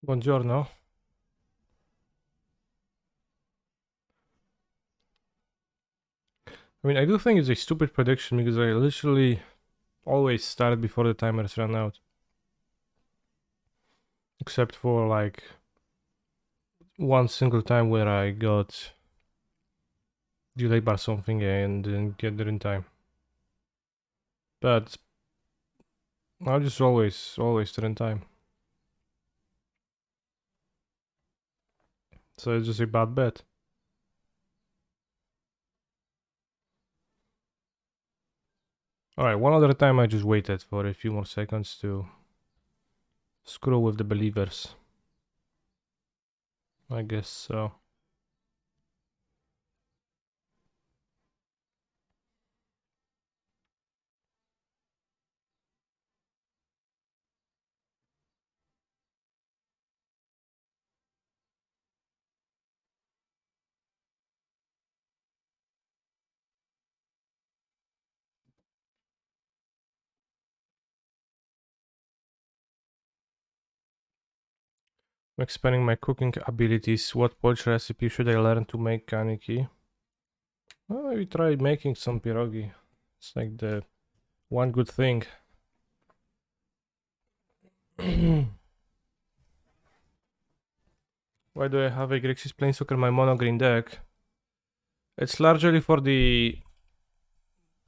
Buongiorno. I mean, I do think it's a stupid prediction because I literally always start before the timers run out. Except for like one single time where I got delayed by something and didn't get there in time. But I just always there in time. So it's just a bad bet. Alright, one other time I just waited for a few more seconds to screw with the believers. I guess so. I'm expanding my cooking abilities. What poach recipe should I learn to make kaniki? Well, maybe try making some pierogi. It's like the one good thing. Why do I have a Grixis Planeswalker in my mono green deck? It's largely for the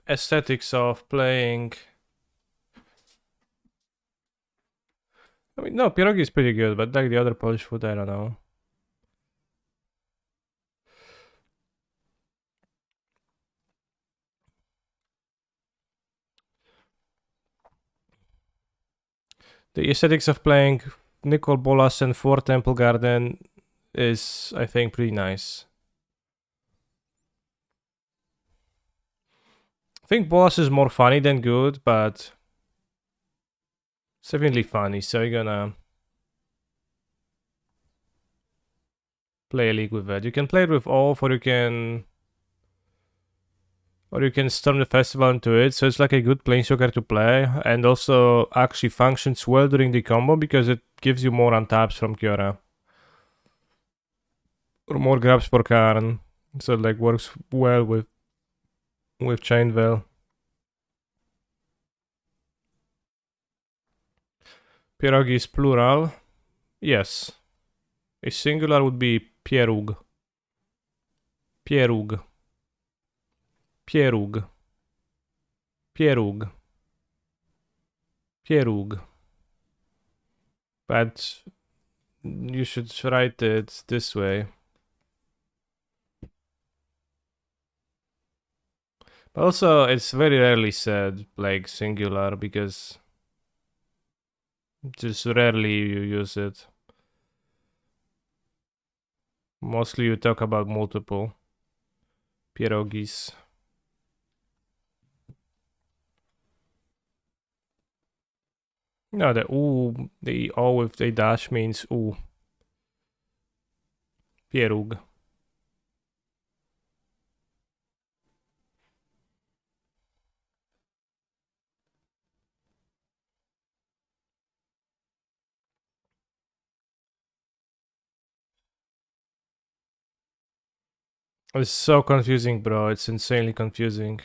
aesthetics of playing. I mean, no, pierogi is pretty good, but like the other Polish food, I don't know. The aesthetics of playing Nicol Bolas and 4 Temple Garden is, I think, pretty nice. I think Bolas is more funny than good, but it's definitely funny, so you're gonna play a league with that. You can play it with Oath, or you can storm the festival into it, so it's like a good planeswalker to play, and also actually functions well during the combo because it gives you more untaps from Kiora. Or more grabs for Karn. So it like works well with Chain Veil. Pierogi is plural. Yes. A singular would be Pierug. Pierug. Pierug. Pierug. Pierug. But you should write it this way. But also, it's very rarely said like singular because just rarely you use it. Mostly you talk about multiple pierogis. No, the U, the O with the dash means U. Pierug. It's so confusing, bro. It's insanely confusing.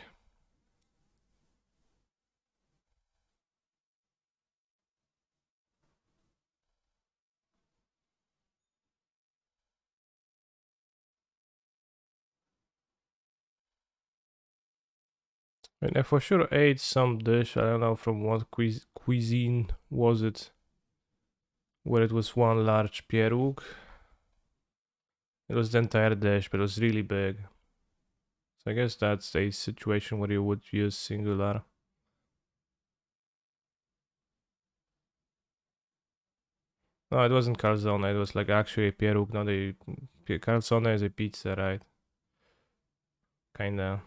And I for sure ate some dish. I don't know from what cuisine was it. Where it was one large pierog. It was the entire dish, but it was really big. So I guess that's a situation where you would use singular. No, it wasn't calzone. It was like actually a pierog, not a calzone is a pizza, right? Kinda.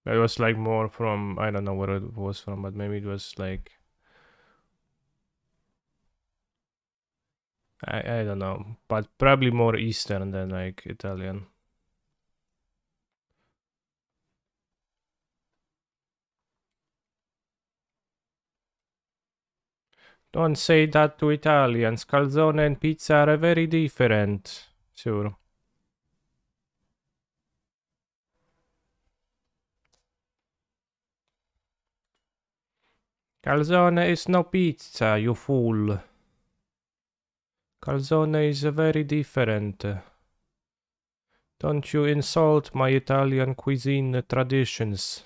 It was like more from I don't know where it was from, but maybe it was like I don't know, but probably more Eastern than like Italian. Don't say that to Italians. Calzone and pizza are very different. Sure. Calzone is no pizza, you fool. Calzone is very different. Don't you insult my Italian cuisine traditions.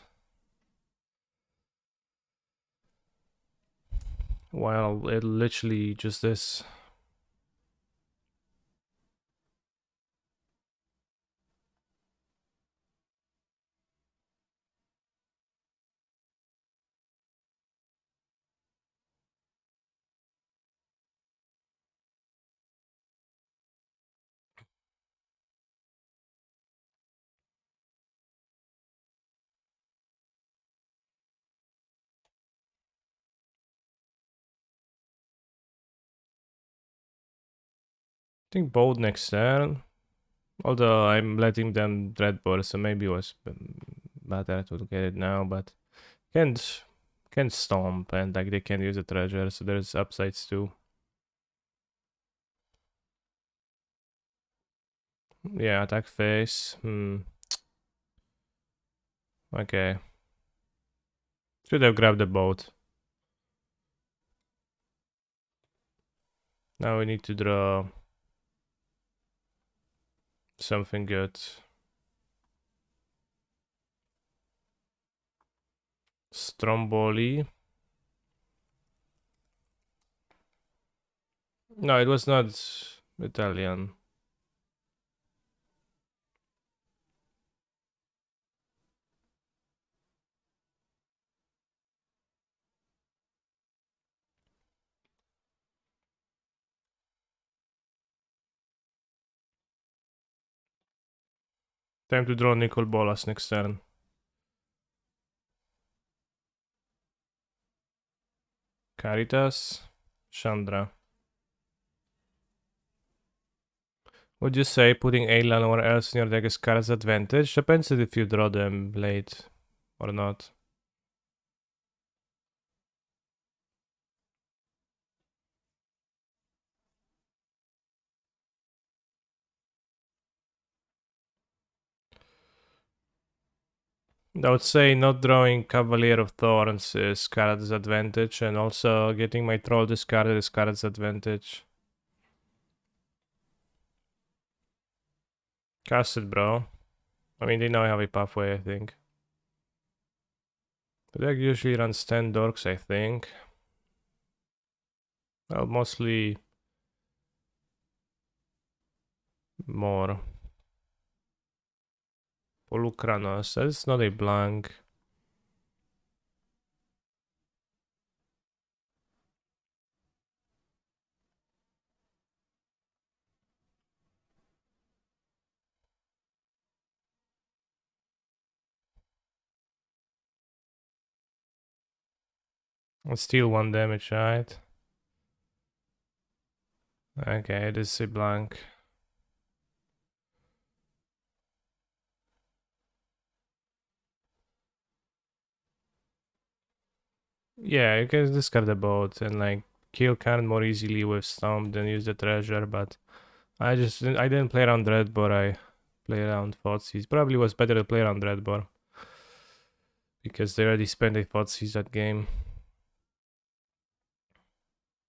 Well, it literally just this. I think bold next turn. Although I'm letting them Dreadbore, so maybe it was better to get it now, but can't stomp and like they can use a treasure, so there's upsides too. Yeah, attack phase. Okay. Should have grabbed the boat. Now we need to draw something good. Stromboli. No, it was not Italian. Time to draw Nicol Bolas next turn. Caritas. Chandra. Would you say putting Alan or else in your deck is card's advantage? Depends if you draw them late or not. I would say not drawing Cavalier of Thorns is card's advantage, and also getting my troll discarded is card's advantage. Cast it, bro. I mean, they now have a pathway, I think. The deck usually runs 10 dorks, I think. Well, mostly more. Polukranos, that's not a blank. It's still 1 damage, right? Okay, it is a blank. Yeah, you can discard the boat and like kill Karen more easily with Stomp than use the treasure, but I didn't play around Dreadbore, I play around Thoughtseize. Probably was better to play around Dreadbore. Because they already spent a Thoughtseize that game.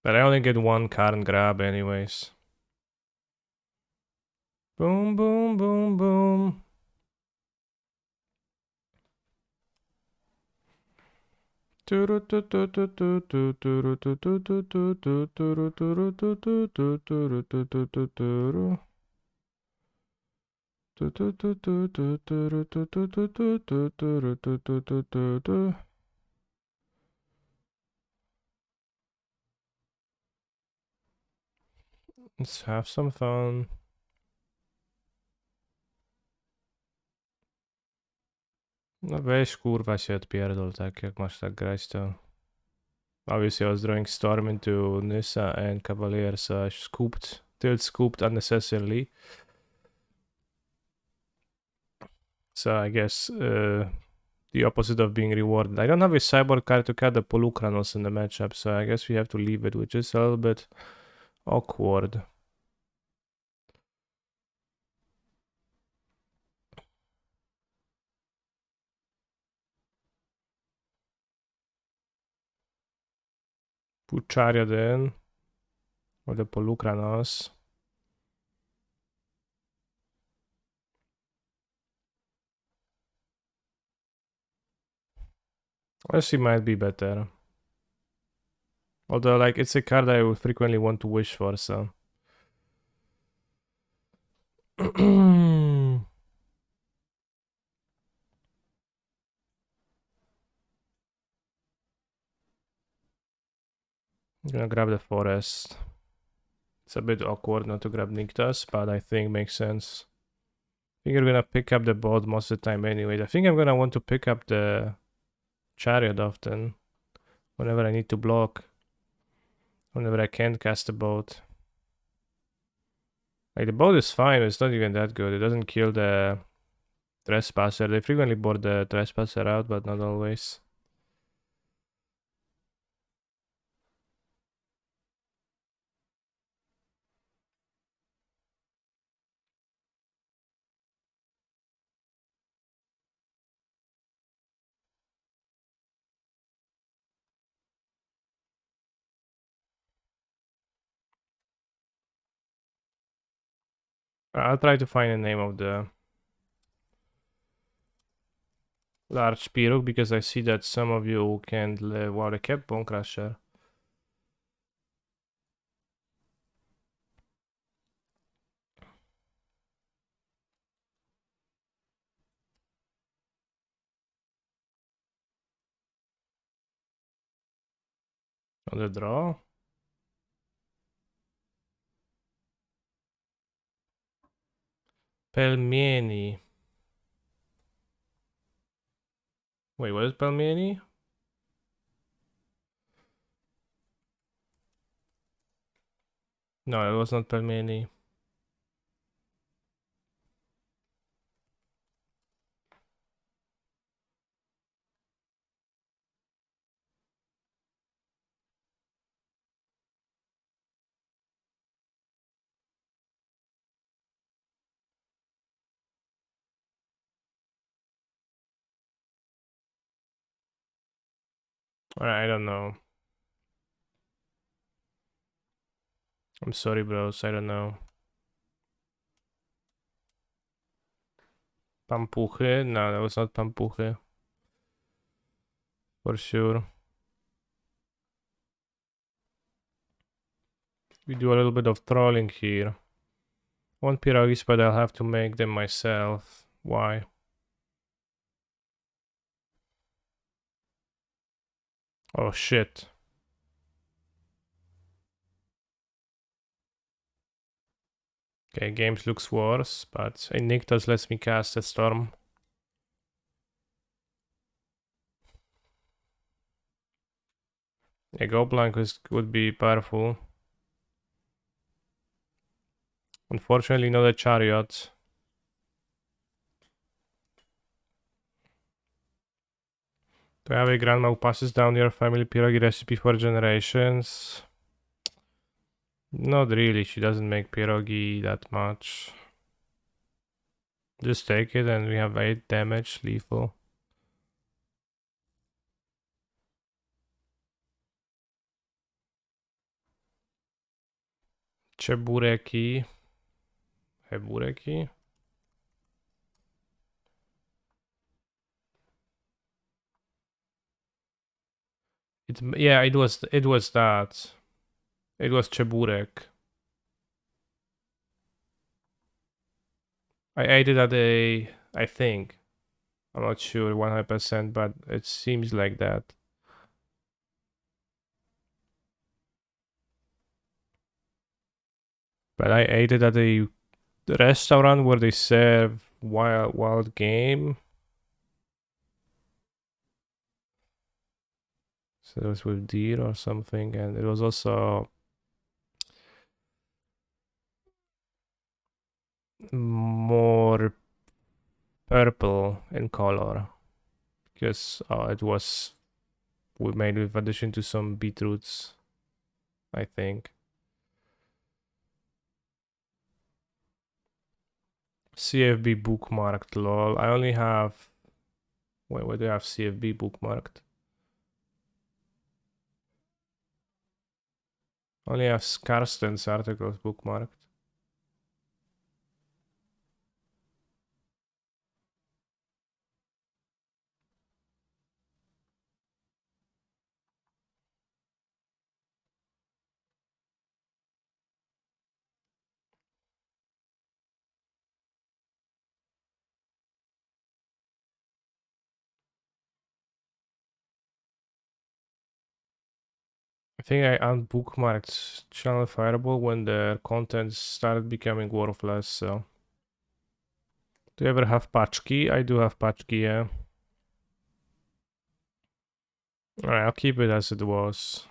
But I only get 1 Karn grab anyways. Boom, boom, boom, boom. Let's have some fun. No weź kurwa się odpierdol, tak jak masz tak grać to... Obviously I was drawing Storm into Nissa and Cavalier, so I tilt scooped unnecessarily. So I guess the opposite of being rewarded. I don't have a cyborg card to cut the Polukranos in the matchup, so I guess we have to leave it, which is a little bit awkward. Put Chariot in, or the Polukranos. Odyssey might be better. Although, like, it's a card I would frequently want to wish for, so. I'm gonna grab the Forest. It's a bit awkward not to grab Nykthos, but I think makes sense. I think you're gonna pick up the boat most of the time anyway. I think I'm gonna want to pick up the Chariot often. Whenever I need to block. Whenever I can't cast a boat. Like, the boat is fine, but it's not even that good. It doesn't kill the Trespasser. They frequently board the Trespasser out, but not always. I'll try to find the name of the large Piruk, because I see that some of you can't live. Wow, they kept Bone Crusher. On the draw. Pelmieni. Wait, what is Pelmieni? No, it was not Pelmieni. Alright, I don't know. I'm sorry, bros. I don't know. Pampuchy? No, that was not Pampuchy. For sure. We do a little bit of trolling here. One Piragis, but I'll have to make them myself. Why? Oh shit. Okay, games looks worse, but a Nykthos lets me cast a Storm. A Goblank would be powerful. Unfortunately, not a Chariot. Do I have a grandma who passes down your family pierogi recipe for generations? Not really, she doesn't make pierogi that much. Just take it and we have 8 damage, lethal. Chebureki. Hebureki? Yeah, it was that. It was Cheburek. I ate it at I think. I'm not sure 100%, but it seems like that. But I ate it at a restaurant where they serve wild game. So it was with deer or something, and it was also more purple in color. Because it was we made with addition to some beetroots, I think. CFB bookmarked, lol. I only have. Wait, where do I have CFB bookmarked? Only have Karsten's articles bookmarked. I think I unbookmarked Channel Fireball when the content started becoming worthless, so. Do you ever have Patchkey? I do have Patchkey, yeah. Alright, I'll keep it as it was.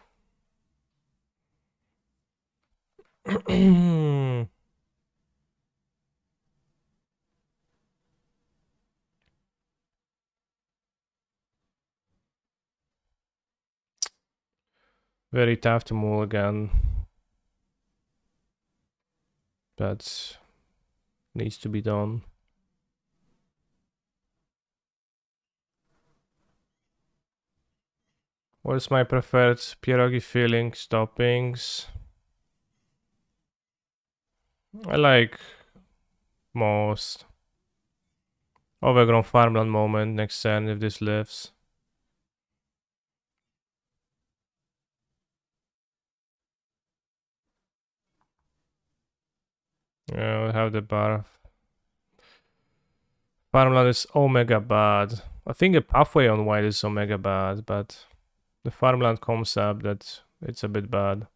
Very tough to mulligan. But needs to be done. What's my preferred pierogi filling toppings? I like most. Overgrown farmland moment next turn if this lives. Yeah, we'll have the bar. Farmland is omega bad. I think the pathway on white is omega bad, but the farmland comes up that it's a bit bad.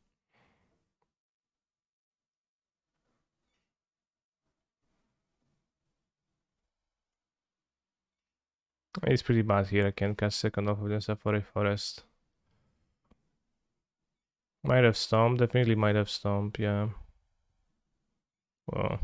It's pretty bad here. I can cast second off of the Safari Forest. Might have Stomp. Definitely might have Stomp, yeah. Well.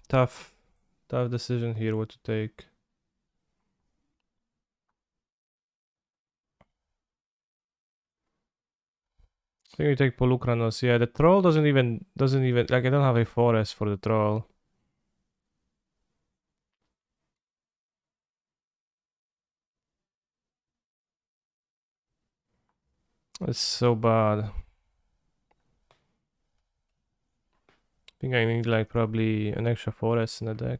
Tough decision here what to take. I think we take Polukranos. Yeah, the troll doesn't even like I don't have a forest for the troll. It's so bad. I think I need like probably an extra forest in the deck.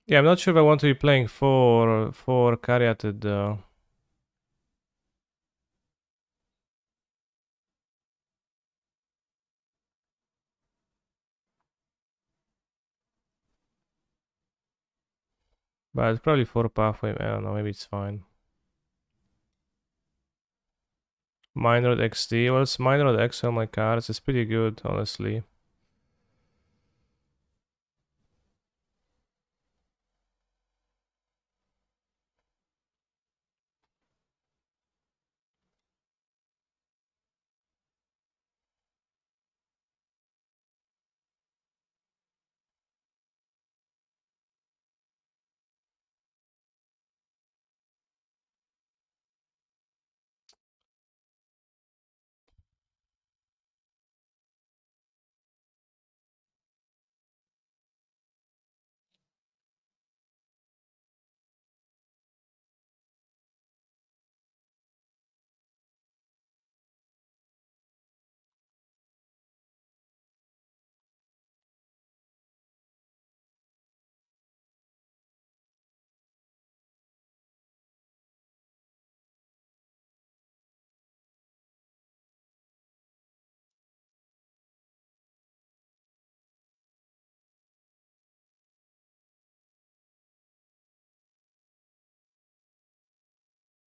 Yeah, I'm not sure if I want to be playing four Caryatid though. But it's probably 4 pathway. I don't know, maybe it's fine. Mineroad XD. Well, it's Mineroad X on my cards. It's pretty good, honestly.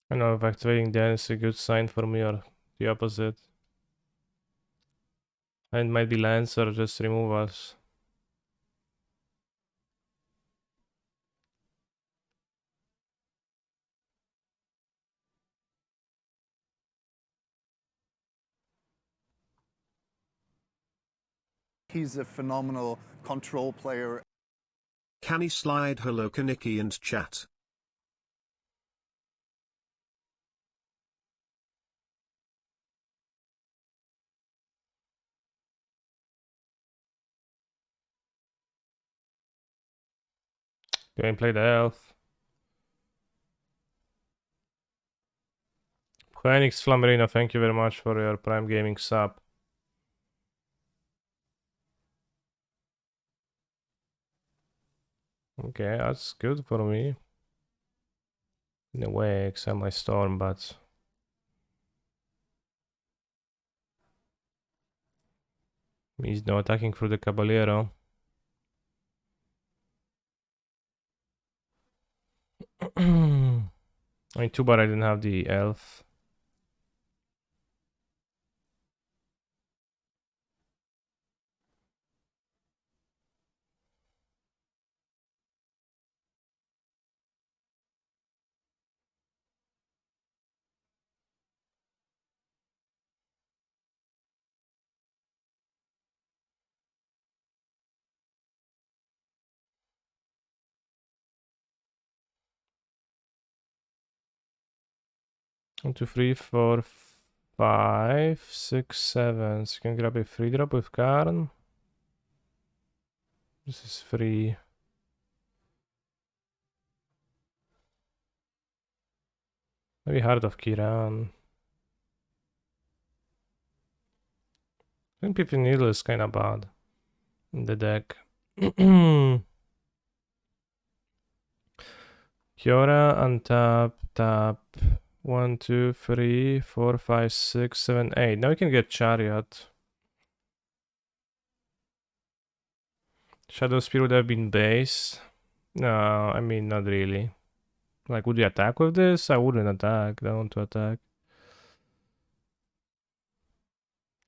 I don't know if activating that is a good sign for me or the opposite. And it might be lands or just remove us. He's a phenomenal control player. Can he slide hello Kaniki and chat? Go and play the elf. Phoenix Flamerino, thank you very much for your Prime Gaming sub. Okay, that's good for me. In a way, except my storm, but he's no attacking through the Caballero. I mean, too bad I didn't have the elf. One, two, three, four, five, six, seven. So you can grab a free drop with Karn. This is free. Maybe Heart of Kiran. I think Pippin Needle is kinda bad in the deck. Kiora, untap, tap. 1, 2, 3, 4, 5, 6, 7, 8. Now we can get Chariot. Shadow Spear would have been base. No, I mean, not really. Like, would you attack with this? I wouldn't attack. I don't want to attack.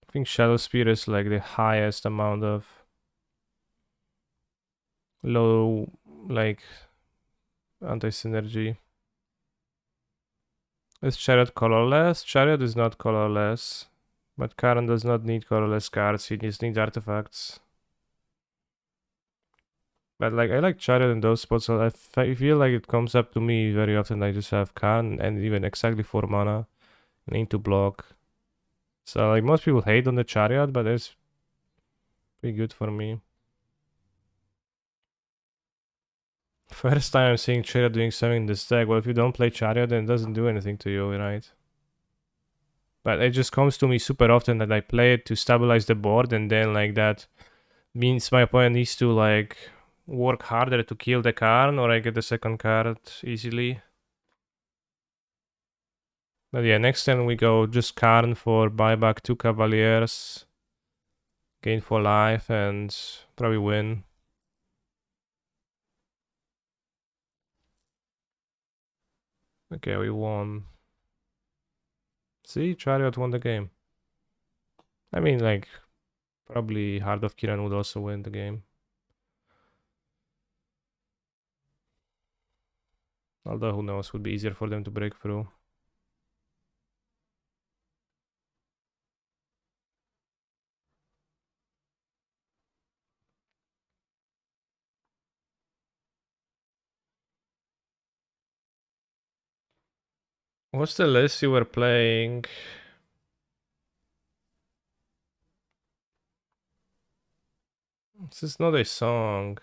I think Shadow Spear is like the highest amount of low, like, anti-synergy. Is Chariot colorless? Chariot is not colorless. But Karan does not need colorless cards, he just needs artifacts. But like, I like Chariot in those spots, so I feel like it comes up to me very often. I just have Karan and even exactly 4 mana. I need to block. So like, most people hate on the Chariot, but it's pretty good for me. First time I'm seeing Chariot doing something in this deck. Well, if you don't play Chariot, then it doesn't do anything to you, right? But it just comes to me super often that I play it to stabilize the board, and then like that means my opponent needs to like work harder to kill the Karn, or I get the second card easily. But yeah, next time we go just Karn for buyback 2 Cavaliers, gain for life, and probably win. Okay, we won. See, Chariot won the game. I mean, like, probably Heart of Kiran would also win the game. Although, who knows, would be easier for them to break through. What's the list you were playing? This is not a song.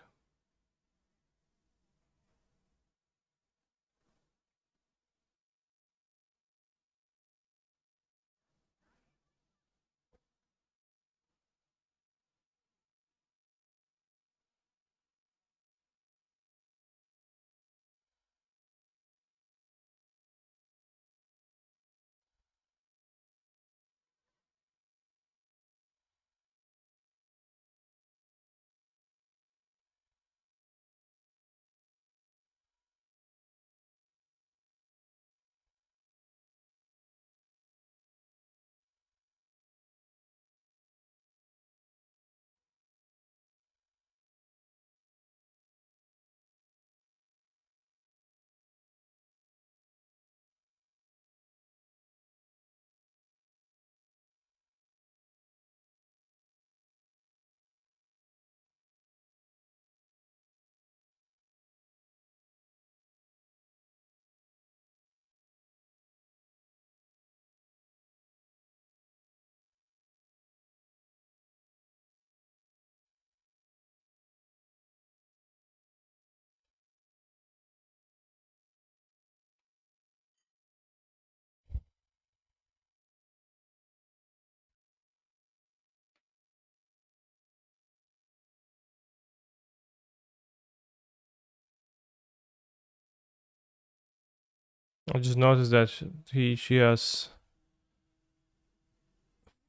I just noticed that she has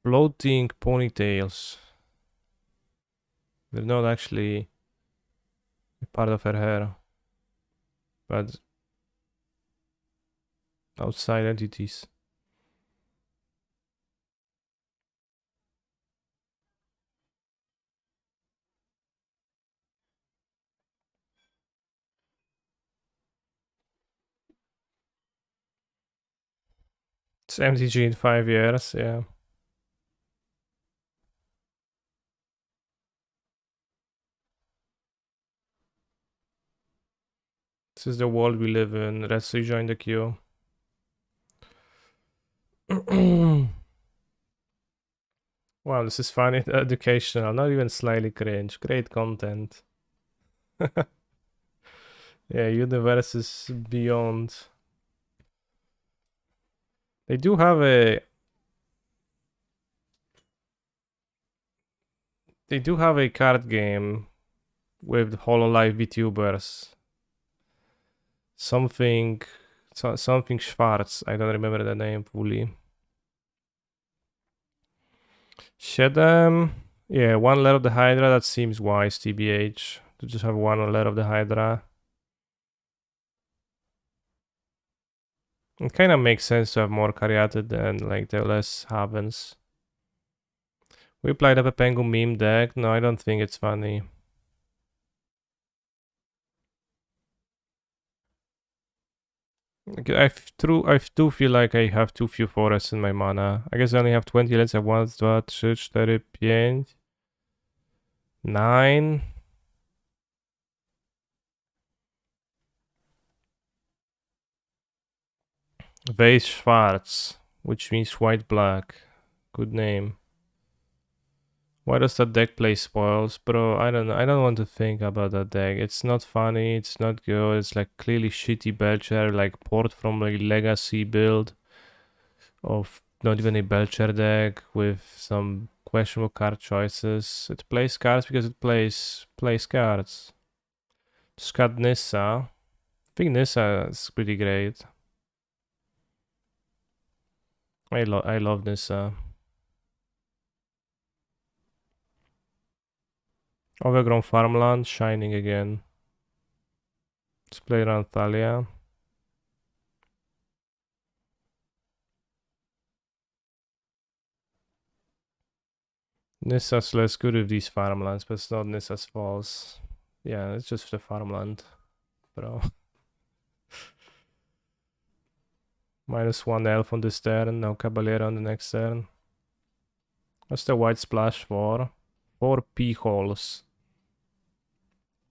floating ponytails. They're not actually part of her hair, but outside entities. It's MTG in 5 years, yeah. This is the world we live in. Let's rejoin the queue. Wow, this is funny, educational, not even slightly cringe. Great content. Yeah, universes beyond. They do have a card game with Hololive VTubers. Something Schwarz. I don't remember the name fully. 7. Yeah, 1 layer of the Hydra. That seems wise, TBH. To just have 1 layer of the Hydra. It kind of makes sense to have more Caryatid and like the less Havens. We played up a Pengu meme deck. No, I don't think it's funny. I do feel like I have too few forests in my mana. I guess I only have 20. Let's have 1, 2, 3, 4, 5, 9. Vase Schwarz, which means white-black. Good name. Why does that deck play spoils? Bro, I don't know. I don't want to think about that deck. It's not funny, it's not good. It's like clearly shitty Belcher, like port from a legacy build of not even a Belcher deck with some questionable card choices. It plays cards because it plays cards. Just got Nissa. I think Nissa is pretty great. I love Nissa. Overgrown Farmland, Shining again. Let's play around Thalia. Nissa's less good with these farmlands, but it's not Nissa's fault. Yeah, it's just the farmland, bro. -1 elf on this turn, no Caballero on the next turn. What's the white splash for? 4 P-holes.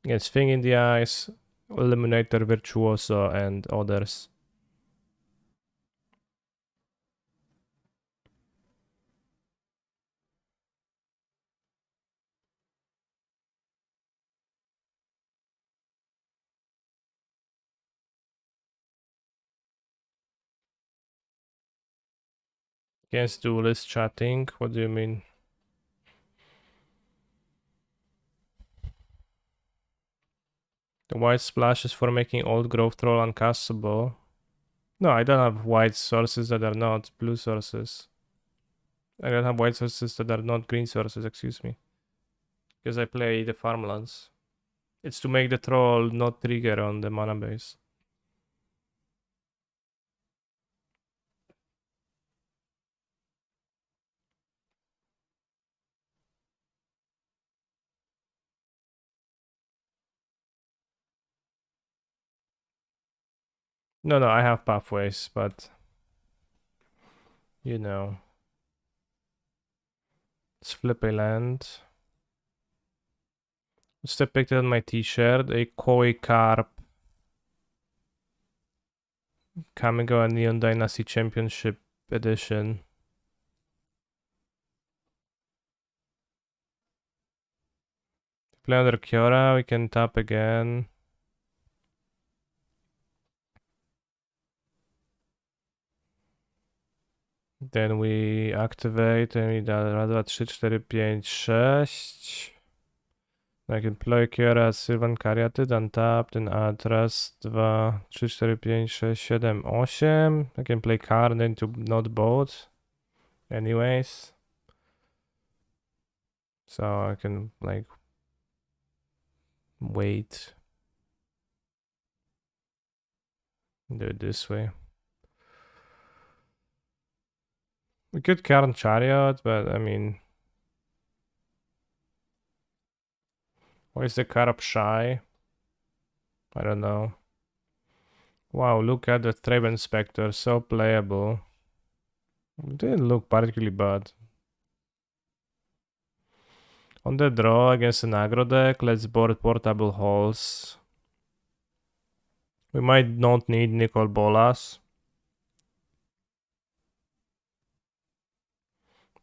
Against Thing in the Eyes, Eliminator, Virtuoso, and others. Against Duelist chatting, what do you mean? The white splash is for making Old Growth Troll uncastable. No, I don't have white sources that are not blue sources. I don't have white sources that are not green sources, excuse me. Because I play the farmlands. It's to make the troll not trigger on the mana base. No, I have pathways, but you know. Let's flip a land. Just depicted on my t-shirt, a koi carp Kamigo and Neon Dynasty Championship Edition. Play under Kiora, we can tap again. Then we activate and we da 2, 3, 4, 5, 6. I can play Kiora, Sylvan Caryatid, untapped, and add raz, 2, 3, 4, 5, 6, 7, 8. I can play card into not both. Anyways. So I can, like, wait. Do it this way. We could Karn Chariot, but I mean... Why is the card up shy? I don't know. Wow, look at the Thraben Spectre, so playable. It didn't look particularly bad. On the draw against an aggro deck, let's board Portable Halls. We might not need Nicol Bolas.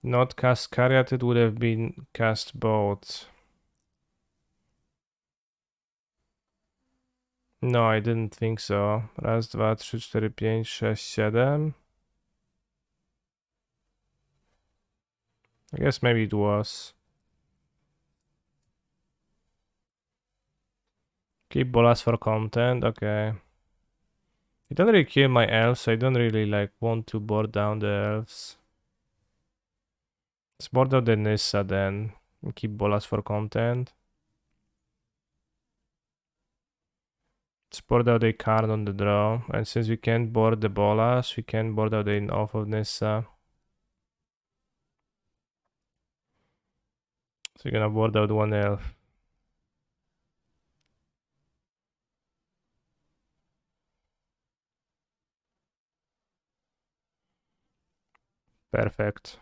Not cast Caryat, it would have been cast both. No, I didn't think so. Raz, 2, 3, 4, 5, 6, 7. I guess maybe it was. Keep Bolas for content, okay. You don't really kill my elves, so I don't really like want to board down the elves. Let's board out the Nissa then. And keep Bolas for content. Let's board out a card on the draw. And since we can't board the Bolas, we can board out the off of Nissa. So you're gonna board out one elf. Perfect.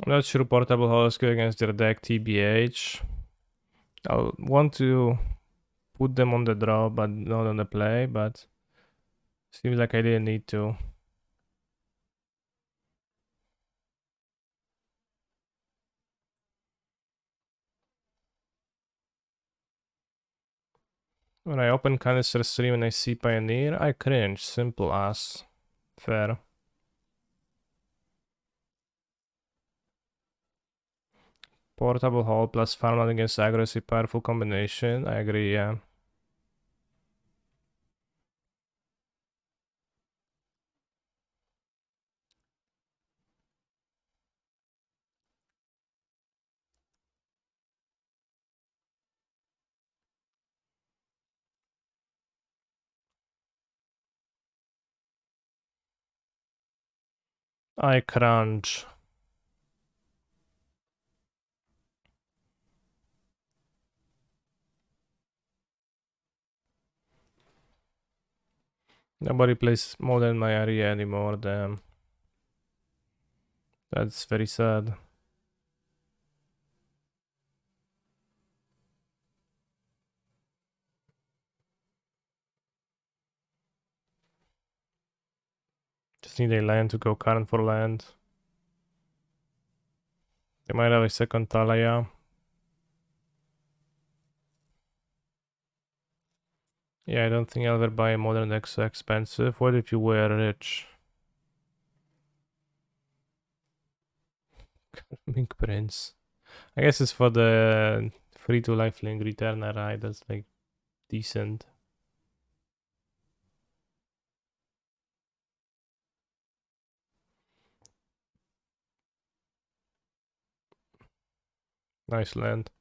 I'm not sure Portable Halls go against their deck TBH. I'll want to put them on the draw, but not on the play, but seems like I didn't need to. When I open Canister Stream and I see Pioneer, I cringe. Simple as. Fair. Portable Hall plus Farmland against aggro is a powerful combination. I agree, yeah. I crunch. Nobody plays Modern Maiaria anymore, damn. That's very sad. Just need a land to go current for land. They might have a second Talaya. Yeah, I don't think I'll ever buy a modern deck so expensive. What if you were rich? Mink Prince. I guess it's for the free to lifelink returner, right? That's like decent. Nice land.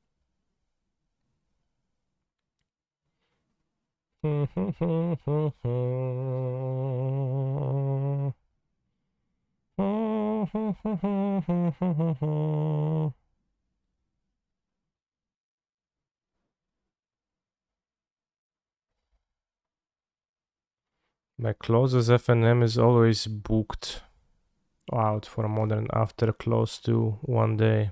My closest FNM is always booked out for modern after close to 1 day.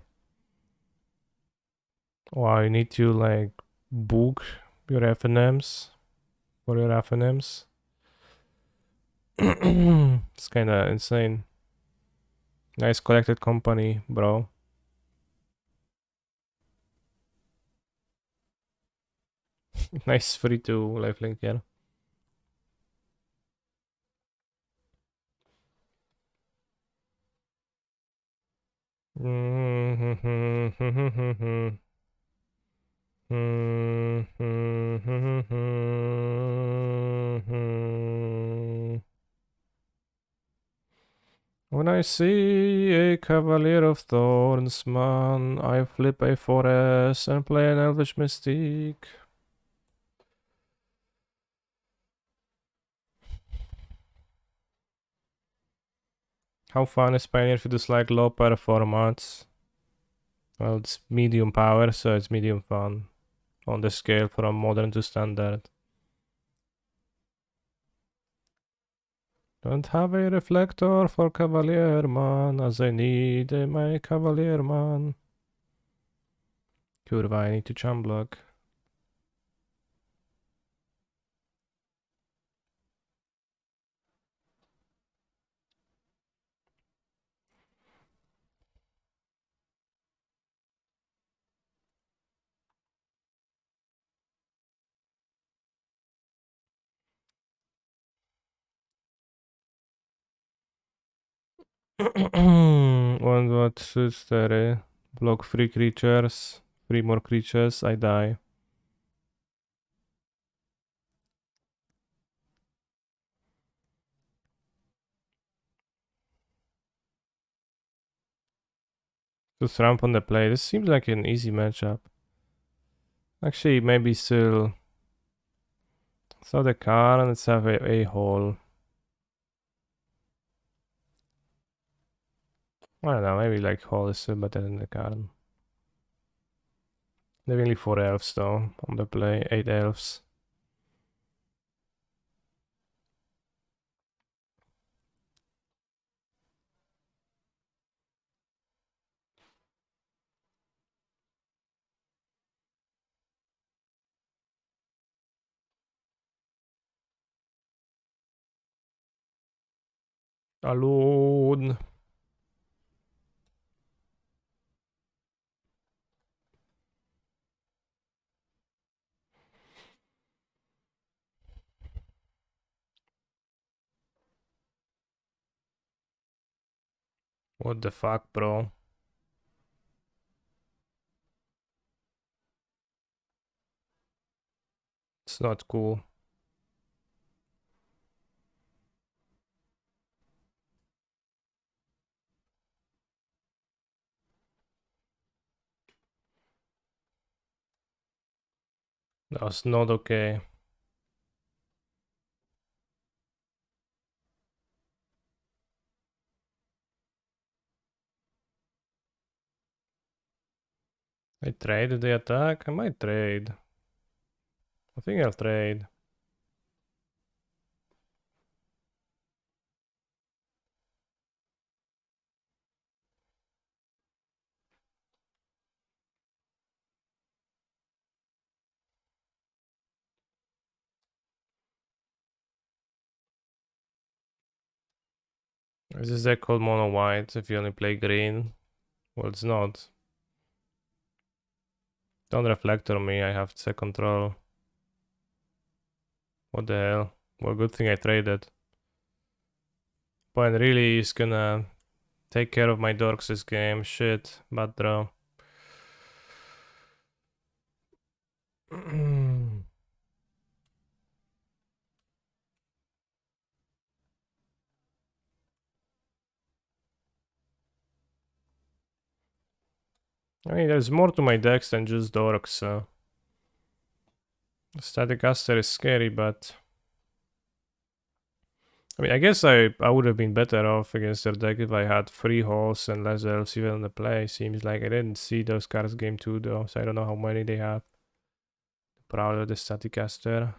Wow, you need to like book your FNMs for your FNMs. It's kind of insane. Nice collected company, bro. Nice 3-2 lifelink here. When I see a Cavalier of Thorns, man, I flip a 4S and play an Elvish Mystique. How fun is Pioneer if you dislike low performance? Well, it's medium power, so it's medium fun. On the scale from modern to standard. Don't have a reflector for Cavalier Man, as I need my Cavalier Man. Kurwa, I need to jump block. One what suits there. Block 3 creatures. 3 more creatures, I die. Just ramp on the play. This seems like an easy matchup. Actually, maybe still. So the card and let's have a hole. I don't know, maybe like hole is still better than the card. Maybe only 4 elves though on the play. 8 elves. Alone. What the fuck, bro? It's not cool. That was not okay. I traded the attack? I might trade. I think I'll trade. Is this deck called mono white if you only play green? Well, it's not. Don't reflect on me, I have set control. What the hell? Well, good thing I traded. Point really is gonna take care of my dorks this game. Shit, bad draw. I mean, there's more to my decks than just dorks, so... Staticaster is scary, but... I mean, I guess I would have been better off against their deck if I had 3 holes and less elves even on the play. Seems like I didn't see those cards game 2 though, so I don't know how many they have. Proud of the Staticaster.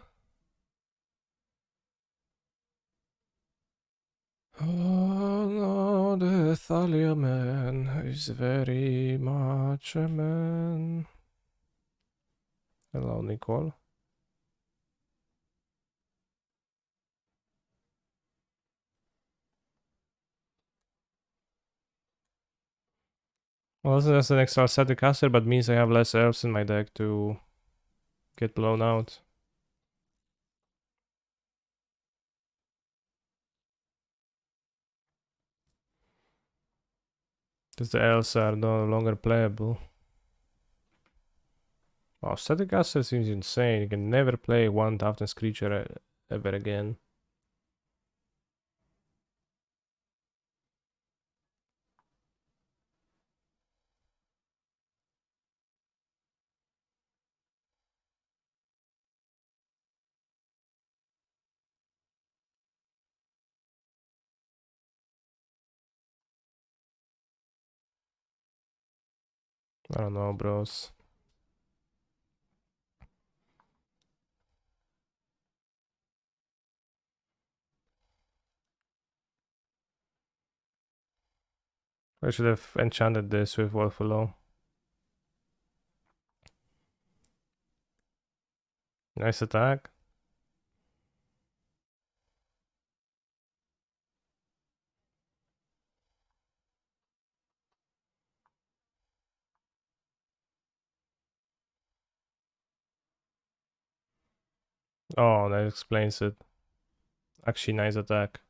Oh no, the Thalia man is very much a man. Hello, Nicole. Well, this is an extra static caster, but means I have less elves in my deck to get blown out. Because the elves are no longer playable. Wow, static caster seems insane. You can never play one toughness creature ever again. I don't know, bros. I should have enchanted this with Wolfalo. Nice attack. Oh, that explains it. Actually, nice attack.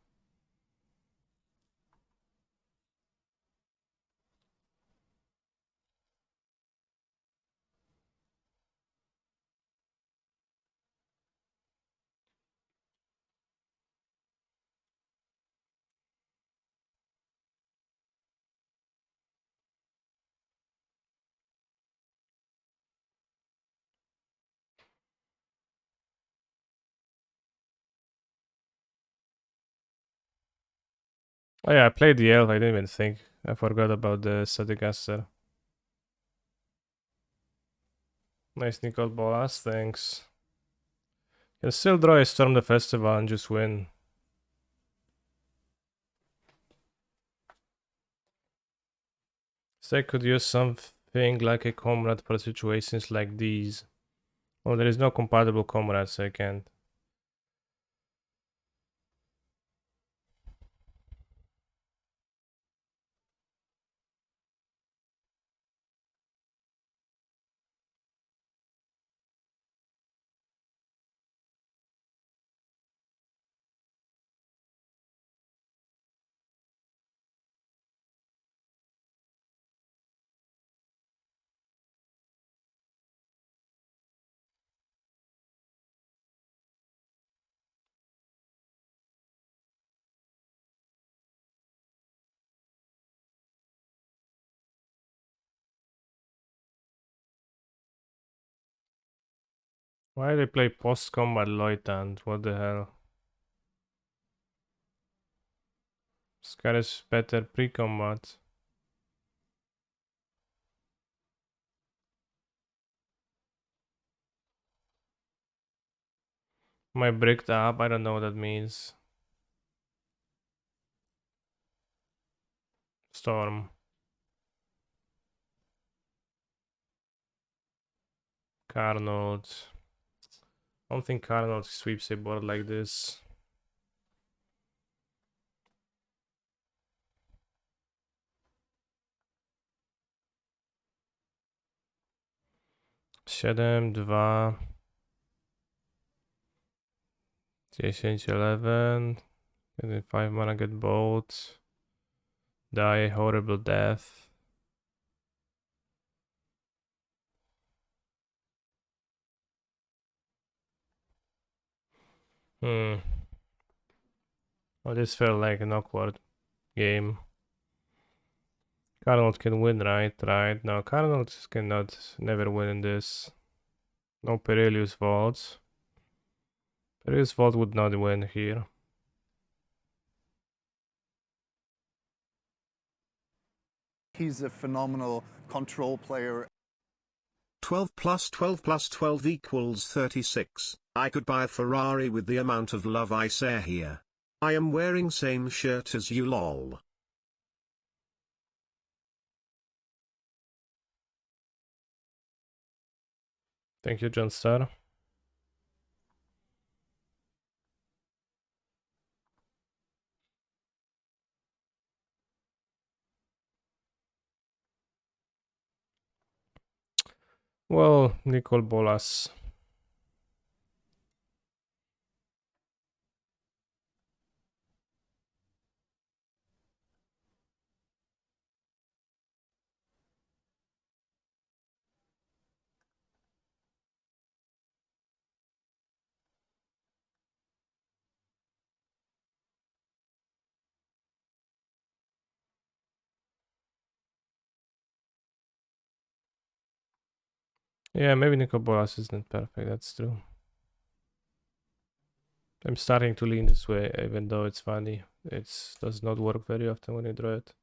Oh yeah, I played the elf. I didn't even think. I forgot about the static caster. Nice Nicol Bolas, thanks. Can still draw a Storm the Festival and just win. So I could use something like a comrade for situations like these. Oh, there is no compatible comrade, so I can't. Why do they play post-combat Loitant? What the hell? Scar is better pre-combat. My bricked up, I don't know what that means. Storm. Carnold. I don't think Carnold sweeps a board like this. Siedem, 2. 10, 11. 5 mana, get bolt. Die, horrible death. Hmm. Well, this felt like an awkward game. Carnold can win, right? Right. No, Carnold cannot never win in this. No Perilius Vaults. Perilius Vault would not win here. He's a phenomenal control player. 12 plus 12 plus 12 equals 36. I could buy a Ferrari with the amount of love I share here. I am wearing same shirt as you lol. Thank you, John Star. Well, Nicol Bolas. Yeah, maybe Nicol Bolas isn't perfect, that's true. I'm starting to lean this way, even though it's funny. It does not work very often when you draw it.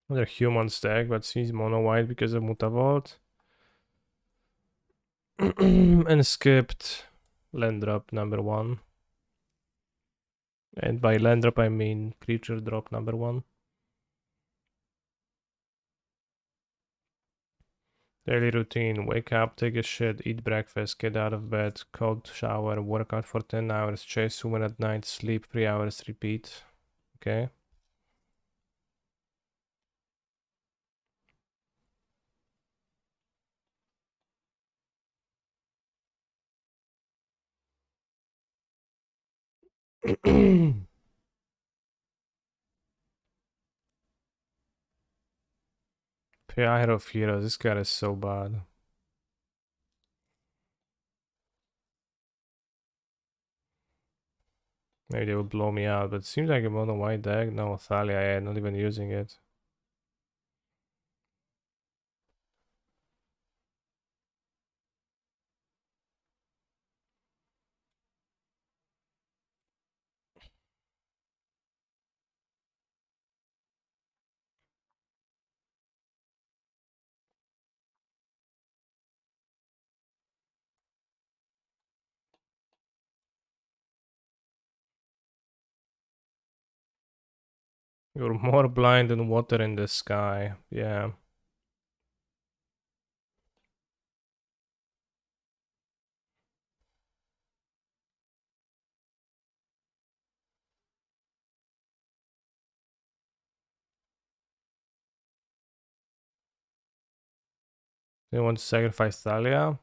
Another human stack, but sees mono white because of Mutavault. And skipped land drop number 1. And by land drop I mean creature drop number 1. Daily routine: wake up, take a shit, eat breakfast, get out of bed, cold shower, work out for 10 hours, chase woman at night, sleep 3 hours, repeat. Okay. Pyre of Heroes, this guy is so bad. Maybe they will blow me out, but it seems like a mono white deck. No, Thalia, yeah, not even using it. You're more blind than water in the sky. Yeah. They want to sacrifice Thalia.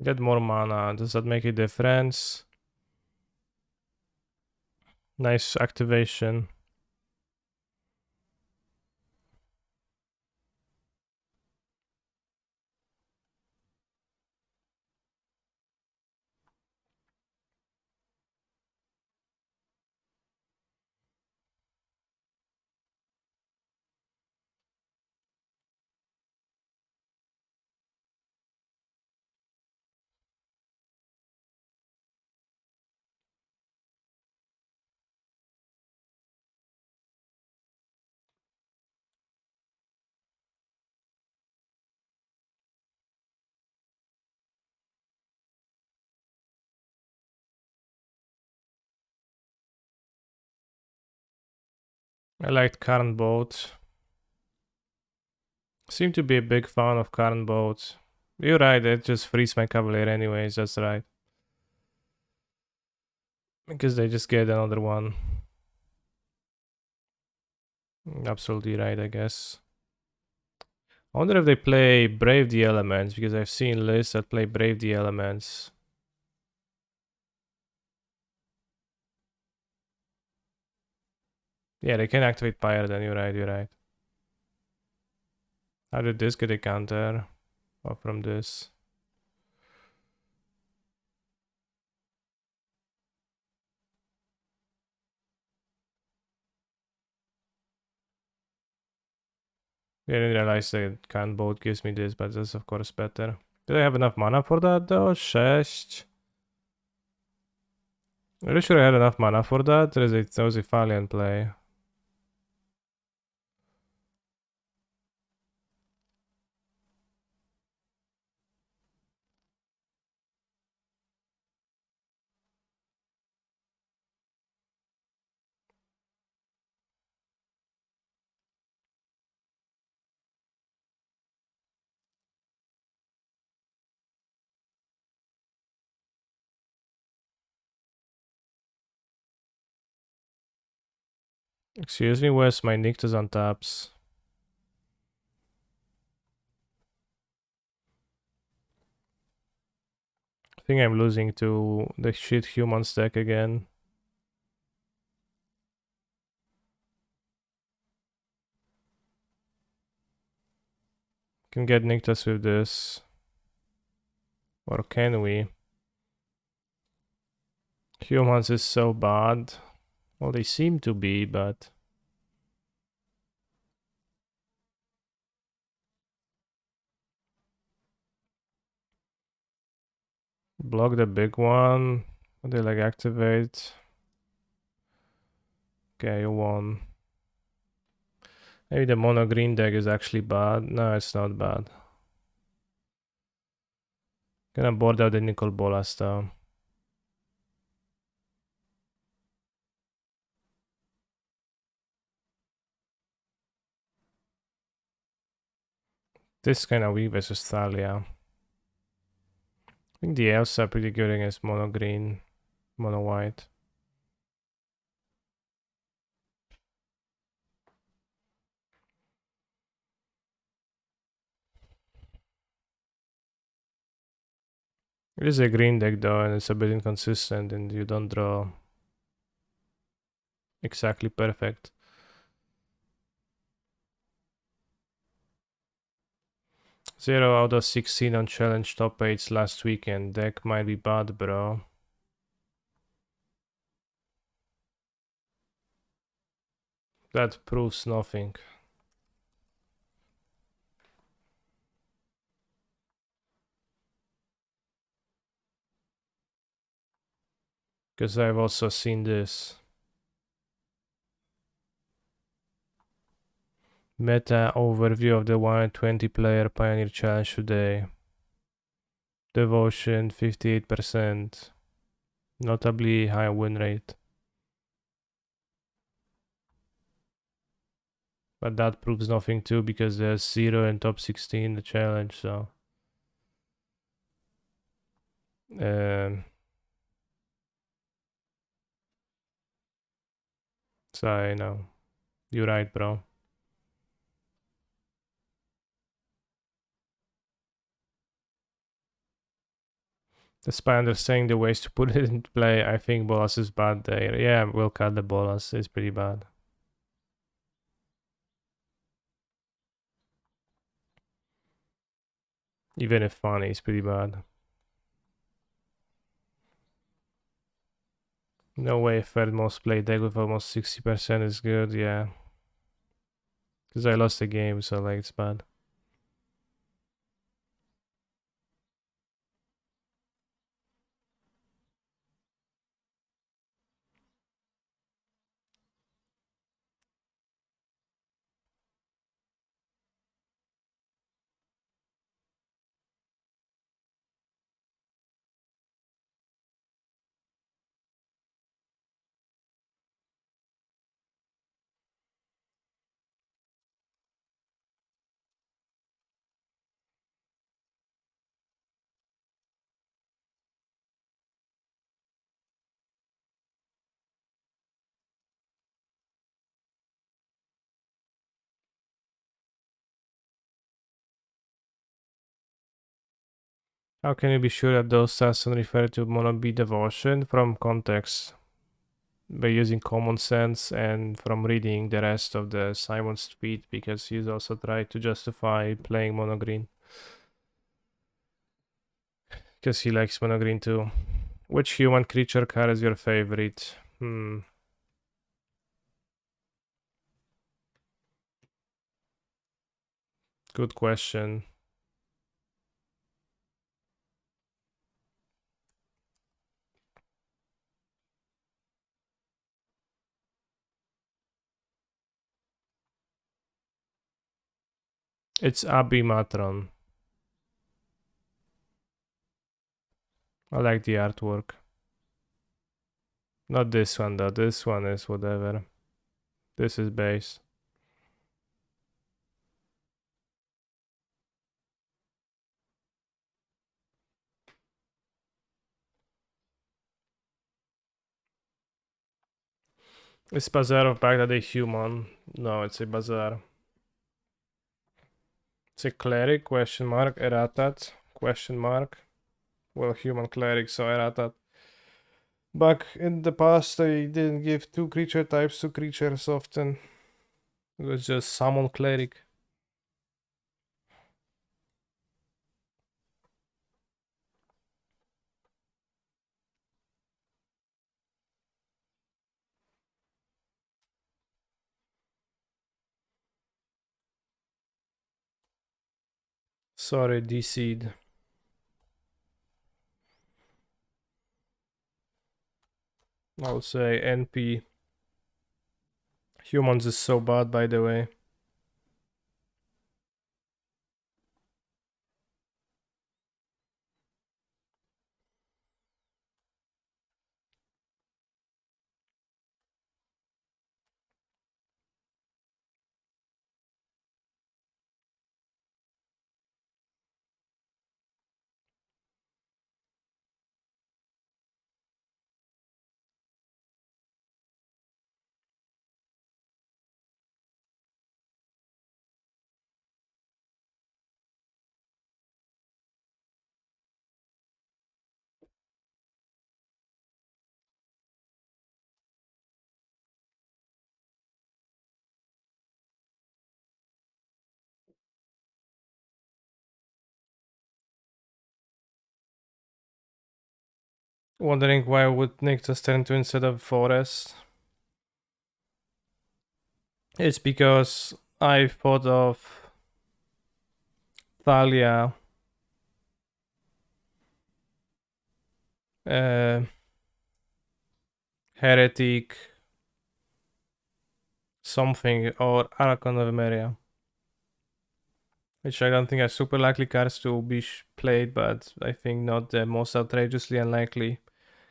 Get more mana. Does that make a difference? Nice activation. I liked Karn Boat. Seem to be a big fan of Karn Boat. You're right, it just frees my Cavalier anyways, that's right. Because they just get another one. Absolutely right, I guess. I wonder if they play Brave the Elements, because I've seen lists that play Brave the Elements. Yeah, they can activate Pyre then, you're right. How did this get a counter? Or from this? I didn't realize that Karn Boat gives me this, but that's of course better. Do I have enough mana for that though? 6. Are you sure I had enough mana for that? There was a Thalian play. Excuse me, where's my Nyctus on taps? I think I'm losing to the shit humans deck again. Can get Nyctus with this. Or can we? Humans is so bad. Well, they seem to be, but... Block the big one. They like activate. Okay, you won. Maybe the mono green deck is actually bad. No, it's not bad. Gonna board out the Nicol Bolas though. This is kind of weak versus Thalia. I think the elves are pretty good against mono green, mono white. It is a green deck though, and it's a bit inconsistent, and you don't draw exactly perfect. Zero out of 16 on challenge top 8s last weekend. Deck might be bad, bro. That proves nothing. Because I've also seen this. Meta overview of the 120 player Pioneer Challenge today. Devotion 58%. Notably high win rate. But that proves nothing too, because there's 0 in top 16 in the challenge, so... So I know. You're right, bro. Despite understanding the ways to put it into play, I think Bolas is bad there. Yeah, we'll cut the Bolas. It's pretty bad. Even if funny, it's pretty bad. No way third most played deck with almost 60% is good, yeah. Because I lost the game, so like it's bad. How can you be sure that those stats don't refer to Mono B Devotion? From context. By using common sense and from reading the rest of the Simon's tweet, because he's also tried to justify playing mono green. Because he likes mono green too. Which human creature card is your favorite? Good question. It's Abimatron. I like the artwork. Not this one though. This one is whatever. This is base. Is Bazaar of Baghdad a human? No, it's a Bazaar. It's a cleric, question mark, Eratat, question mark. Well, human cleric, so Eratat. Back in the past, they didn't give two creature types to creatures often. It was just summon cleric. Sorry, DC'd. I'll say NP. Humans is so bad, by the way. Wondering why I would Nyctus turn to instead of Forest. It's because I thought of Thalia, Heretic, something, or Archon of Emeria. Which I don't think are super likely cards to be played, but I think not the most outrageously unlikely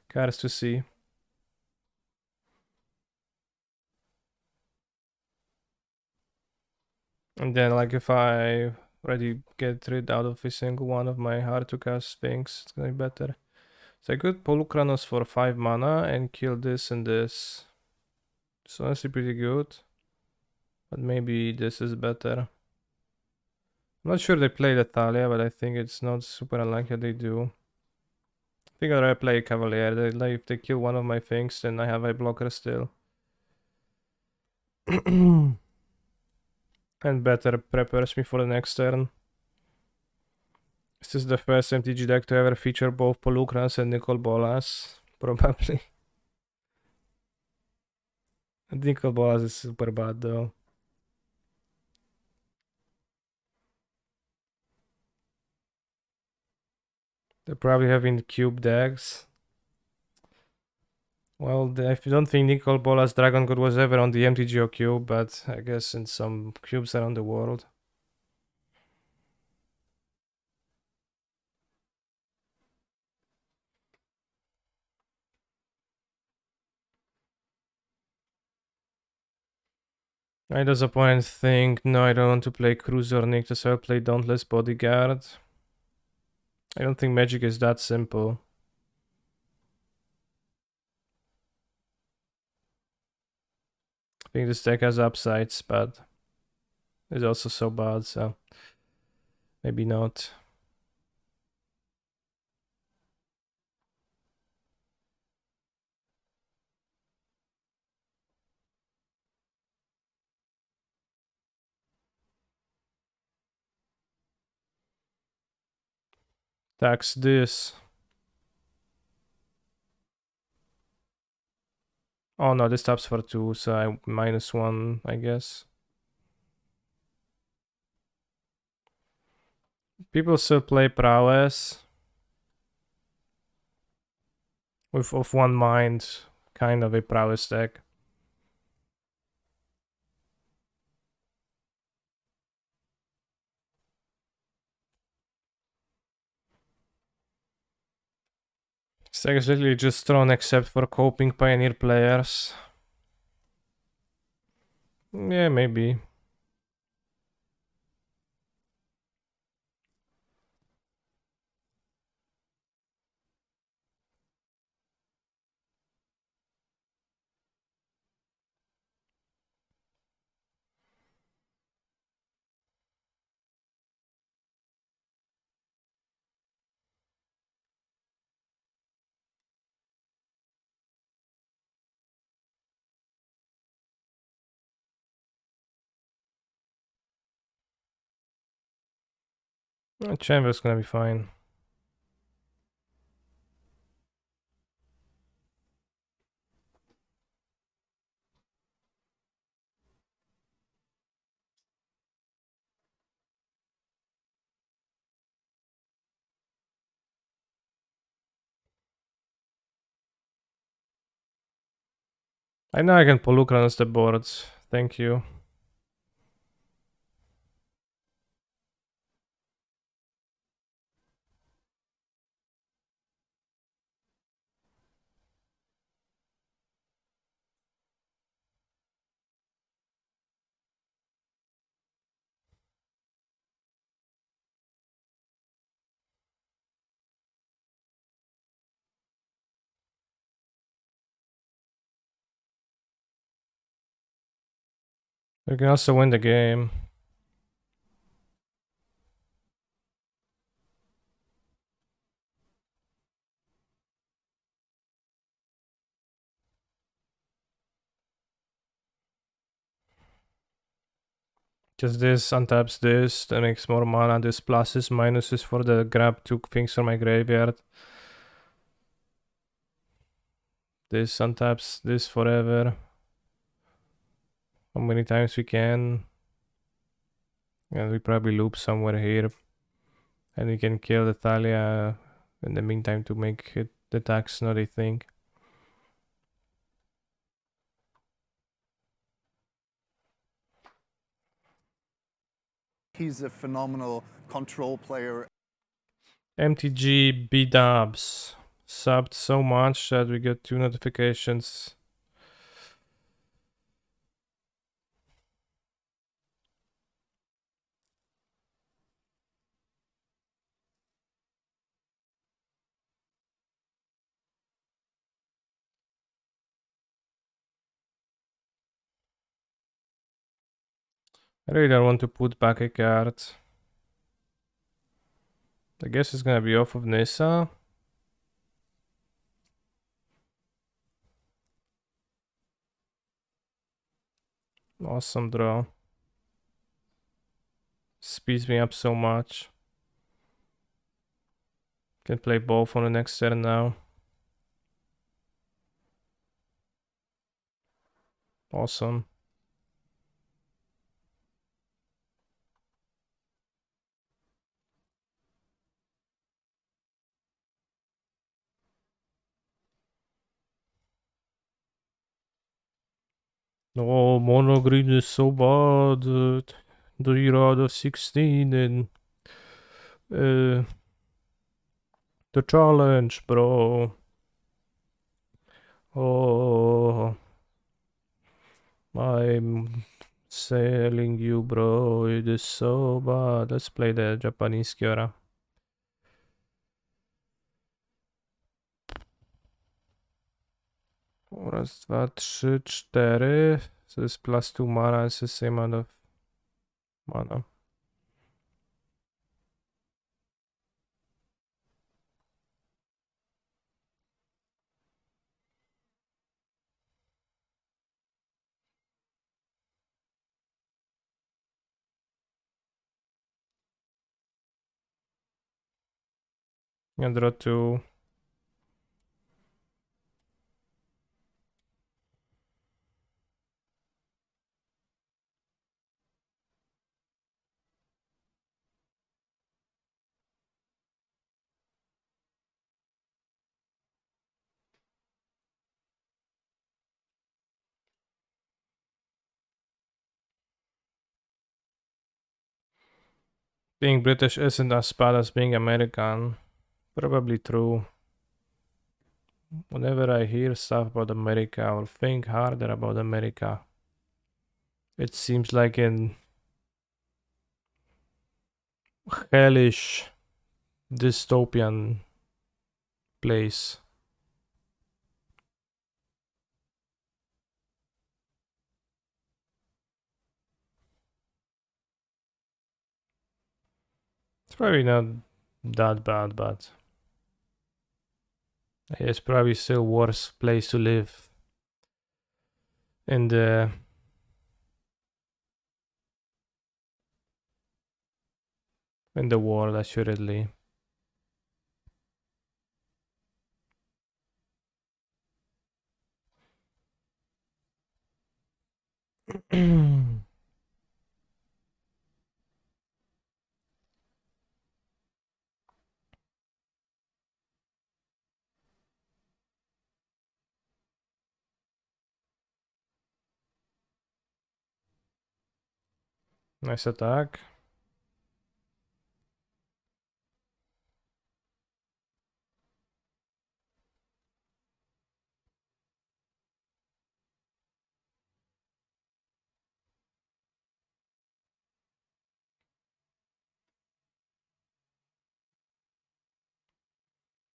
cards to see. And then, like, if I already get rid out of a single one of my hard to cast things, it's gonna be better. So I could Polukranos for 5 mana and kill this and this. It's honestly pretty good. But maybe this is better. I'm not sure they play the Thalia, but I think it's not super unlikely they do. I think I'd rather play a Cavalier. If they kill one of my things, then I have a blocker still. And better prepares me for the next turn. This is the first MTG deck to ever feature both Polukrans and Nicol Bolas, probably. Nicol Bolas is super bad though. They're probably having cube decks. Well, I don't think Nicol Bolas Dragon God was ever on the MTGO cube, but I guess in some cubes around the world. I does opponent think, no, I don't want to play Cruiser Nyctus, so I'll play Dauntless Bodyguard. I don't think Magic is that simple. I think this deck has upsides, but it's also so bad, so maybe not. Tax this. Oh no, this taps for 2, so I -1, I guess. People still play Prowess. With of one mind, kind of a Prowess deck. This deck is literally just thrown except for coping Pioneer players. Yeah, maybe. Chamber's gonna be fine. I know I can pull across the boards. Thank you. We can also win the game. Just this untaps this, that makes more mana. This pluses, minuses for the grab two things from my graveyard. This untaps this forever. How many times we can. And we probably loop somewhere here. And we can kill the Thalia in the meantime to make it the tax, not a thing. He's a phenomenal control player. MTG B-dubs. Subbed so much that we get 2 notifications. I really don't want to put back a card. I guess it's gonna be off of Nissa. Awesome draw. Speeds me up so much. Can play both on the next turn now. Awesome. Oh, mono green is so bad. 3 out of 16 and the challenge, bro. Oh, I'm selling you, bro. It is so bad. Let's play the Japanese Kiora. Raz, dwa, trzy, cztery. So it's plus 2 mana. It's the same amount of mana. I draw 2. Being British isn't as bad as being American. Probably true. Whenever I hear stuff about America or think harder about America, it seems like an hellish dystopian place. It's probably not that bad, but it's probably still worse place to live in the in the world, assuredly. Nice attack.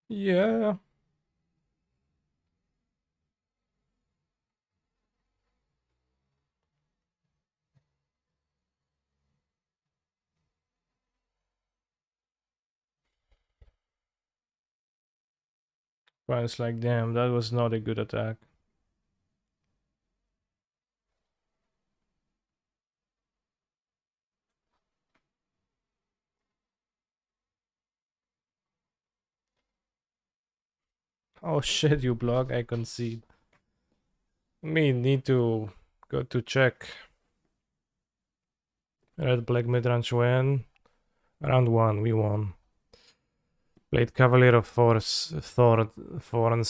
Yeah. But it's like, damn, that was not a good attack. Oh shit, you block, I concede. Me need to go to check. Red Black Midrange win. Round 1, we won. Played Cavalier of Thorns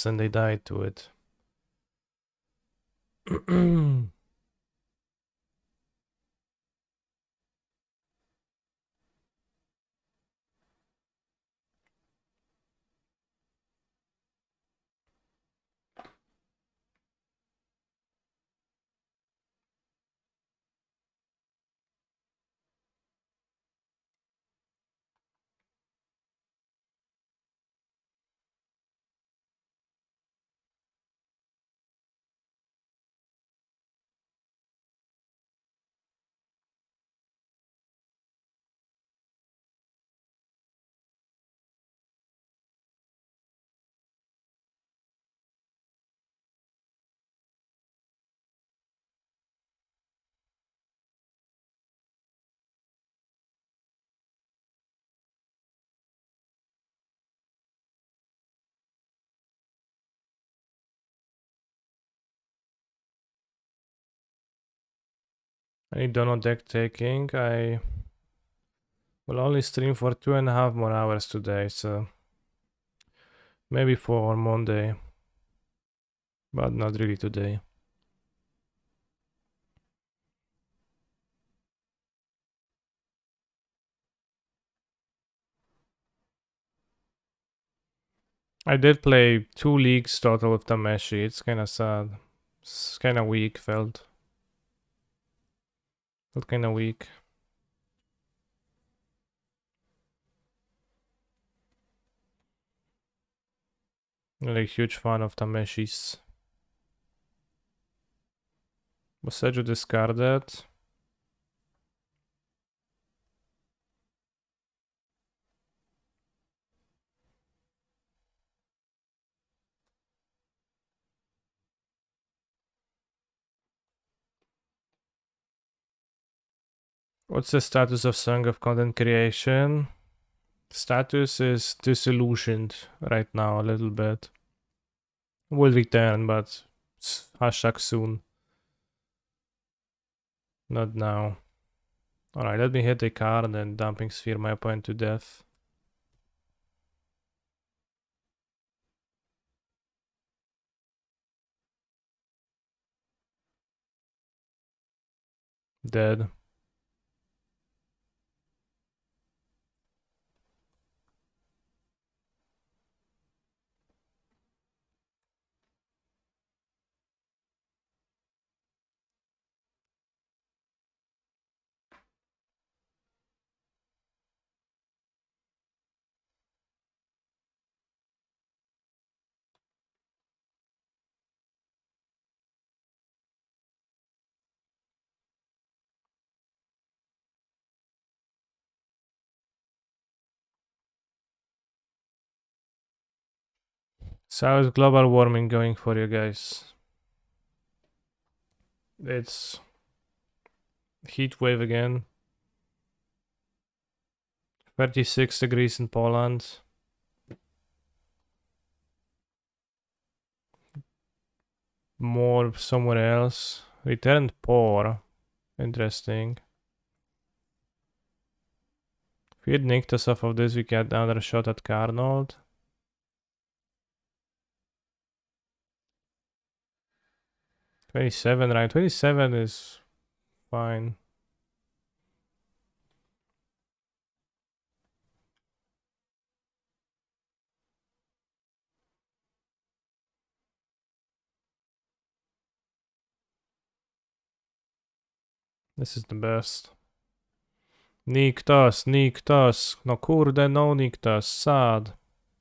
and they died to it. I need Dono deck taking. I will only stream for 2.5 more hours today, so maybe for Monday, but not really today. I did play 2 leagues total with Tameshi. It's kind of sad. It's kind of weak, felt kind of weak. Like huge fan of Tameshi's. Boseju discarded. What's the status of Song of Content Creation? Status is disillusioned right now a little bit. Will return, but hashtag soon. Not now. Alright, let me hit a card and then Dumping Sphere my opponent to death. Dead. So how is global warming going for you guys? It's heat wave again. 36 degrees in Poland. More somewhere else. Returned poor. Interesting. If we had nicked us off of this, we get another shot at Carnold. $27, right? 27 is fine. This is the best. Nicked us. No kurde, no nicked us. Sad.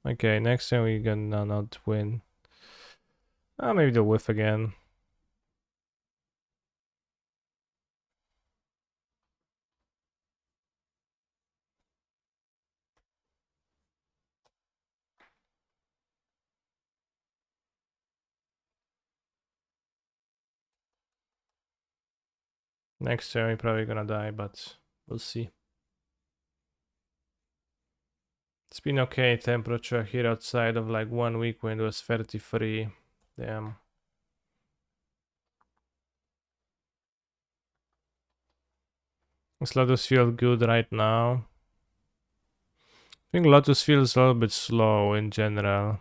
Okay, next time we gonna not win. Maybe they'll whiff again. Next time we're probably gonna die, but we'll see. It's been okay temperature here outside of like 1 week when it was 33. Damn. Does Lotus feel good right now? I think Lotus feels a little bit slow in general.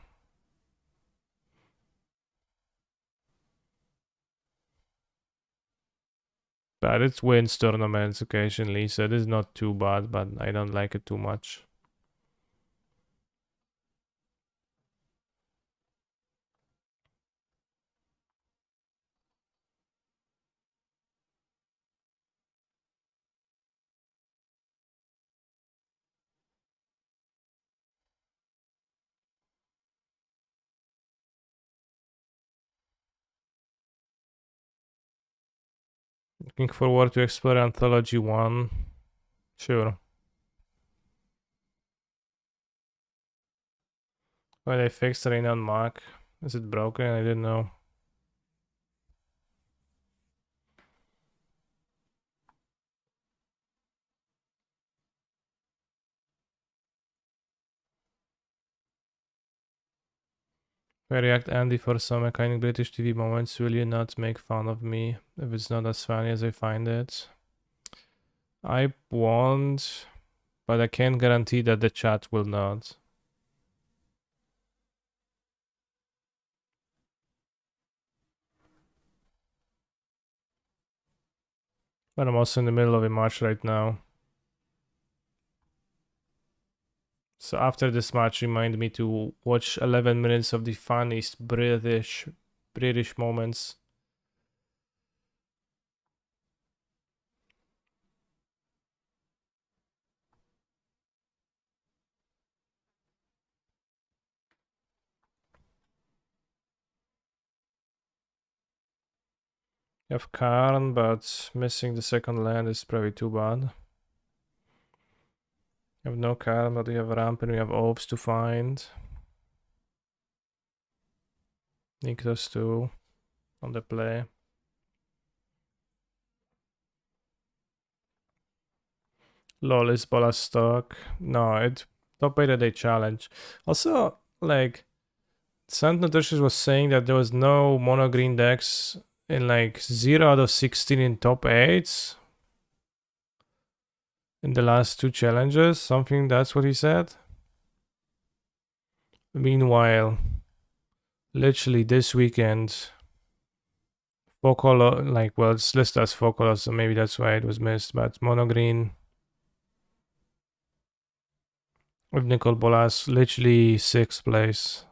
But it wins tournaments occasionally, so it is not too bad, but I don't like it too much. Looking forward to explore Anthology 1. Sure. Why they fixed Rain on Mark? Is it broken? I didn't know. If I react Andy for some iconic British TV moments, will you not make fun of me if it's not as funny as I find it? I won't, but I can't guarantee that the chat will not. But I'm also in the middle of a match right now. So after this match, remind me to watch 11 minutes of the funniest British moments. You have Karn, but missing the second land is probably too bad. You have no Karn, but we have Ramp and we have Oaths to find. Niklas too on the play. Lol, is Bola stuck? No, it top 8 a day challenge. Also, like, Sant Nutritious was saying that there was no mono green decks in like 0 out of 16 in top 8s in the last 2 challenges. Something that's what he said. Meanwhile, literally this weekend, four color, like, well, it's listed as 4 colors, so maybe that's why it was missed, but mono green with Nicol Bolas, literally 6th place.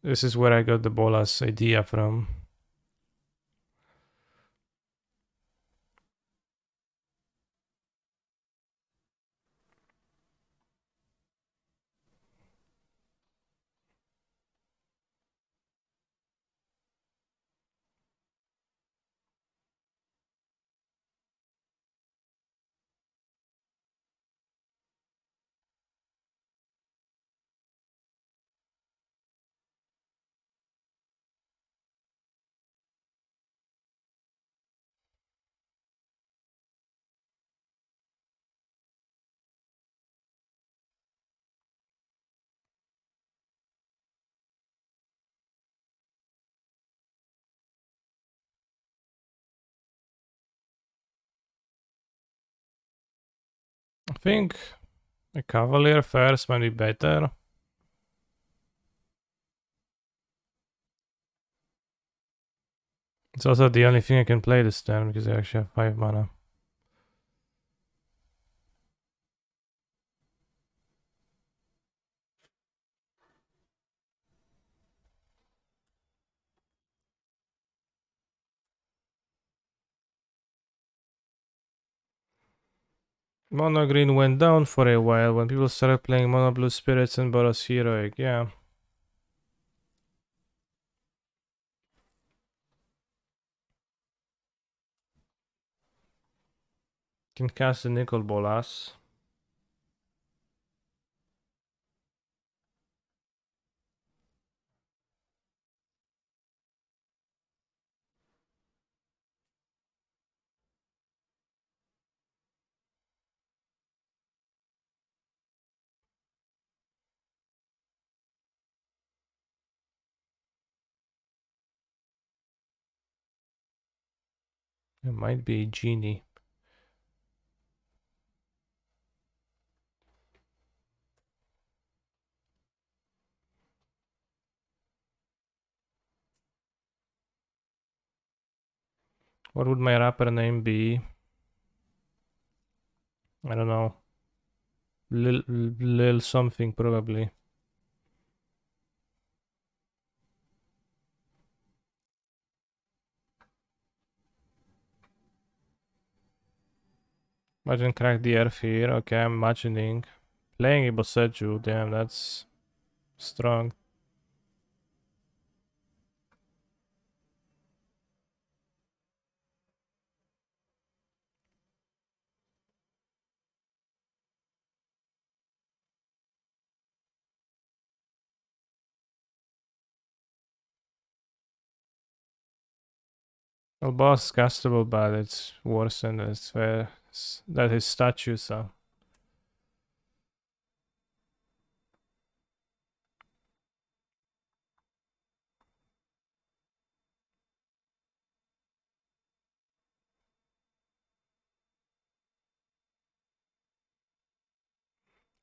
This is where I got the Bolas idea from. I think a Cavalier first might be better. It's also the only thing I can play this turn because I actually have 5 mana. Mono green went down for a while when people started playing mono blue spirits and Boros Heroic, yeah. Can cast the Nicol Bolas. It might be Genie. What would my rapper name be? I don't know. Lil something probably. Imagine crack the earth here. Okay, I'm imagining. Playing a Boseju, damn, that's strong. Well, boss is castable, but it's worse than it's that his statue, so.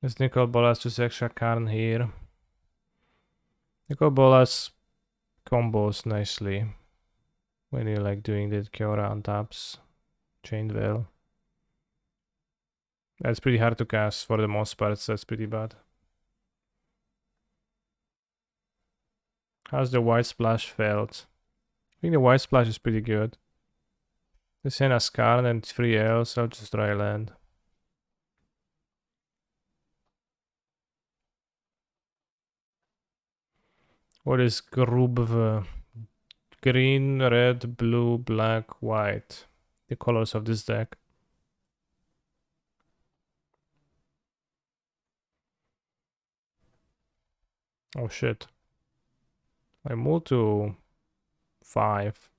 This Nicol Bolas just extra Karn here. Nicol Bolas combos nicely when you're like doing the Kiora on taps. Chained Veil. That's pretty hard to cast for the most part, so that's pretty bad. How's the White Splash felt? I think the White Splash is pretty good. The Senna's Karn and 3 L's, I'll just try land. What is Grubv? Green, red, blue, black, white. The colors of this deck. Oh shit. I move to 5.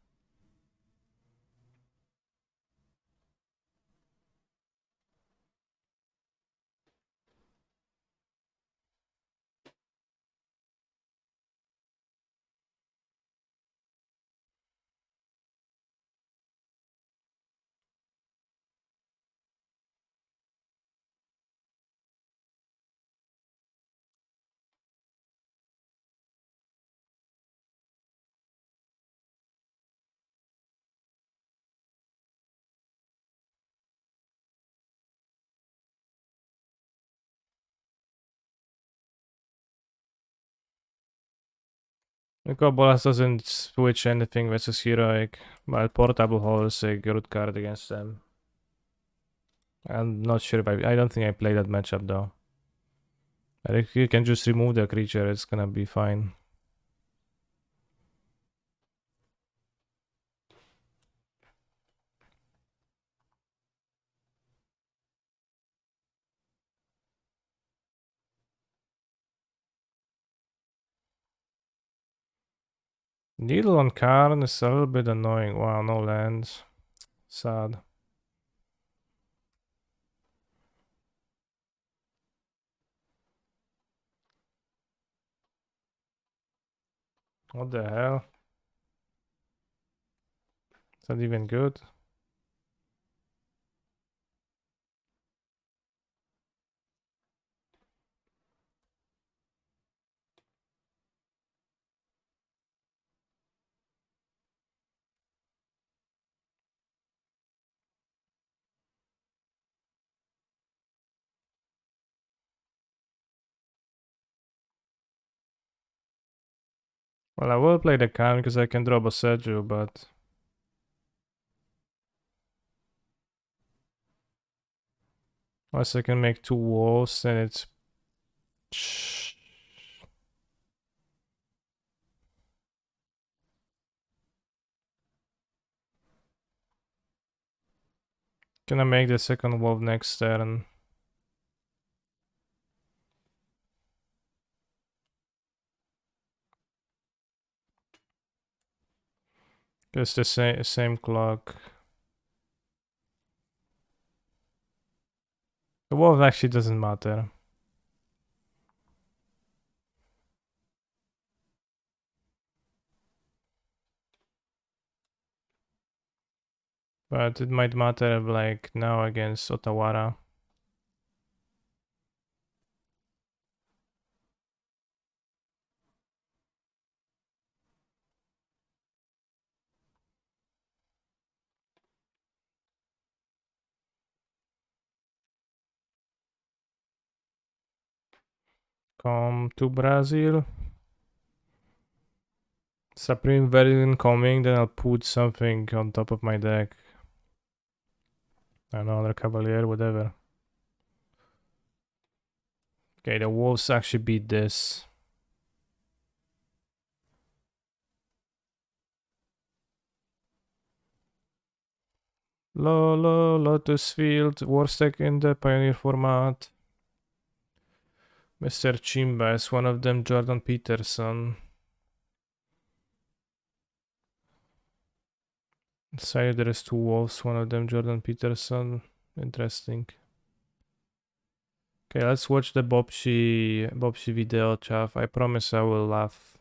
Nicol Bolas doesn't switch anything versus Heroic, but Portable Hole is a good card against them. I'm not sure if I don't think I play that matchup though. I think you can just remove the creature, it's gonna be fine. Needle on Karn is a little bit annoying. Wow, no lands. Sad. What the hell? Is that even good? Well, I will play the Khan because I can drop a Seju, but... Unless I can make 2 walls, then it's... Can I make the second wall next turn? It's the same clock. The wall actually doesn't matter. But it might matter like now against Otawara. Come to Brazil. Supreme very incoming, then I'll put something on top of my deck. Another Cavalier, whatever. Okay, the Wolves actually beat this. Lotus Field, worst deck in the Pioneer format. Mr. Chimba is one of them, Jordan Peterson. Say there is 2 wolves, one of them Jordan Peterson. Interesting. Okay, let's watch the Bobshi video, chav. I promise I will laugh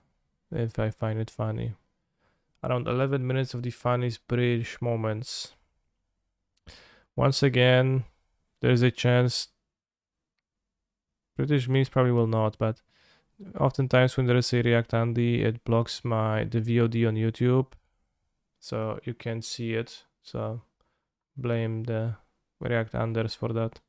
if I find it funny. Around 11 minutes of the funniest British moments. Once again, there's a chance. British memes probably will not, but oftentimes when there is a React Andy, it blocks the VOD on YouTube, so you can't see it. So blame the React Anders for that.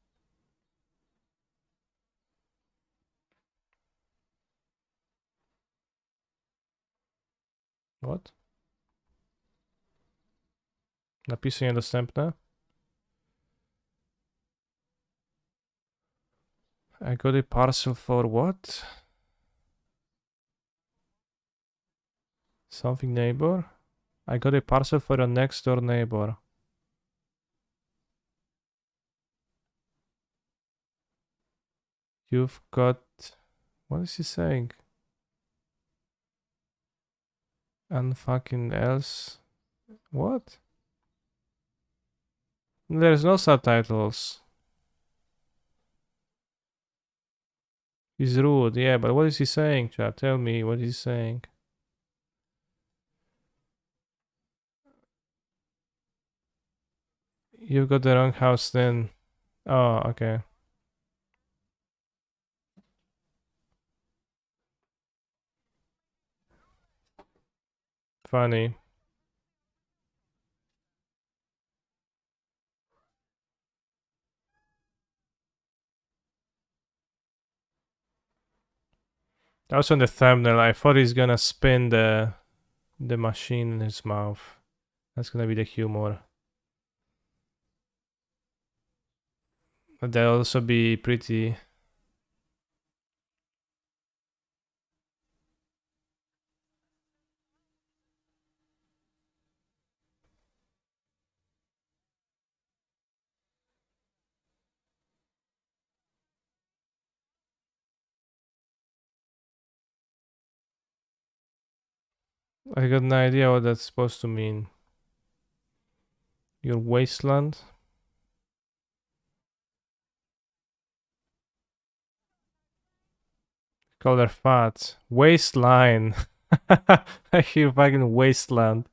What? Napisuję dostępne? I got a parcel for what? Something neighbor? I got a parcel for a next door neighbor. You've got... What is he saying? And fucking else? What? There's no subtitles. He's rude, yeah, but what is he saying, chat? Tell me what he's saying. You've got the wrong house then. Oh, okay. Funny. Also in the thumbnail, I thought he's gonna spin the machine in his mouth. That's gonna be the humor. But that'll also be pretty... I got no idea what that's supposed to mean. Your wasteland? Color fat. Waistline. I hear fucking wasteland.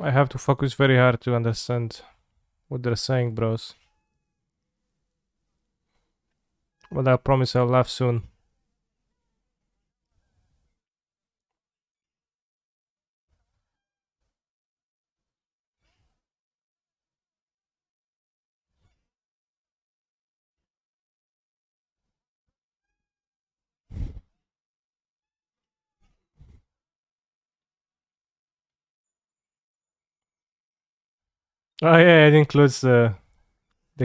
I have to focus very hard to understand what they're saying, bros. But I promise I'll laugh soon. Oh yeah, it includes the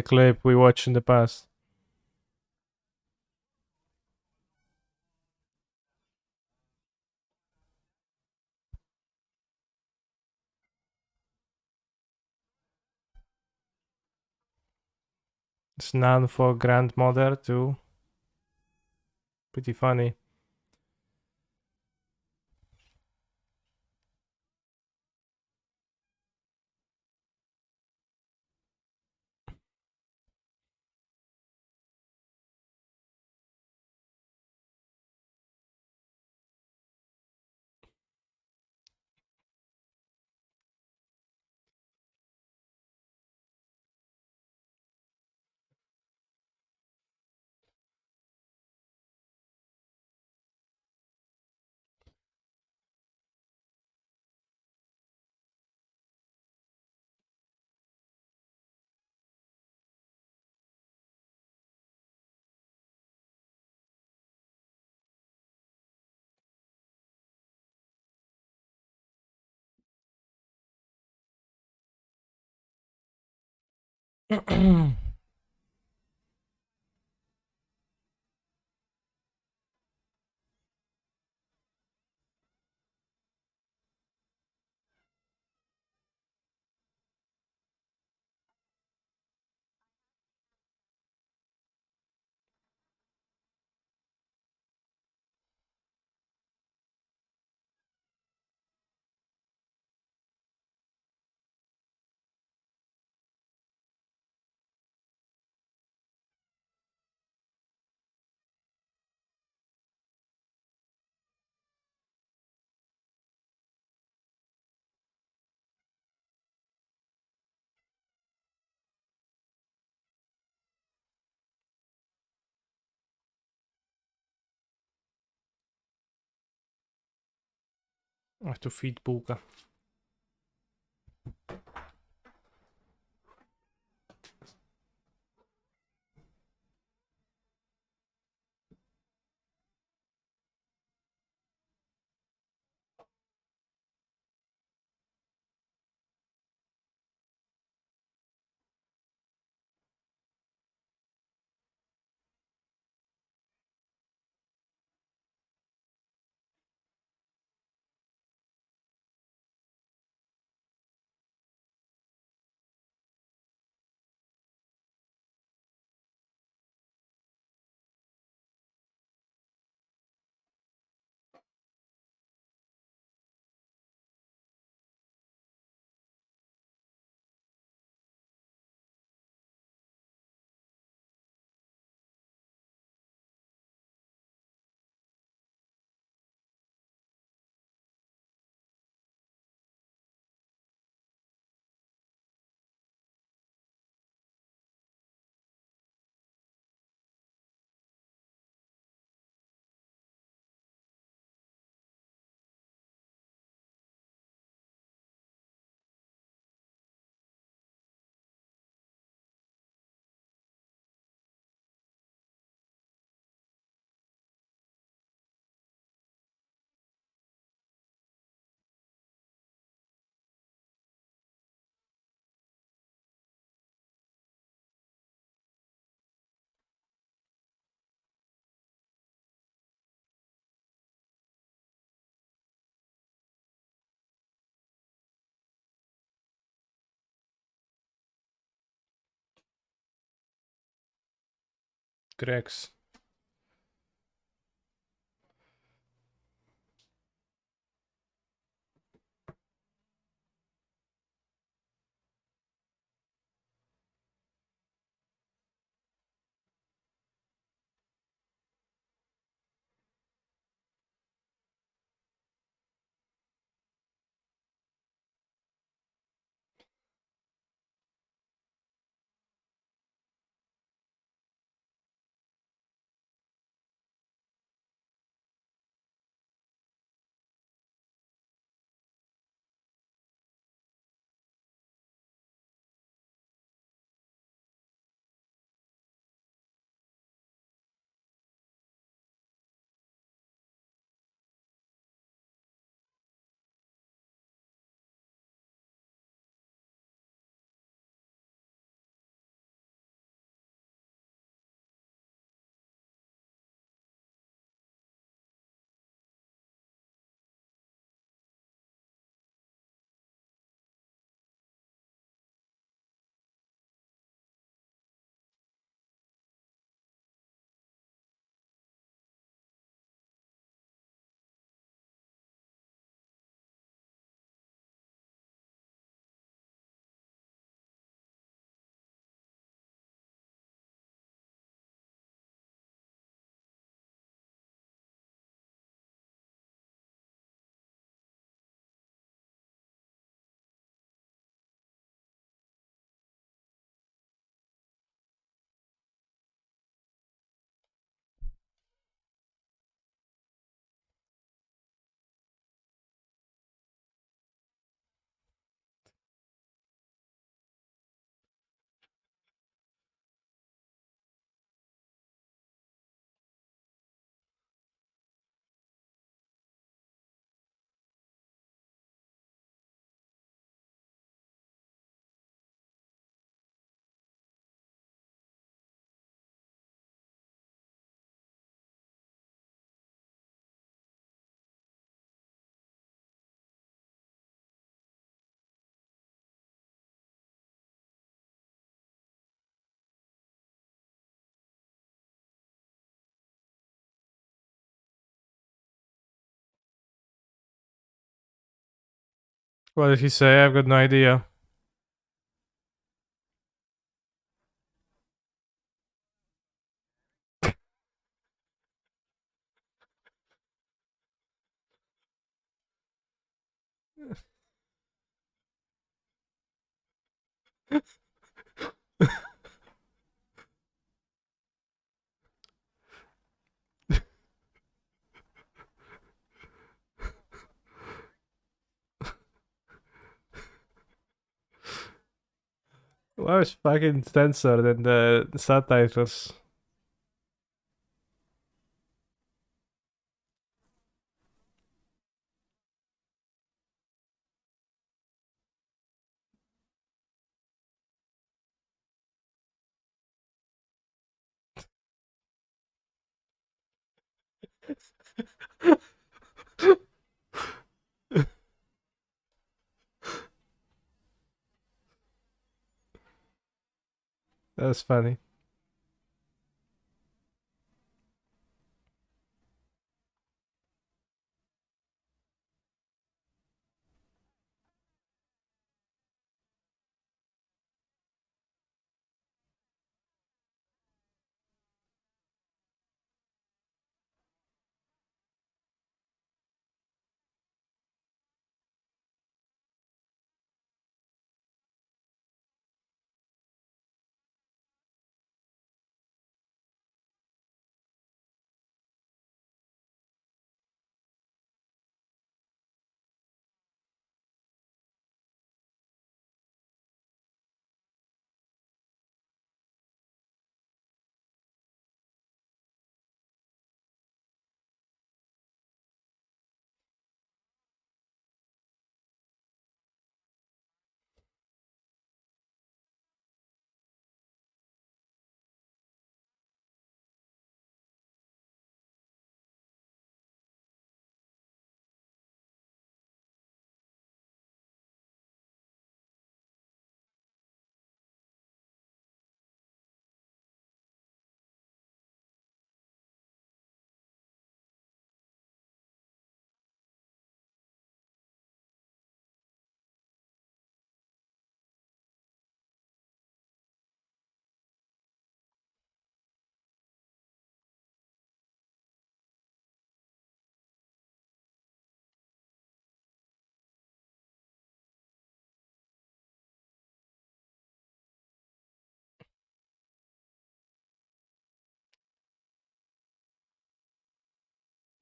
clip we watched in the past. It's none for grandmother too. Pretty funny. I have to feed Bułka. Grex. What did he say? I've got no idea. Why was fucking censored in the subtitles? That's funny.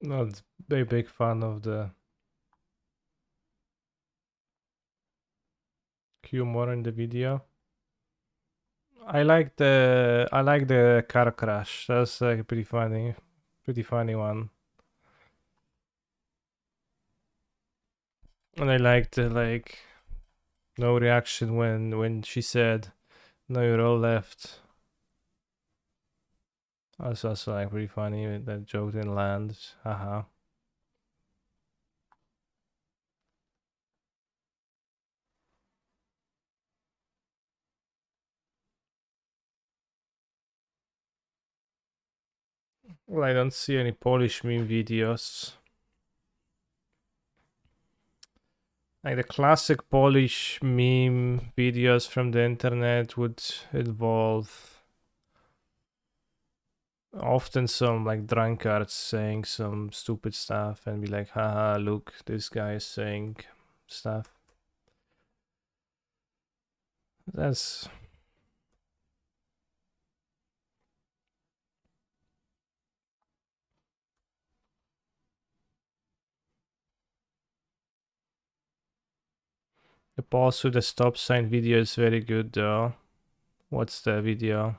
Not a big fan of the humor in the video. I like the car crash. That's like pretty funny one. And I liked the like no reaction when she said, "No, you're all left." That's also like pretty funny. That joke didn't land. Haha. Well, I don't see any Polish meme videos. Like the classic Polish meme videos from the internet would involve often some like drunkards saying some stupid stuff and be like, haha, look, this guy is saying stuff. That's the pause with the stop sign video is very good though. What's the video?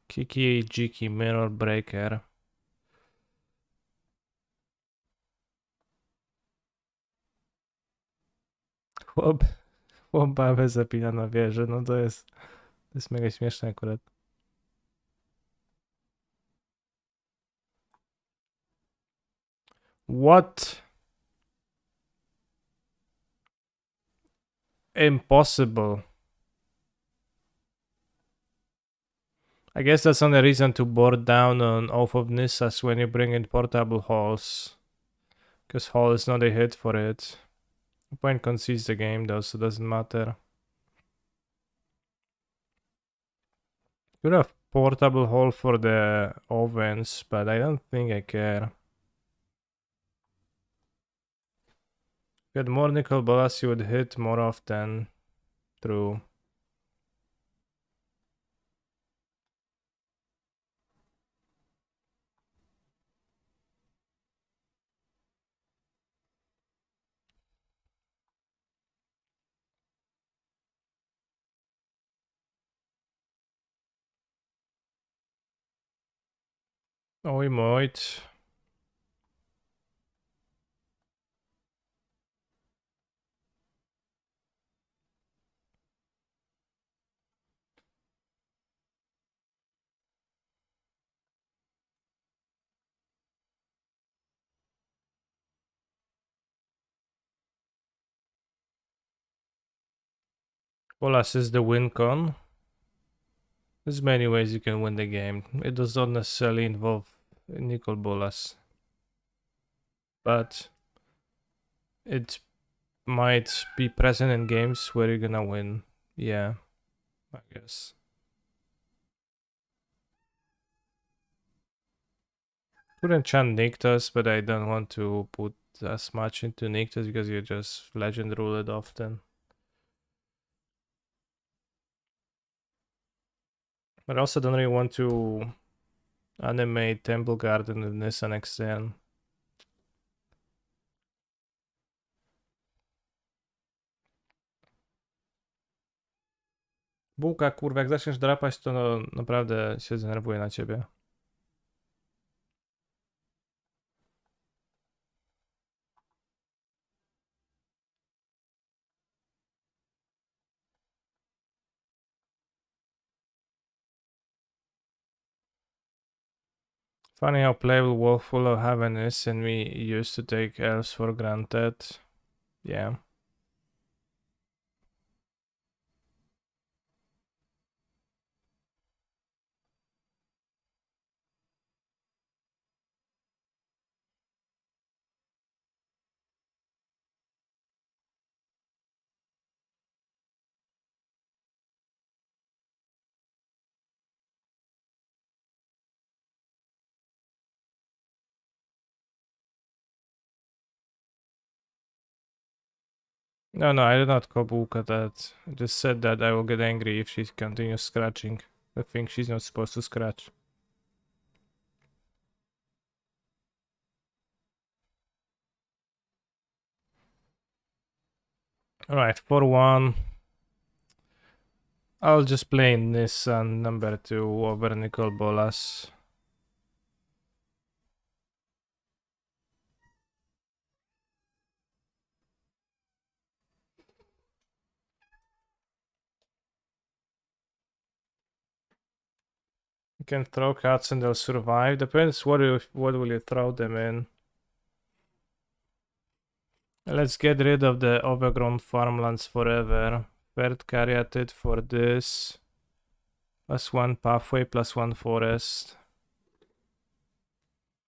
Kiki Jiki Mirror Breaker. Chłop babę zapina na wieży, no to jest mega śmieszne akurat. What? Impossible. I guess that's not a reason to board down on Oath of Nissas when you bring in portable halls. Because Hall is not a hit for it. Opponent concedes the game though, so it doesn't matter. Could have portable Hall for the ovens, but I don't think I care. If you had more Nicol Bolas, you would hit more often. True. Oh, we might. Bolas is the win con. There's many ways you can win the game. It does not necessarily involve Nicol Bolas. But it might be present in games where you're gonna win. Yeah, I guess. Could enchant Nyctos, but I don't want to put as much into Nyctos because you just legend rule it often. But I also don't really want to animate Temple Garden with Nissa next turn. Bułka, kurwa, jak zaczniesz drapać, to no, naprawdę się zdenerwuję na ciebie. Funny how playable Wolf Full of Heaven is, and we used to take elves for granted. Yeah. No, I did not call Bułka that. I just said that I will get angry if she continues scratching. I think she's not supposed to scratch. Alright, 4-1. I'll just play Nissa number 2 over Nicol Bolas. You can throw cards and they'll survive. Depends what will you throw them in. Let's get rid of the overgrown farmlands forever. Third Caryatid for this. +1 pathway, +1 forest.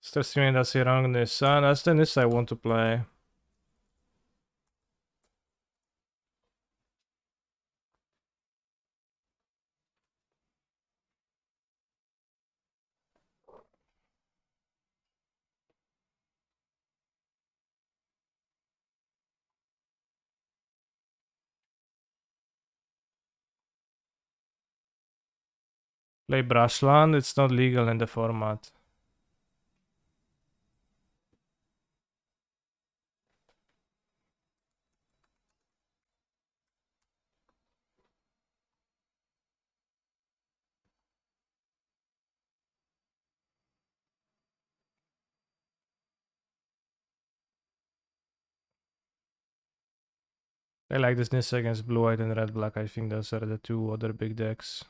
Stressing that's the wrong Nissa. That's the Nissa I want to play. Play Brushland, it's not legal in the format. I like this Nissa against blue, white, and red, black. I think those are the two other big decks.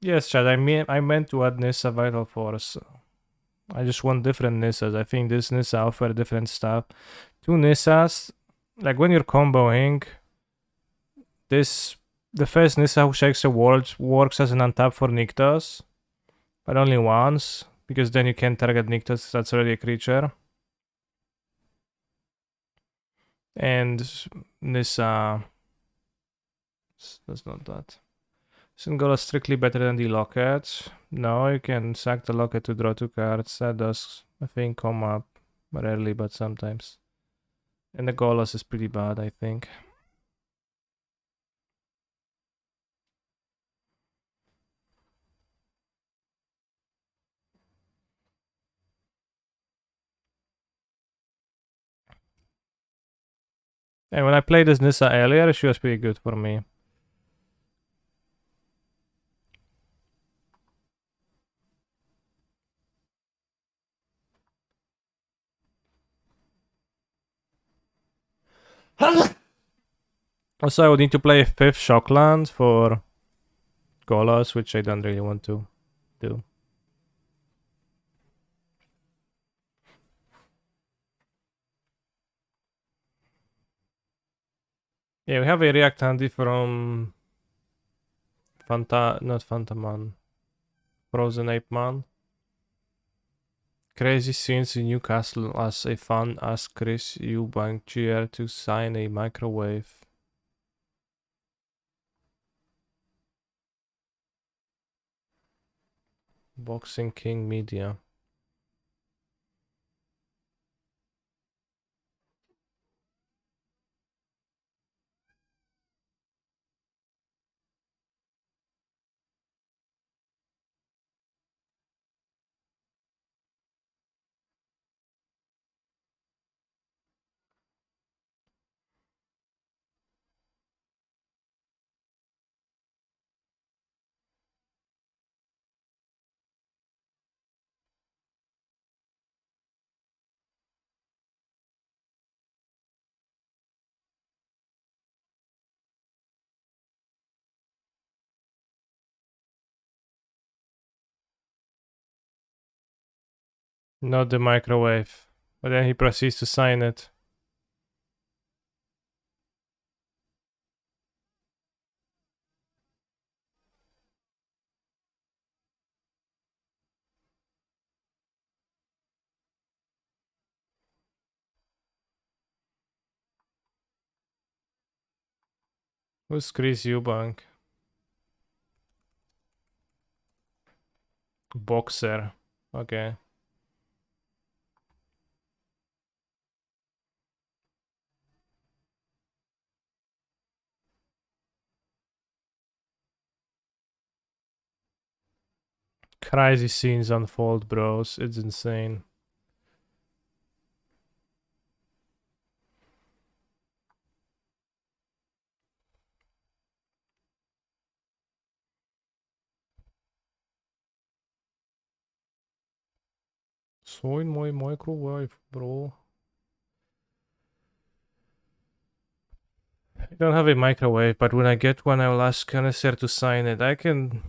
Yes, Chad, I meant to add Nissa Vital Force. I just want different Nissas. I think this Nissa offer different stuff. Two Nissas, like when you're comboing, the first Nissa who shakes the world works as an untap for Nyctos, but only once. because then you can target Nykthos, that's already a creature. And Nissa... That's not that. Isn't Gola strictly better than the Locket? No, you can sack the Locket to draw 2 cards. That does, I think, come up rarely, but sometimes. And the Golas is pretty bad, I think. And when I played as Nissa earlier, she was pretty good for me. Also, I would need to play a 5th Shockland for Golas, which I don't really want to do. Yeah, we have a React Handy from not Phantoman, Frozen Ape Man. Crazy scenes in Newcastle as a fan asked Chris Eubank Jr. to sign a microwave. Boxing King Media. Not the microwave. But then he proceeds to sign it. Who's Chris Eubank? Boxer. Okay. Crazy scenes unfold, bros. It's insane. Sign my microwave, bro. I don't have a microwave, but when I get one, I will ask Connoisseur to sign it. I can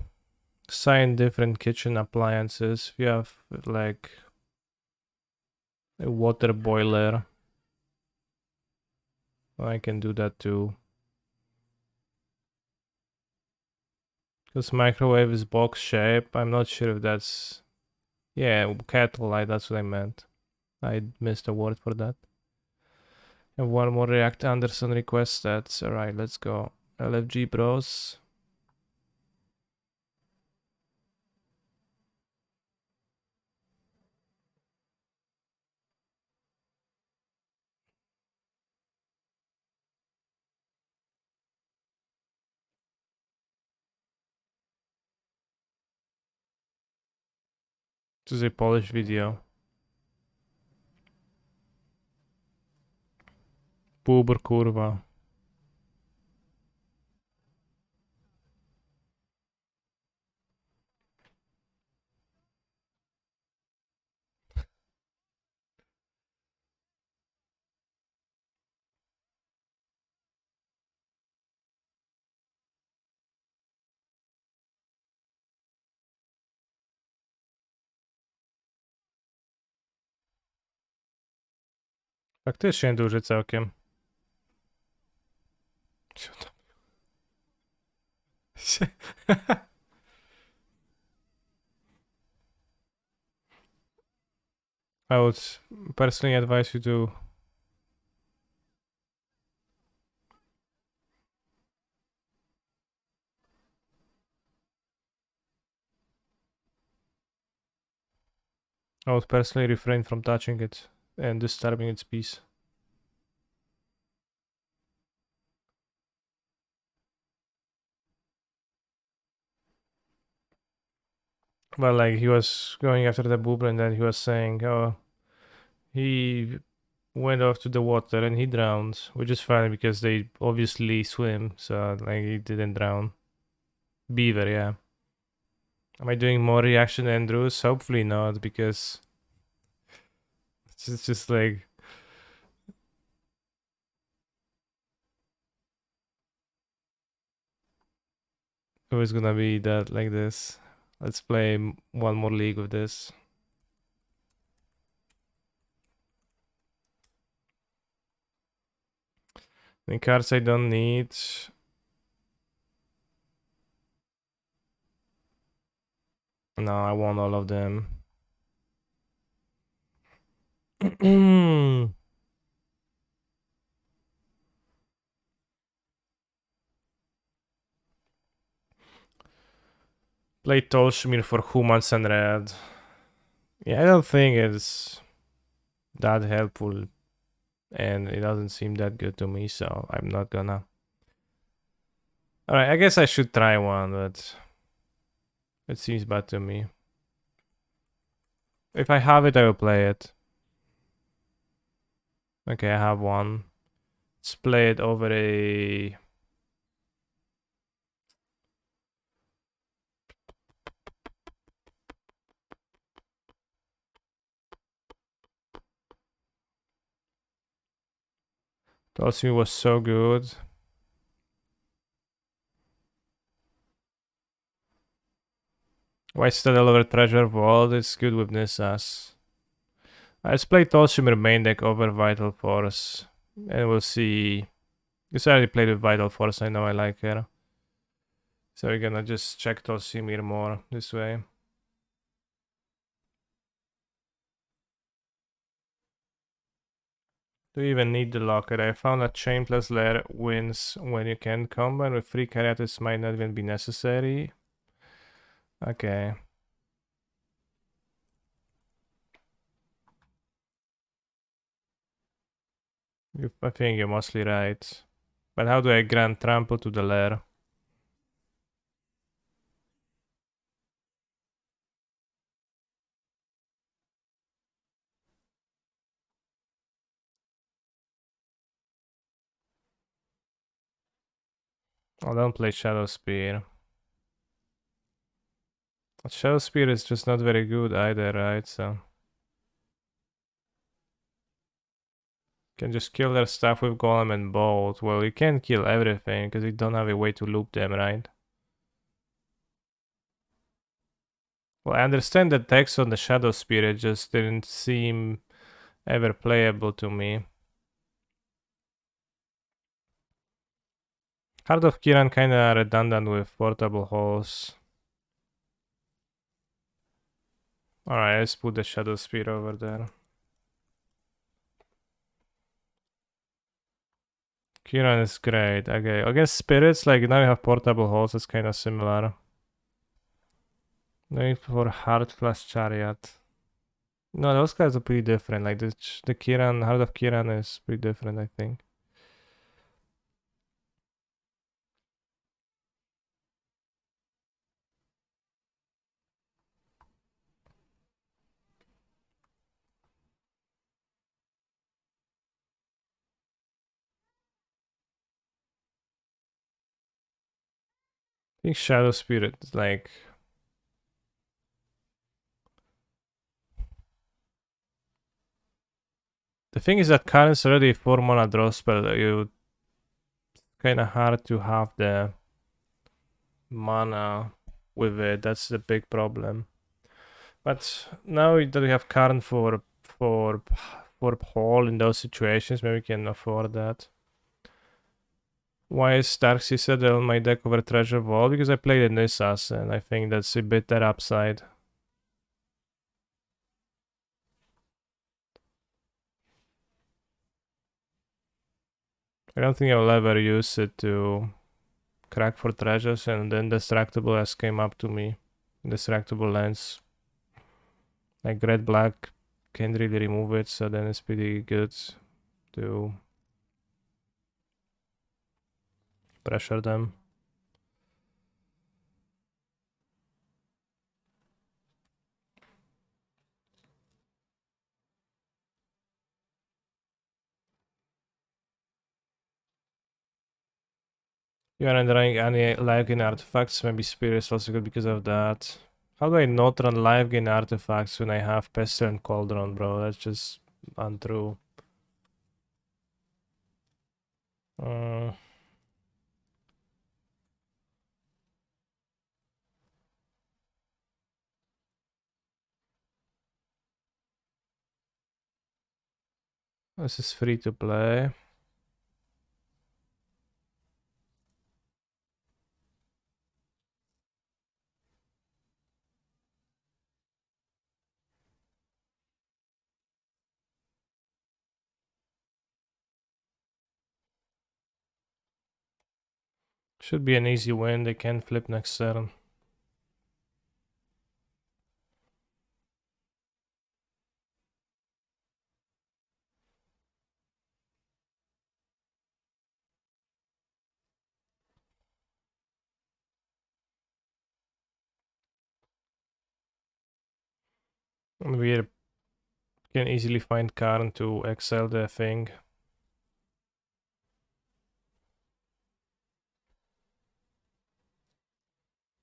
sign different kitchen appliances. If you have, like, a water boiler, I can do that too. Because microwave is box shape. I'm not sure if that's... Yeah, kettle light, that's what I meant. I missed a word for that. And one more React Anderson request stats. Alright, let's go. LFG bros. This is a Polish video. Puber kurwa. Faktycznie duży całkiem. I would personally advise you to refrain from touching it and disturbing its peace. Well, like he was going after the boob and then he was saying, oh, he went off to the water and he drowned, which is funny because they obviously swim, so like he didn't drown. Beaver, yeah. Am I doing more reaction Andrews? Hopefully not, because it's just like it was gonna be that like this. Let's play one more league with this. The cards I don't need. No, I want all of them. Play Tolshmir for humans and red. Yeah, I don't think it's that helpful. And it doesn't seem that good to me, so I'm not gonna. Alright, I guess I should try one, but it seems bad to me. If I have it, I will play it. Okay, I have one. Let's play it over a... Tolsimi was so good. White Citadel over Treasure Vault is good with Nissas. Let's play Tolshimir main deck over Vital Force. And we'll see. Because I already played with Vital Force, I know I like her. So we're gonna just check Tolshimir more this way. Do you even need the locker? I found that Chain plus Lair wins when you can combine with 3 Caryatids might not even be necessary. Okay. I think you're mostly right. But how do I grant trample to the Lair? Oh, don't play Shadow Spear. Shadow Spear is just not very good either, right? So can just kill their stuff with Golem and Bolt. Well, you can't kill everything because you don't have a way to loop them, right? Well, I understand the text on the Shadow Spear, it just didn't seem ever playable to me. Heart of Kiran kinda redundant with portable holes. Alright, let's put the Shadow Spear over there. Kiran is great. Okay, against spirits, like now you have portable holes, it's kinda similar. Going for Heart plus Chariot. No, those guys are pretty different. Like the Kiran, Heart of Kiran is pretty different, I think. I think Shadow Spirit is like... The thing is that Karen's already a 4 mana draw spell. It's kinda hard to have the mana with it. That's the big problem. But now that we have Karn for Paul in those situations, maybe we can afford that. Why is Dark Citadel on my deck over Treasure Vault? Because I played Nissas and I think that's a bit that upside. I don't think I'll ever use it to crack for treasures, and then Distractable S came up to me. Distractable Lens. Like red black can't really remove it, so then it's pretty good to pressure them. You aren't running any live gain artifacts, maybe Spirit is also good because of that. How do I not run live gain artifacts when I have Pester and Cauldron, bro? That's just untrue. This is free to play. Should be an easy win. They can flip next turn. We can easily find Karn to excel the thing.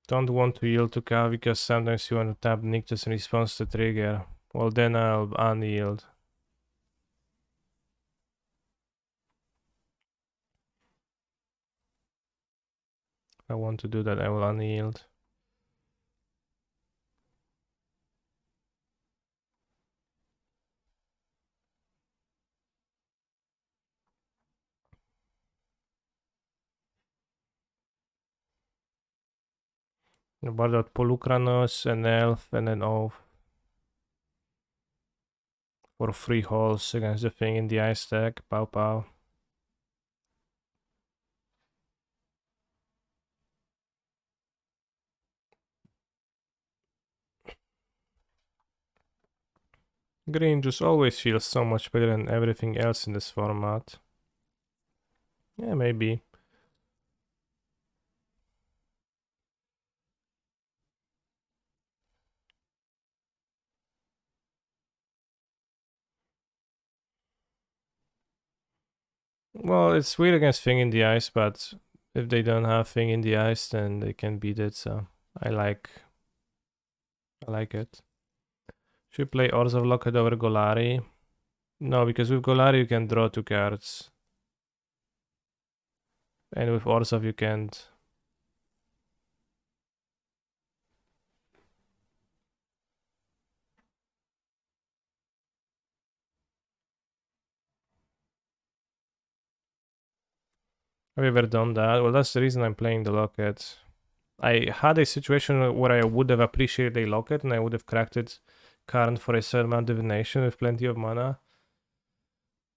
Don't want to yield to Cal because sometimes you want to tap Nyctus in response to trigger. Well, then I'll unyield. If I want to do that, I will unyield. About that Polukranos, an elf, and an oath. For 3 holes against the thing in the ice deck. Pow pow. Green just always feels so much better than everything else in this format. Yeah, maybe. Well, it's weird against Thing in the Ice, but if they don't have Thing in the Ice, then they can beat it, so I like it. Should play Orzhov Locket over Golari? No, because with Golari you can draw 2 cards. And with Orzhov you can't. Have you ever done that? Well, that's the reason I'm playing the Locket. I had a situation where I would have appreciated a Locket and I would have cracked it Karn for a certain amount of divination with plenty of mana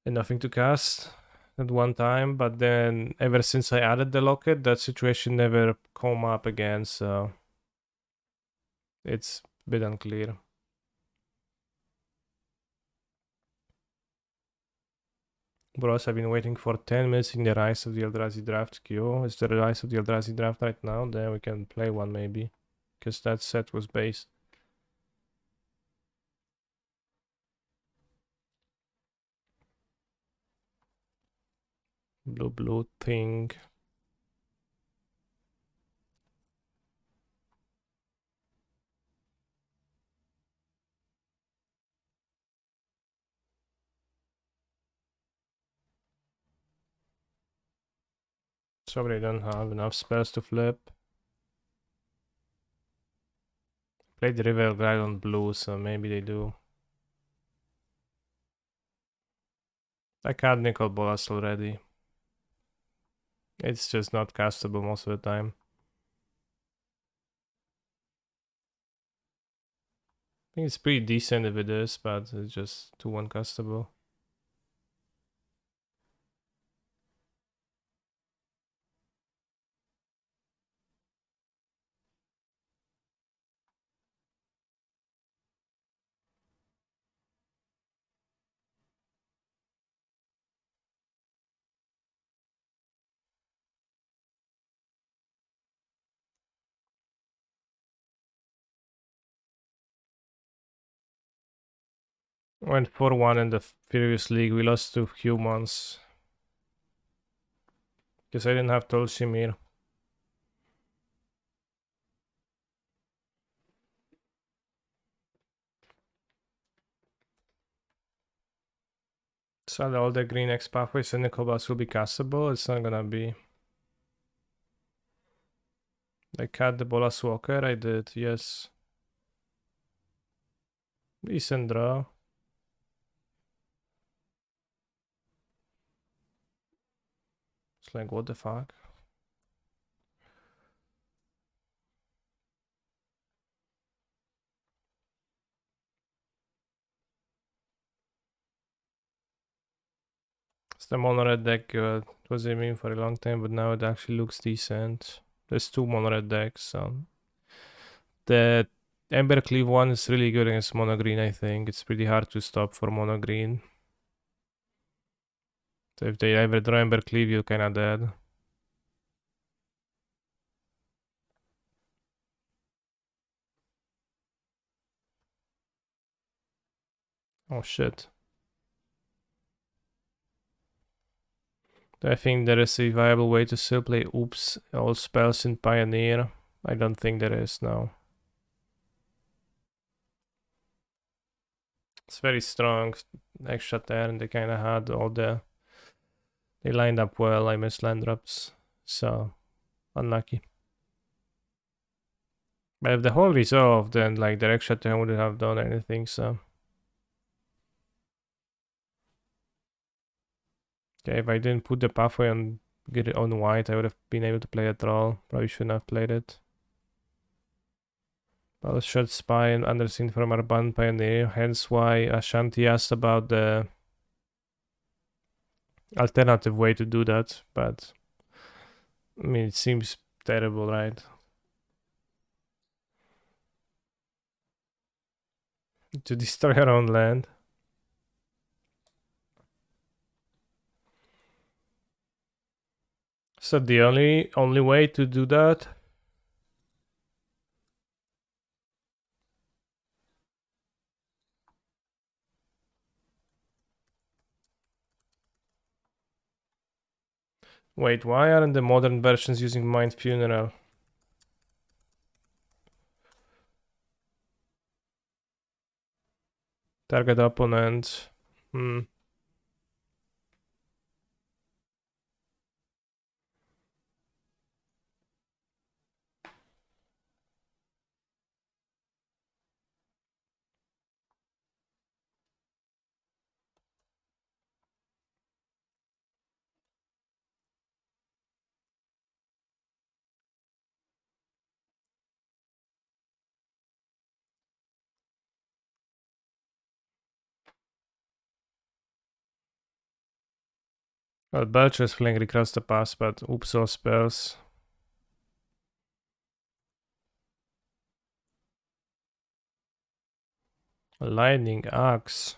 and nothing to cast at one time, but then ever since I added the Locket, that situation never come up again, so it's a bit unclear. Bros, I've been waiting for 10 minutes in the Rise of the Eldrazi draft queue. Is there a Rise of the Eldrazi draft right now? Then we can play one maybe, because that set was base. Blue thing. Sorry, I don't have enough spells to flip. Played River Guide on blue, so maybe they do. I had Nicol Bolas already. It's just not castable most of the time. I think it's pretty decent if it is, but it's just too uncastable. Went 4-1 in the previous league. We lost to humans. Because I didn't have Tolsimir. So all the green X pathways and Nicobas will be castable. It's not gonna be. I cut the Bolas Walker. I did, yes. Decent draw. It's like, what the fuck? It's the mono red deck good. It was a meme for a long time, but now it actually looks decent. There's 2 mono red decks. The Embercleave one is really good against mono green, I think. It's pretty hard to stop for mono green. So if they ever draw Embercleave, you're kinda dead. Oh shit. Do I think there is a viable way to still play Oops all spells in Pioneer? I don't think there is now. It's very strong. Extra turn, they kinda had all the... They lined up well, I missed land drops. So, unlucky. But if the whole resolved, then like the extra turn wouldn't have done anything, so... Okay, if I didn't put the pathway on white, I would have been able to play a troll. Probably shouldn't have played it. Well, shot spy and underseen from Urban Pioneer, hence why Ashanti asked about the alternative way to do that, but I mean, it seems terrible, right? To destroy your own land. So the only way to do that? Wait, why aren't the modern versions using Mind Funeral? Target opponent. Well, Belcher is playing Recross the Pass, but oops all spells. Lightning Axe.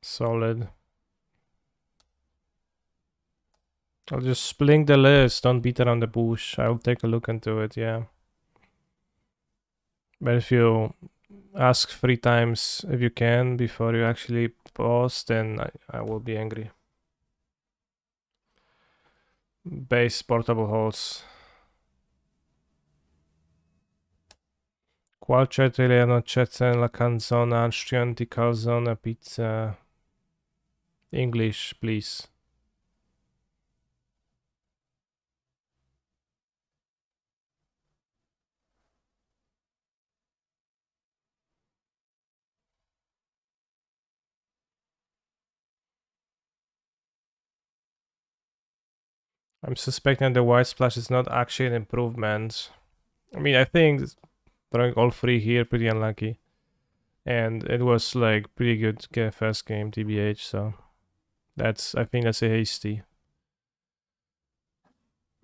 Solid. I'll just splink the list, don't beat around the bush. I'll take a look into it, yeah. But if you ask 3 times if you can before you actually pause, then I will be angry. Base portable holes. Qual c'è italiano c'è la canzone Anstianti calzone pizza? English, please. I'm suspecting the white splash is not actually an improvement. I mean, I think throwing all 3 here pretty unlucky. And it was like pretty good first game, TBH, so I think that's a hasty.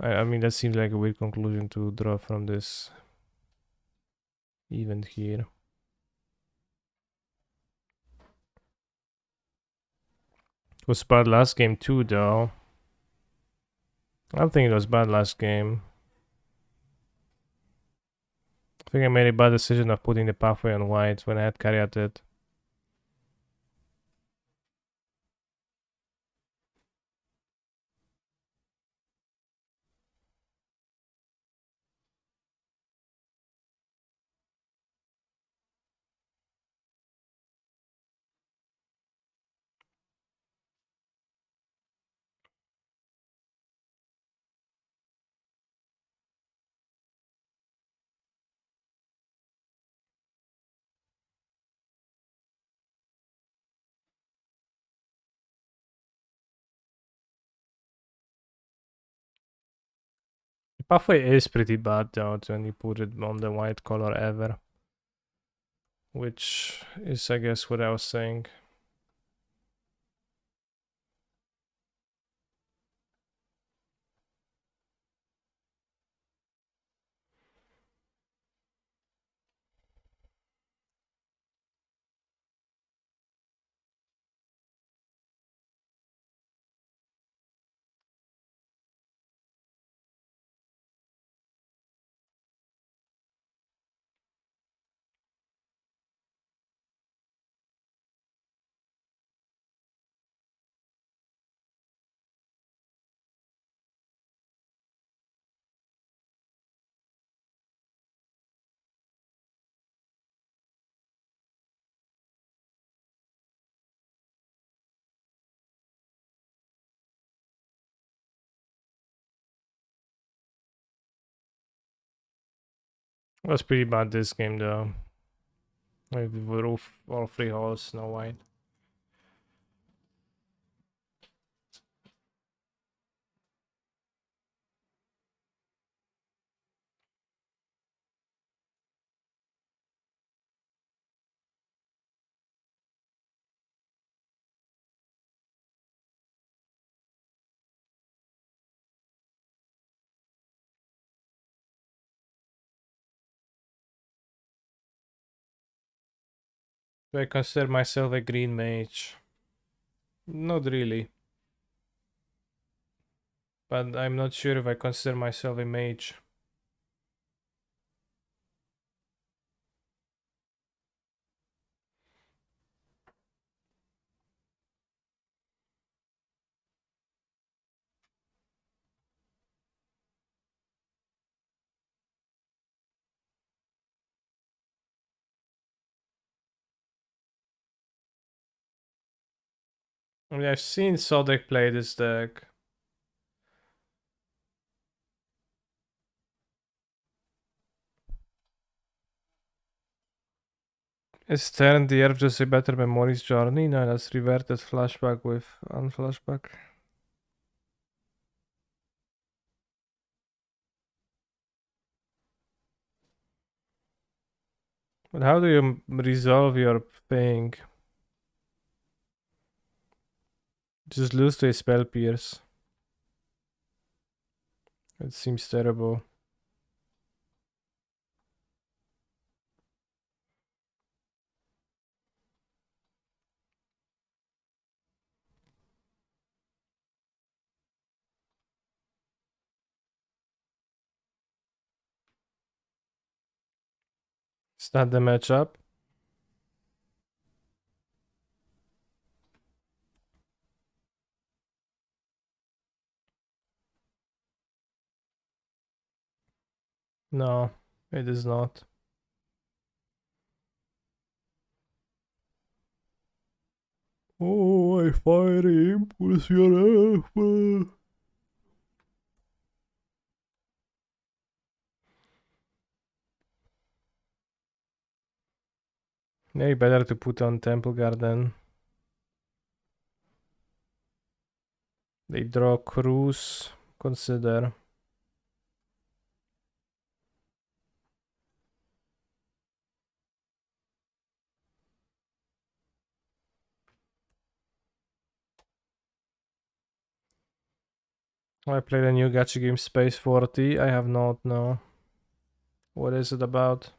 I mean, that seems like a weird conclusion to draw from this event here. It was bad last game too, though. I don't think it was bad last game. I think I made a bad decision of putting the pathway on white when I had Caryatid. The pathway is pretty bad though when you put it on the white color ever. Which is, I guess, what I was saying. It was pretty bad this game though. Like the roof, all three holes, no white. Do I consider myself a green mage? Not really. But I'm not sure if I consider myself a mage. I mean, I've seen Sodek play this deck. Is Turn the Earth just a better Memories Journey? No, that's reverted flashback with unflashback. But how do you resolve your thing? Just lose to a Spell Pierce. It seems terrible. Is that the matchup? No, it is not. Oh, I fire impulse your ass. Maybe better to put on Temple Garden. They draw Cruise. Consider. I played a new gacha game Space 40. I have not, no. What is it about?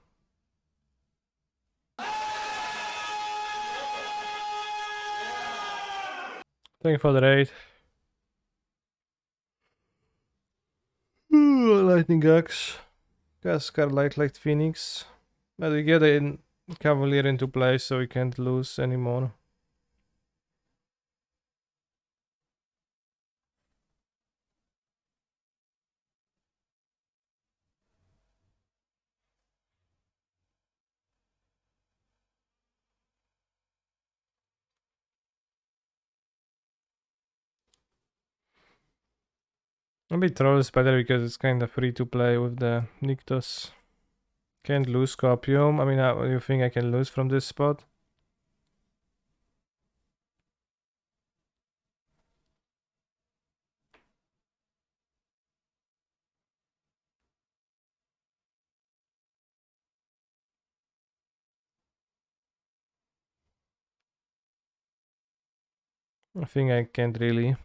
Thank you for the raid. Lightning Axe. Cascar Light Phoenix. But we get a Cavalier into play, so we can't lose anymore. Maybe Troll is better because it's kind of free to play with the Nyctos. Can't lose Scorpium. I mean, how do you think I can lose from this spot? I think I can't really.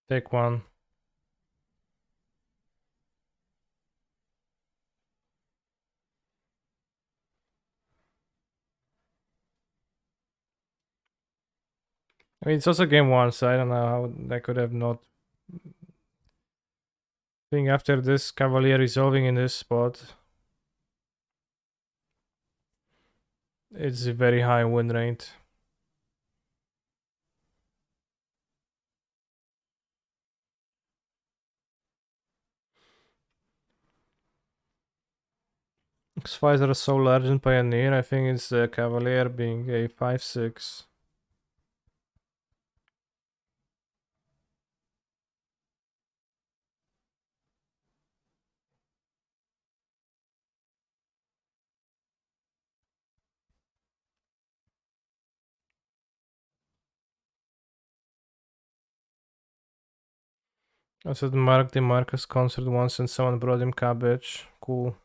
Take one. I mean, it's also game one, so I don't know how I could have not. I think after this Cavalier resolving in this spot, it's a very high win rate. X-Visor Soul Legend Pioneer, I think it's the Cavalier being a 5-6. I said Mark DeMarcus concert once and someone brought him cabbage. Cool.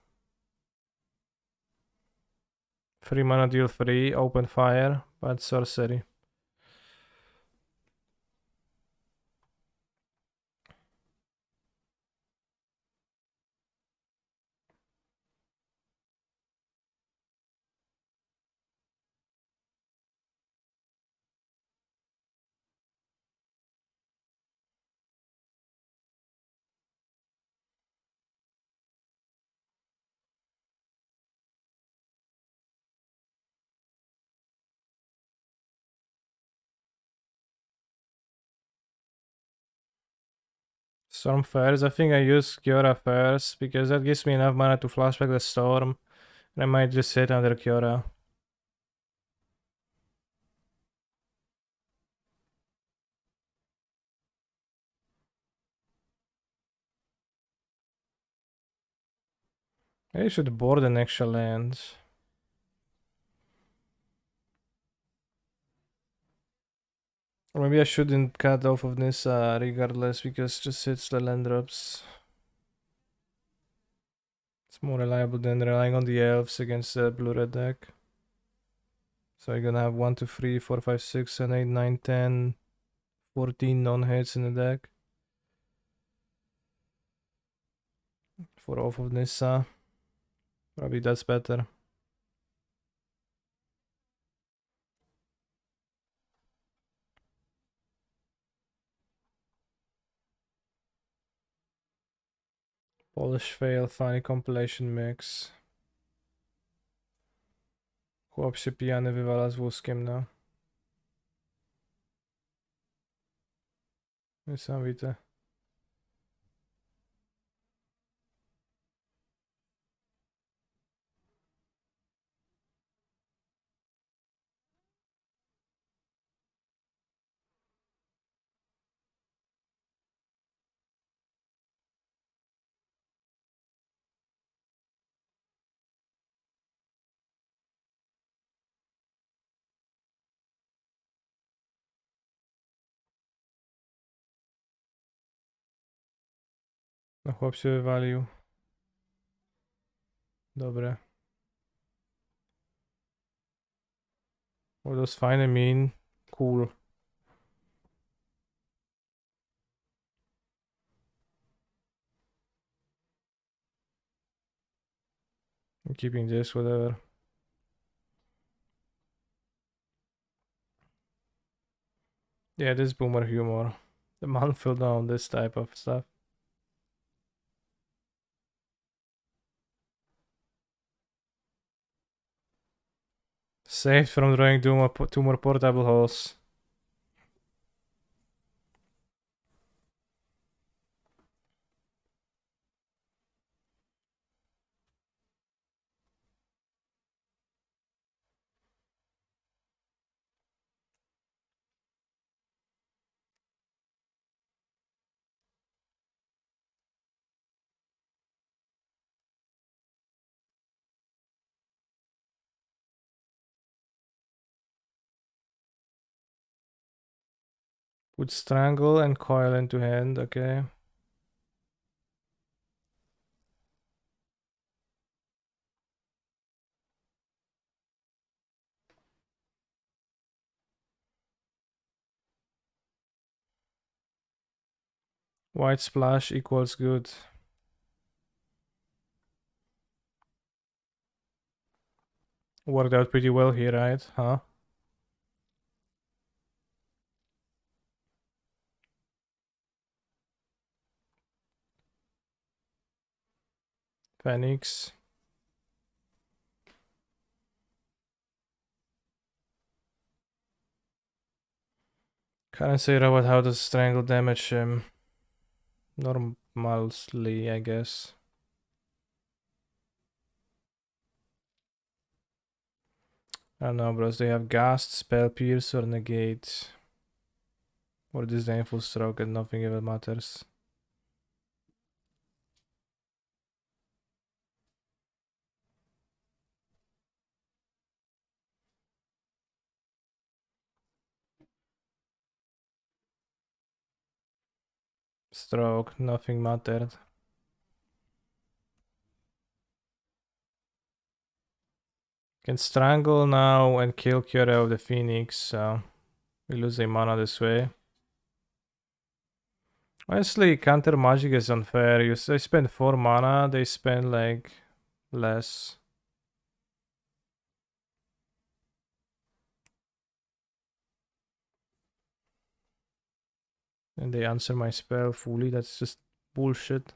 3 mana deal 3, open fire, bad sorcery. Storm Fairs, I think I use Kiora first because that gives me enough mana to flashback the Storm. And I might just sit under Kiora. I should board an extra land. Or maybe I shouldn't cut off of this regardless because it just hits the land drops. It's more reliable than relying on the elves against the blue-red deck. So you're gonna have 1, 2, 3, 4, 5, 6, 7, 8, 9, 10, 14 non-hits in the deck. For off of Nissa. Probably that's better. Polish fail, funny compilation mix. Chłop się pijany wywala z wózkiem, no. Niesamowite. No chłop się wywalił. Dobre. O, to jest fajny min. Cool. I'm keeping this, whatever. Yeah, this boomer humor. The man fell down, this type of stuff. Saved from drawing two more portable holes. Put strangle and coil into hand, okay. White splash equals good. Worked out pretty well here, right? Huh? Phoenix. Can't say about how does strangle damage him. Normally, I guess. I don't know, bros. They have Ghast, Spell Pierce, or Negate. Or Disdainful Stroke, and nothing ever matters. Stroke, nothing mattered. Can strangle now and kill Cure of the Phoenix, so we lose a mana this way. Honestly, counter magic is unfair. They spend 4 mana, they spend like less. And they answer my spell fully, that's just bullshit.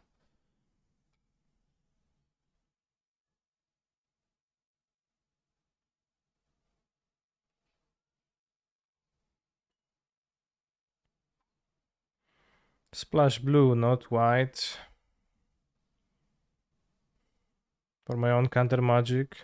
Splash blue, not white. For my own counter magic.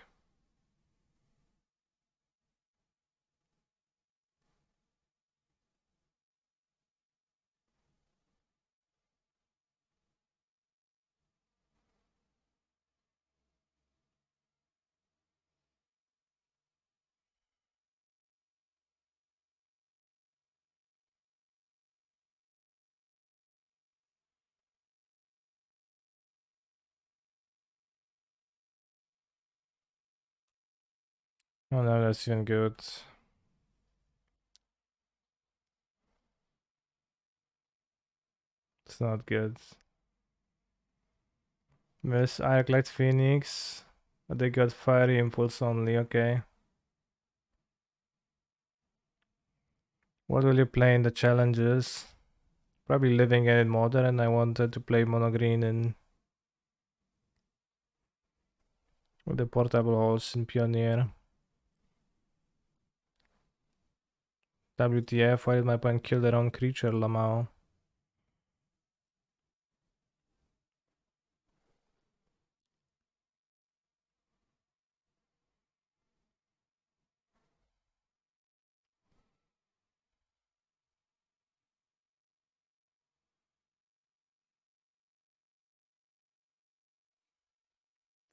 Oh no, that's even good. It's not good. Miss Ironclad Phoenix. They got Fiery Impulse only, okay. What will you play in the challenges? Probably Living End Modern. I wanted to play mono green and with the portable holes in Pioneer. WTF, why did my opponent kill their own creature, Lamau?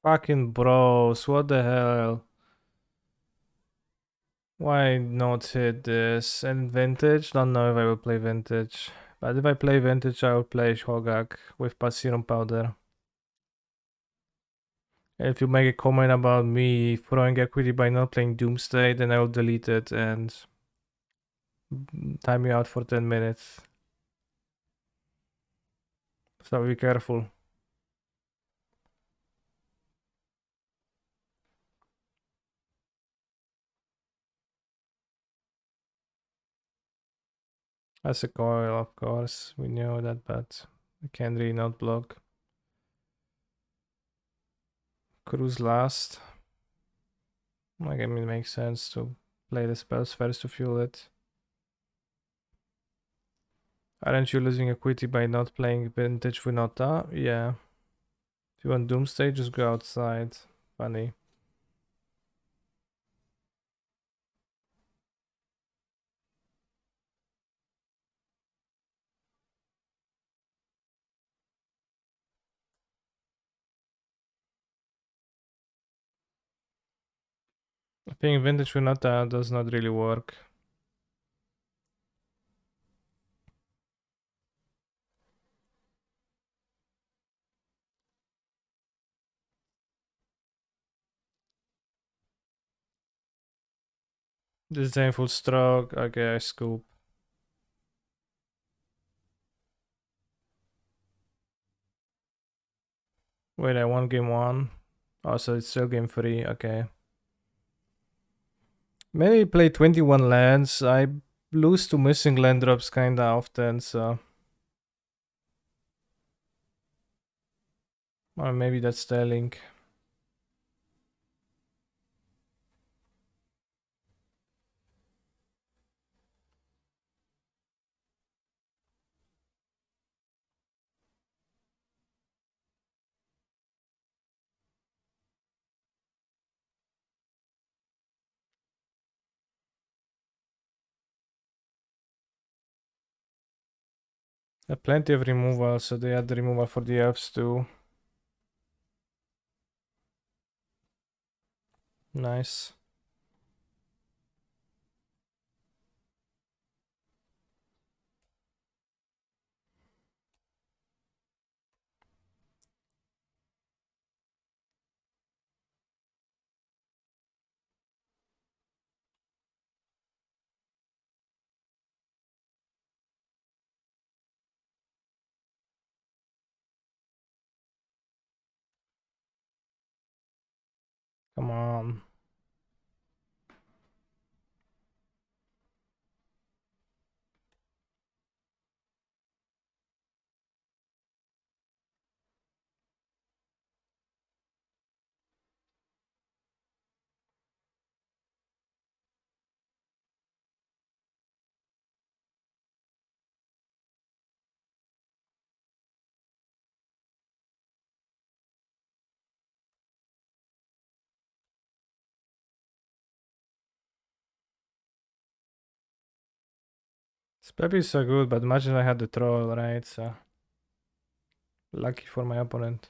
Fucking bros, what the hell? Why not hit this? And vintage? Don't know if I will play vintage. But if I play vintage, I will play Shogak with Pasiron Powder. If you make a comment about me throwing equity by not playing Doomsday, then I will delete it and time you out for 10 minutes. So be careful. That's a coil, of course. We know that, but we can't really not block. Cruise last. Like, I mean, it makes sense to play the spells first to fuel it. Aren't you losing equity by not playing Vintage Winota? Yeah. If you want Doomsday, just go outside. Funny. I think Vintage Winota does not really work. Disdainful Stroke. Okay, I scoop. Wait, I won game 1. Oh, so it's still game 3. Okay. Maybe play 21 lands. I lose to missing land drops kinda often, so. Or maybe that's telling. Plenty of removal, so they had the removal for the elves too. Nice. Come on. Speppy is so good, but imagine I had the troll, right? So lucky for my opponent.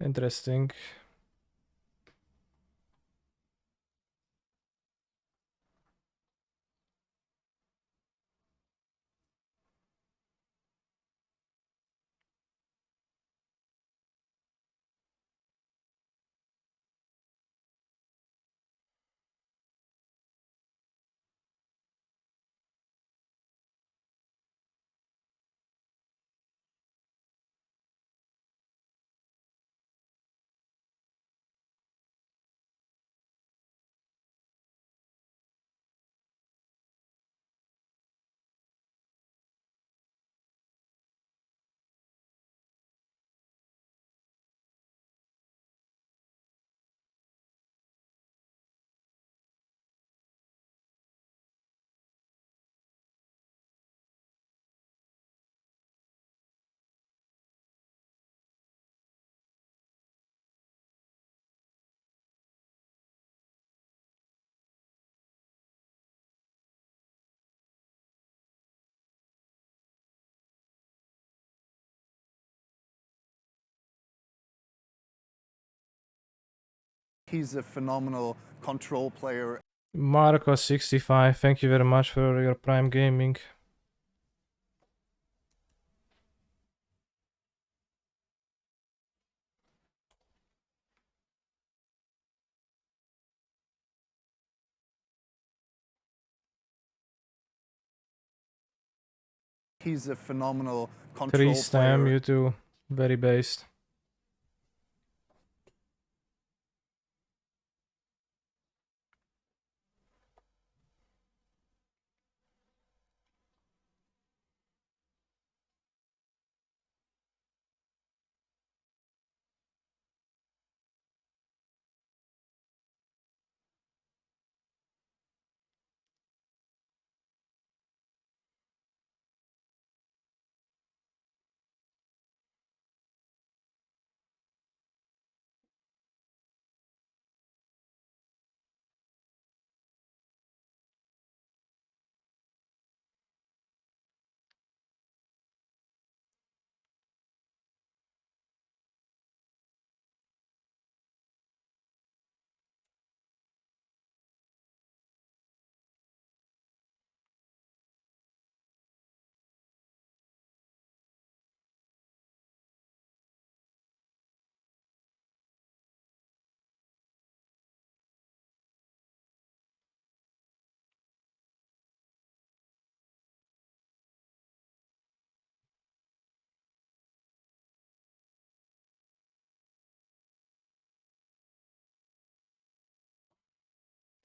Interesting. He's a phenomenal control player. Marco65, thank you very much for your Prime Gaming. He's a phenomenal control Chris, Tam, player. you too. Very based.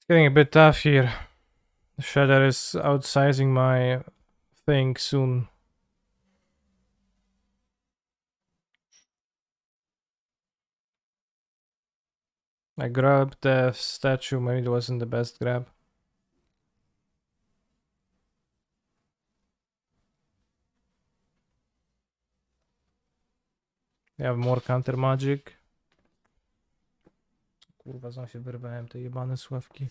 It's getting a bit tough here. The shadow is outsizing my thing soon. I grabbed the statue, maybe it wasn't the best grab. They have more counter magic. Kurwa, znowu się wyrwałem te jebane sławki.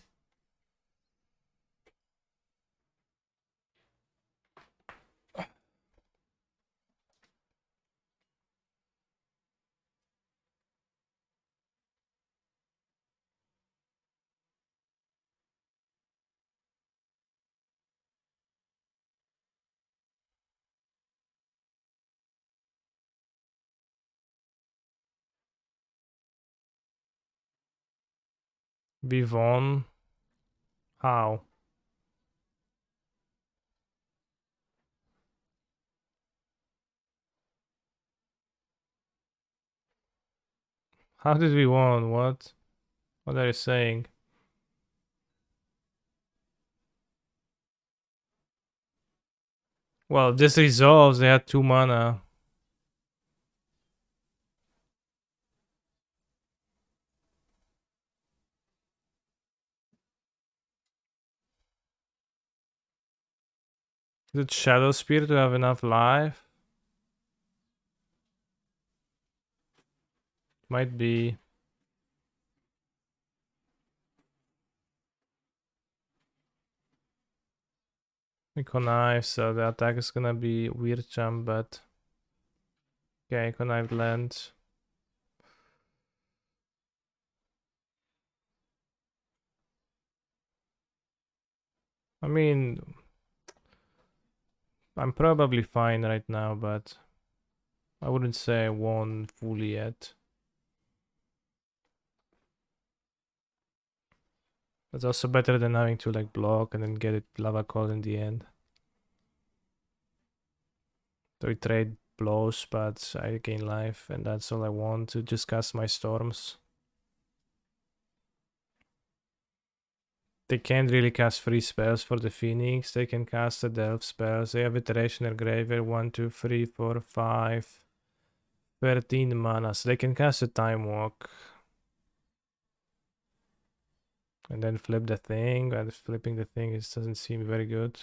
Vivon. How? How did we won? What? What are you saying? Well, this resolves, they had 2 mana. Did Shadow Spear to have enough life? Might be. We connive, so the attack is gonna be weird jump, but okay, connive lands. I mean, I'm probably fine right now, but I wouldn't say I won fully yet. It's also better than having to like block and then get it lava cold in the end. So we trade blows, but I gain life, and that's all I want to just cast my storms. They can't really cast free spells for the Phoenix. They can cast the Delve spells. They have Iteration in Graveyard 1, 2, 3, 4, 5, 13 mana. So they can cast a Time Walk. And then flip the thing. But flipping the thing doesn't seem very good.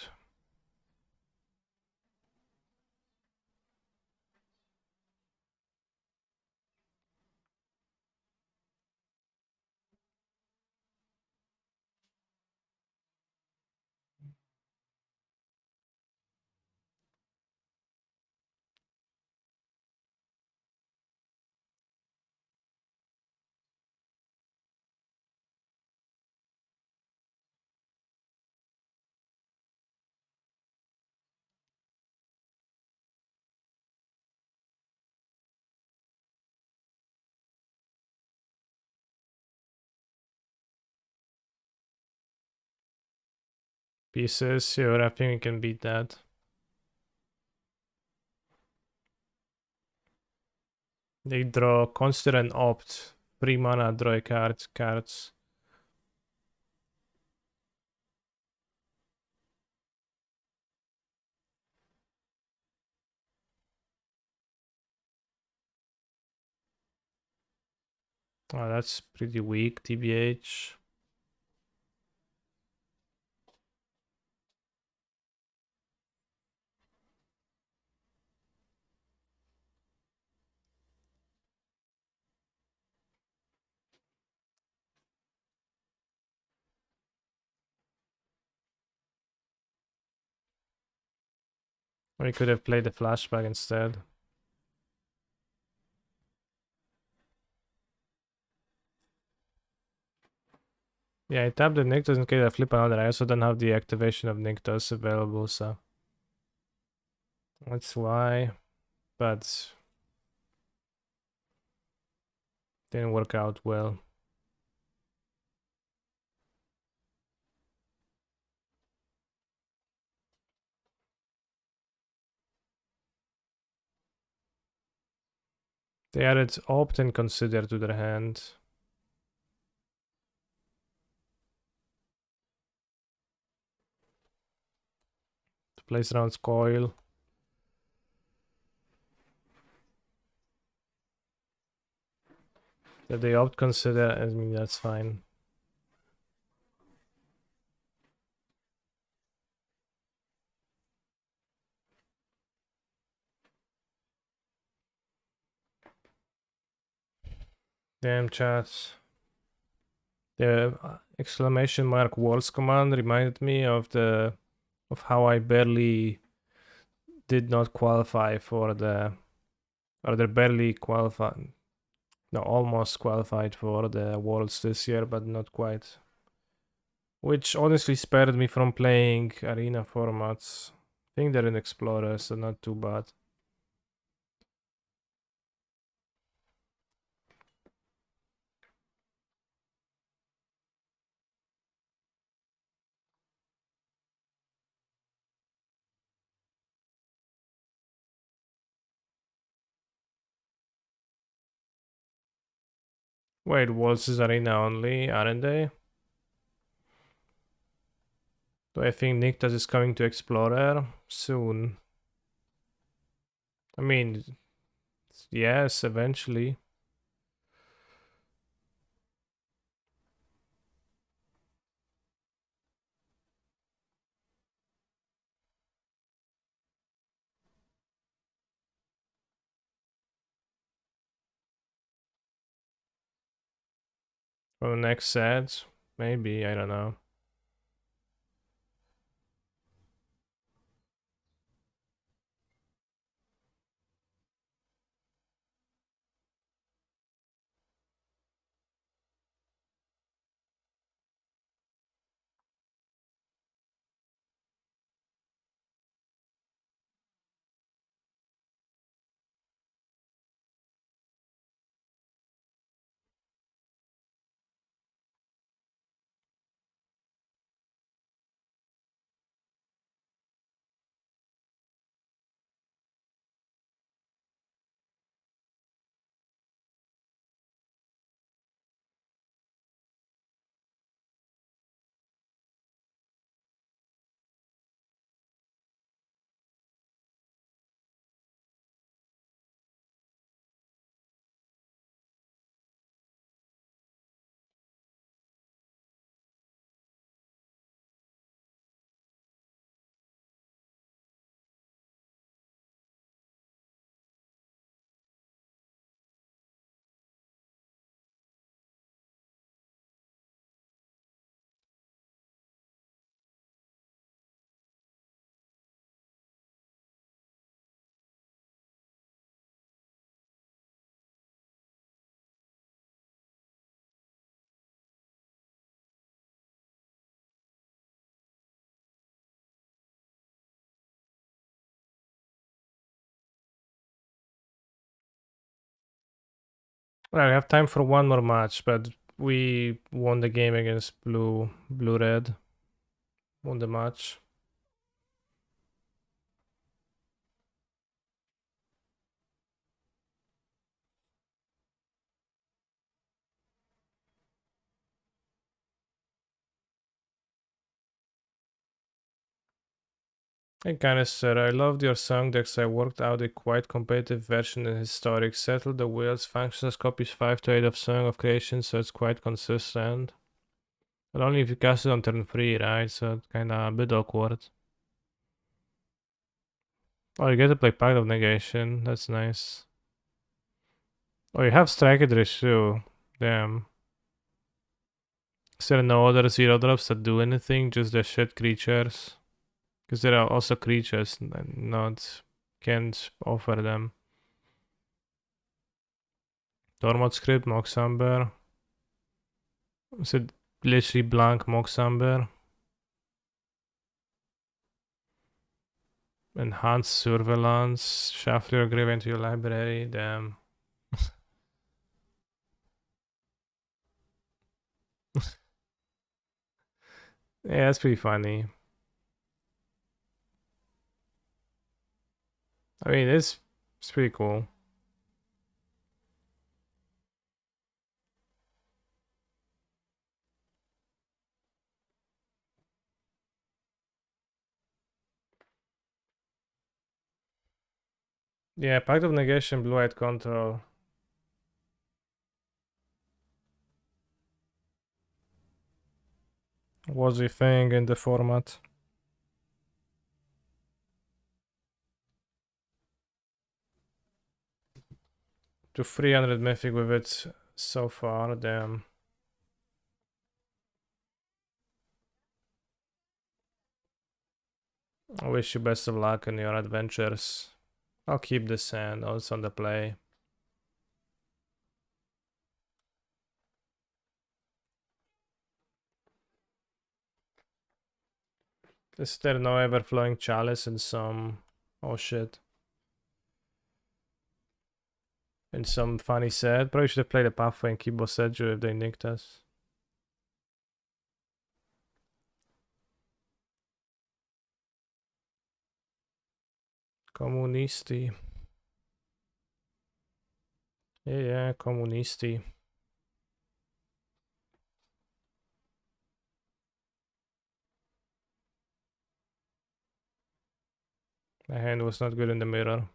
pieces. Sure, I think we can beat that. They draw, consider and opt. 3 mana, draw a card, cards. Oh, that's pretty weak, TBH. We could have played the flashback instead. Yeah, I tapped the Nykthos in case I flip another. I also don't have the activation of Nykthos available, so that's why. But didn't work out well. They added opt and consider to their hand. To place around coil. If they opt consider, I mean that's fine. Damn chat. The exclamation mark walls command reminded me of how I barely did not qualify for the, or they barely qualified, no, almost qualified for the Worlds this year, but not quite. Which honestly spared me from playing arena formats. I think they're in Explorer, so not too bad. Wait, Worlds is arena only, aren't they? Do I think Nykthos is coming to Explorer soon? I mean, yes, eventually. For the next set, maybe, I don't know. Well, we have time for one more match, but we won the game against blue red. won the match. Hey Canister, I loved your song decks. I worked out a quite competitive version in Historic. Settled the wheels, functions copies 5 to 8 of Song of Creation, so it's quite consistent. But only if you cast it on turn 3, right? So it's kinda a bit awkward. Oh, you get to play Pact of Negation. That's nice. Oh, you have Strike Adrish too. Damn. Is there no other 0 drops that do anything? Just the shit creatures? Because there are also creatures that not can't offer them. Tormod Script, Moxamber. Is it literally blank Moxamber? Enhanced Surveillance. Shuffle your grave into your library. Damn. Yeah, that's pretty funny. I mean, it's pretty cool. Yeah, Pact of Negation, Blue-White Control. Was a thing in the format. To 300 Mythic with it so far, damn. I wish you best of luck in your adventures. I'll keep the sand, also on the play. Is there no Everflowing Chalice in some... Oh shit. In some funny set? Probably should have played a Pathway and keep Boseiju if they nicked us. Comunisti. Yeah, comunisti. My hand was not good in the mirror.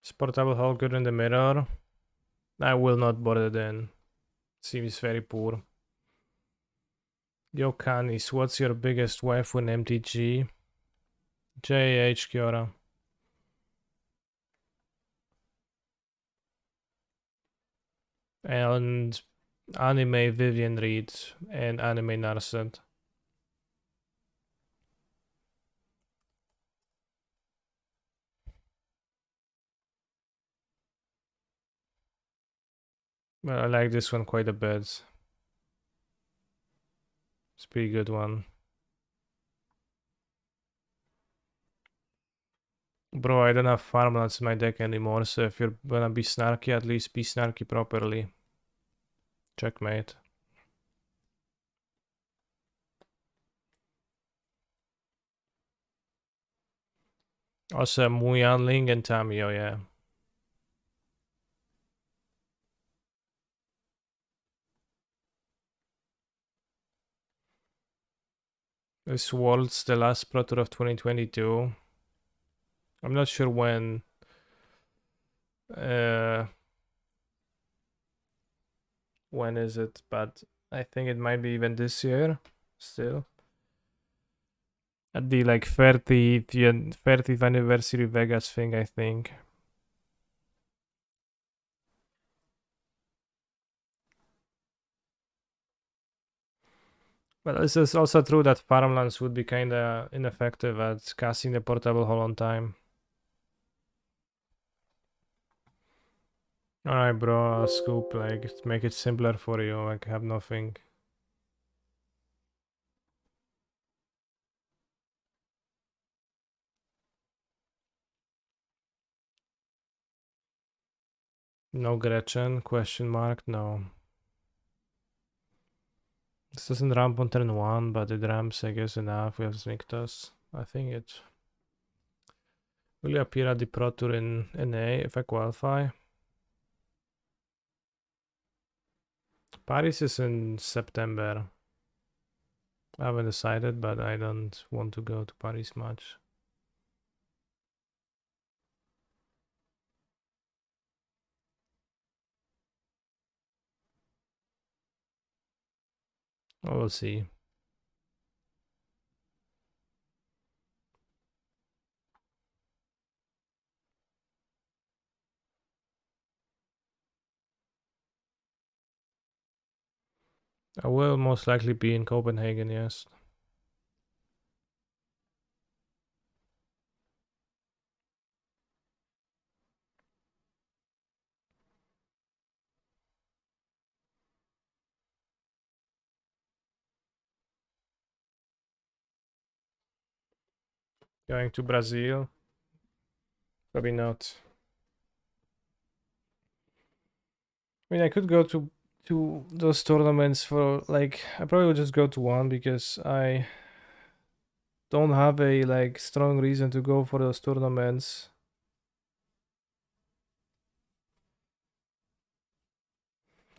Is Portable Hole good in the mirror? I will not bother it in. Seems very poor. Yo, Canis, what's your biggest waifu in MTG? JH Kiora. And anime Vivian Reed and anime Narset. Well, I like this one quite a bit. It's a pretty good one. Bro, I don't have farmlands in my deck anymore, so if you're gonna be snarky, at least be snarky properly. Checkmate. Also, Muyan Ling and Tamio, yeah. This World's the last Pro Tour of 2022. I'm not sure when. When is it? But I think it might be even this year. Still. At the like 30th anniversary Vegas thing, I think. But this is also true that farmlands would be kinda ineffective at casting the portable hole on time. Alright, bro, I'll scoop, like, make it simpler for you, like, have nothing. No Gretchen, question mark, no. This doesn't ramp on turn 1, but it ramps, I guess, enough. We have Sniktos. I think it will appear at the Pro Tour in NA if I qualify. Paris is in September. I haven't decided, but I don't want to go to Paris much. We'll see. I will most likely be in Copenhagen, yes. Going to Brazil? Probably not. I mean, I could go to those tournaments for, like, I probably would just go to one because I don't have a, like, strong reason to go for those tournaments.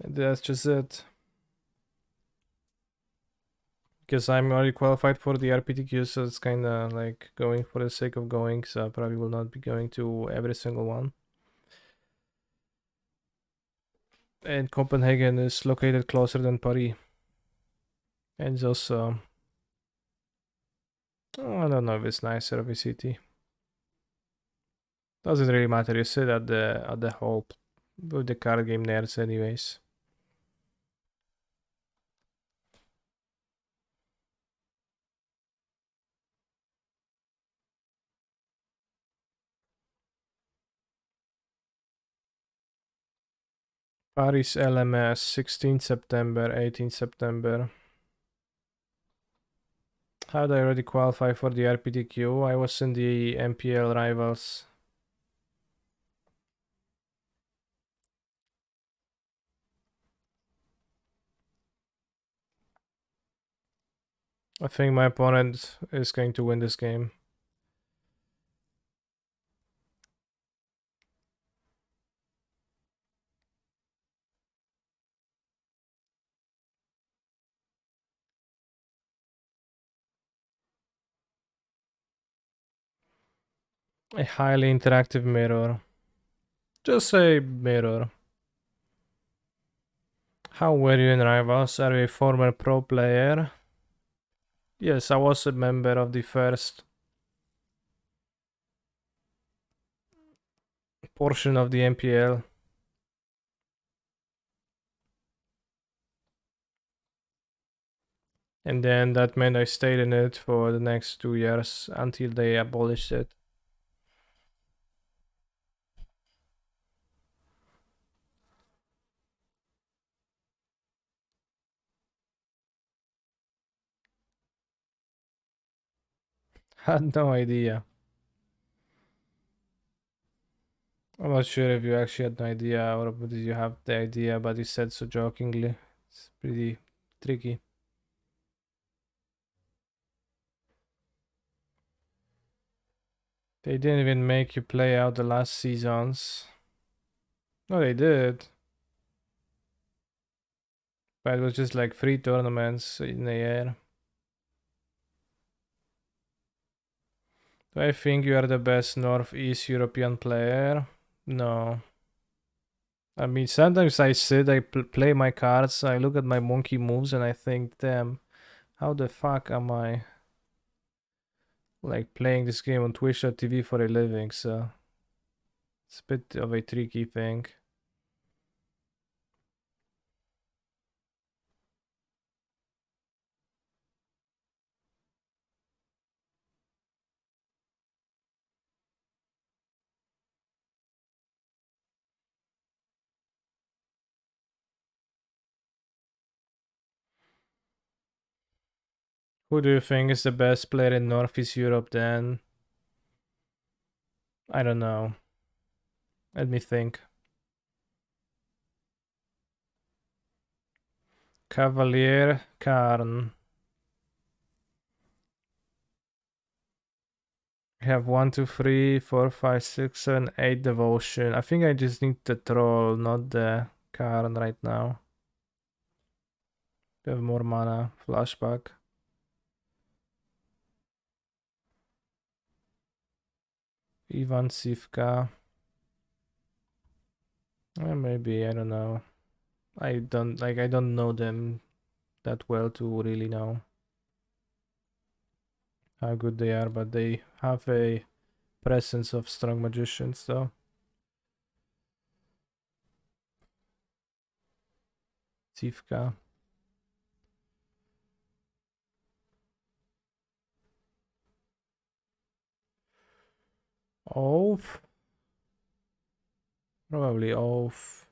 And that's just it. Because I'm already qualified for the RPTQ, so it's kind of like going for the sake of going, so I probably will not be going to every single one. And Copenhagen is located closer than Paris. And it's also, I don't know if it's nicer of a city. Doesn't really matter, you sit at the hall with the card game nerds anyways. Paris LMS, 16 September, 18 September. How did I already qualify for the RPTQ? I was in the MPL Rivals. I think my opponent is going to win this game. A highly interactive mirror. Just a mirror. How were you in Rivals? Are you a former pro player? Yes, I was a member of the first portion of the MPL. And then that meant I stayed in it for the next 2 years until they abolished it. Had no idea. I'm not sure if you actually had no idea or did you have the idea, but you said so jokingly. It's pretty tricky. They didn't even make you play out the last seasons. No, they did. But it was just like 3 tournaments in a year. Do I think you are the best Northeast European player? No. I mean, sometimes I sit, I play my cards, I look at my monkey moves, and I think, damn, how the fuck am I like playing this game on Twitch.tv for a living? So it's a bit of a tricky thing. Who do you think is the best player in Northeast Europe then? I don't know. Let me think. Cavalier, Karn. I have 1, 2, 3, 4, 5, 6, 7, 8 devotion. I think I just need the troll, not the Karn right now. To have more mana. Flashback. Ivan Sivka. Maybe, I don't know. I don't know them that well to really know how good they are, but they have a presence of strong magicians, so. Sivka. Oath. Probably Oath.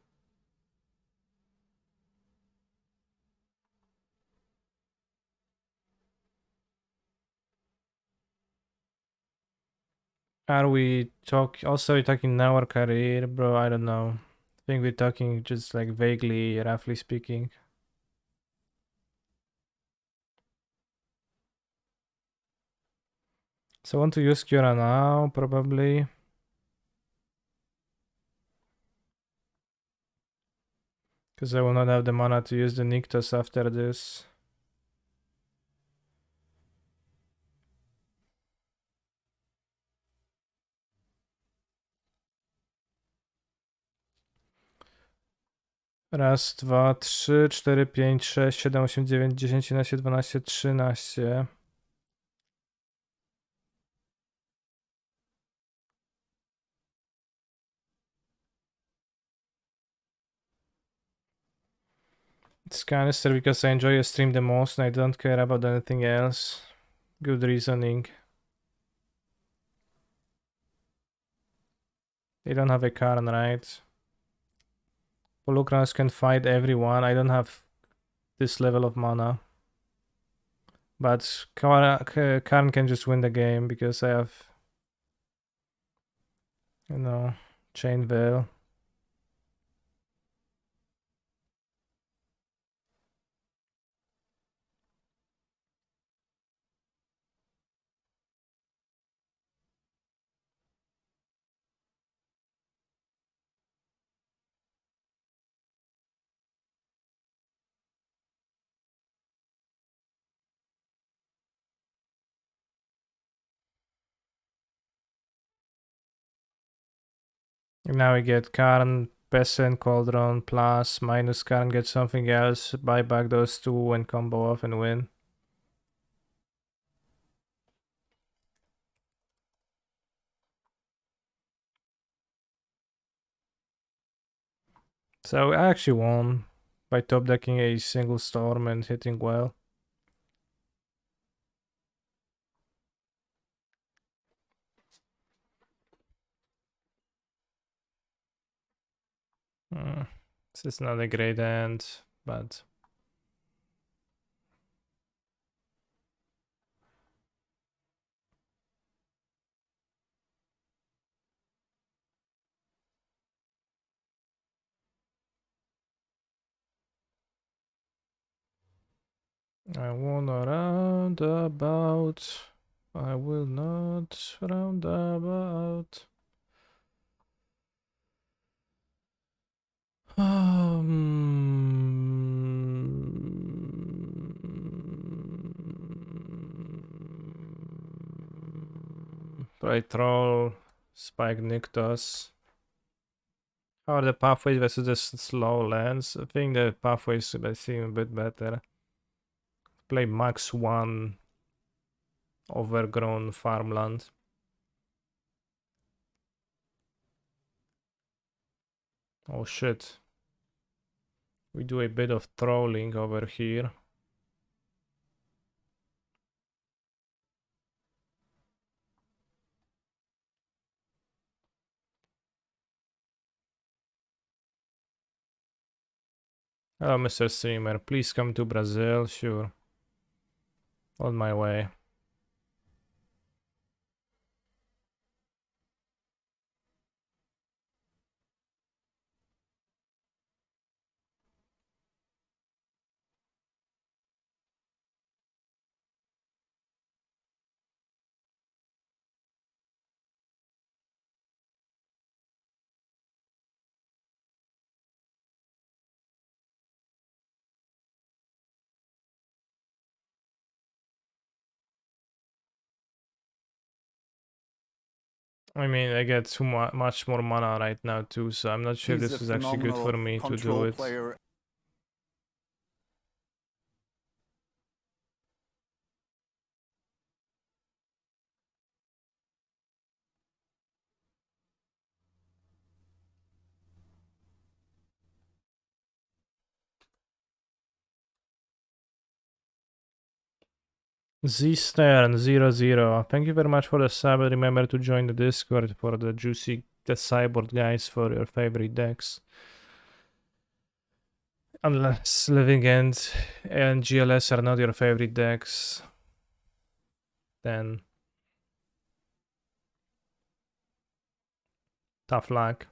Are we also talking now or career, bro? I don't know. I think we're talking just like vaguely, roughly speaking. So I want to use Kiora now, probably. Because I will not have the mana to use the Nykthos after this. Raz, dwa, trzy, cztery, pięć, sześć, siedem, osiem, dziewięć, 10, 11, 12, 13. It's canister because I enjoy a stream the most and I don't care about anything else. Good reasoning. They don't have a Karn, right? Polukranos can fight everyone. I don't have this level of mana. But Karn can just win the game because I have, you know, Chain Veil. Now we get Karn, Peasant, Cauldron, plus, minus Karn, get something else, buy back those two and combo off and win. So I actually won by top decking a single storm and hitting well. This is not a great end, but I wanna round about. I will not round about. Play Troll, Spike Nykthos. How are the pathways versus the slow lands? I think the pathways seem a bit better. Play max 1 overgrown farmland. Oh shit. We do a bit of trolling over here. Hello, Mr. Streamer. Please come to Brazil. Sure. On my way. I mean, I get too much more mana right now too, so I'm not sure if He's this a is actually good for phenomenal me to do control it. player. Z-Stern00. Thank you very much for the sub. Remember to join the Discord for the juicy sideboard guys for your favorite decks. Unless Living End and GLS are not your favorite decks, then tough luck.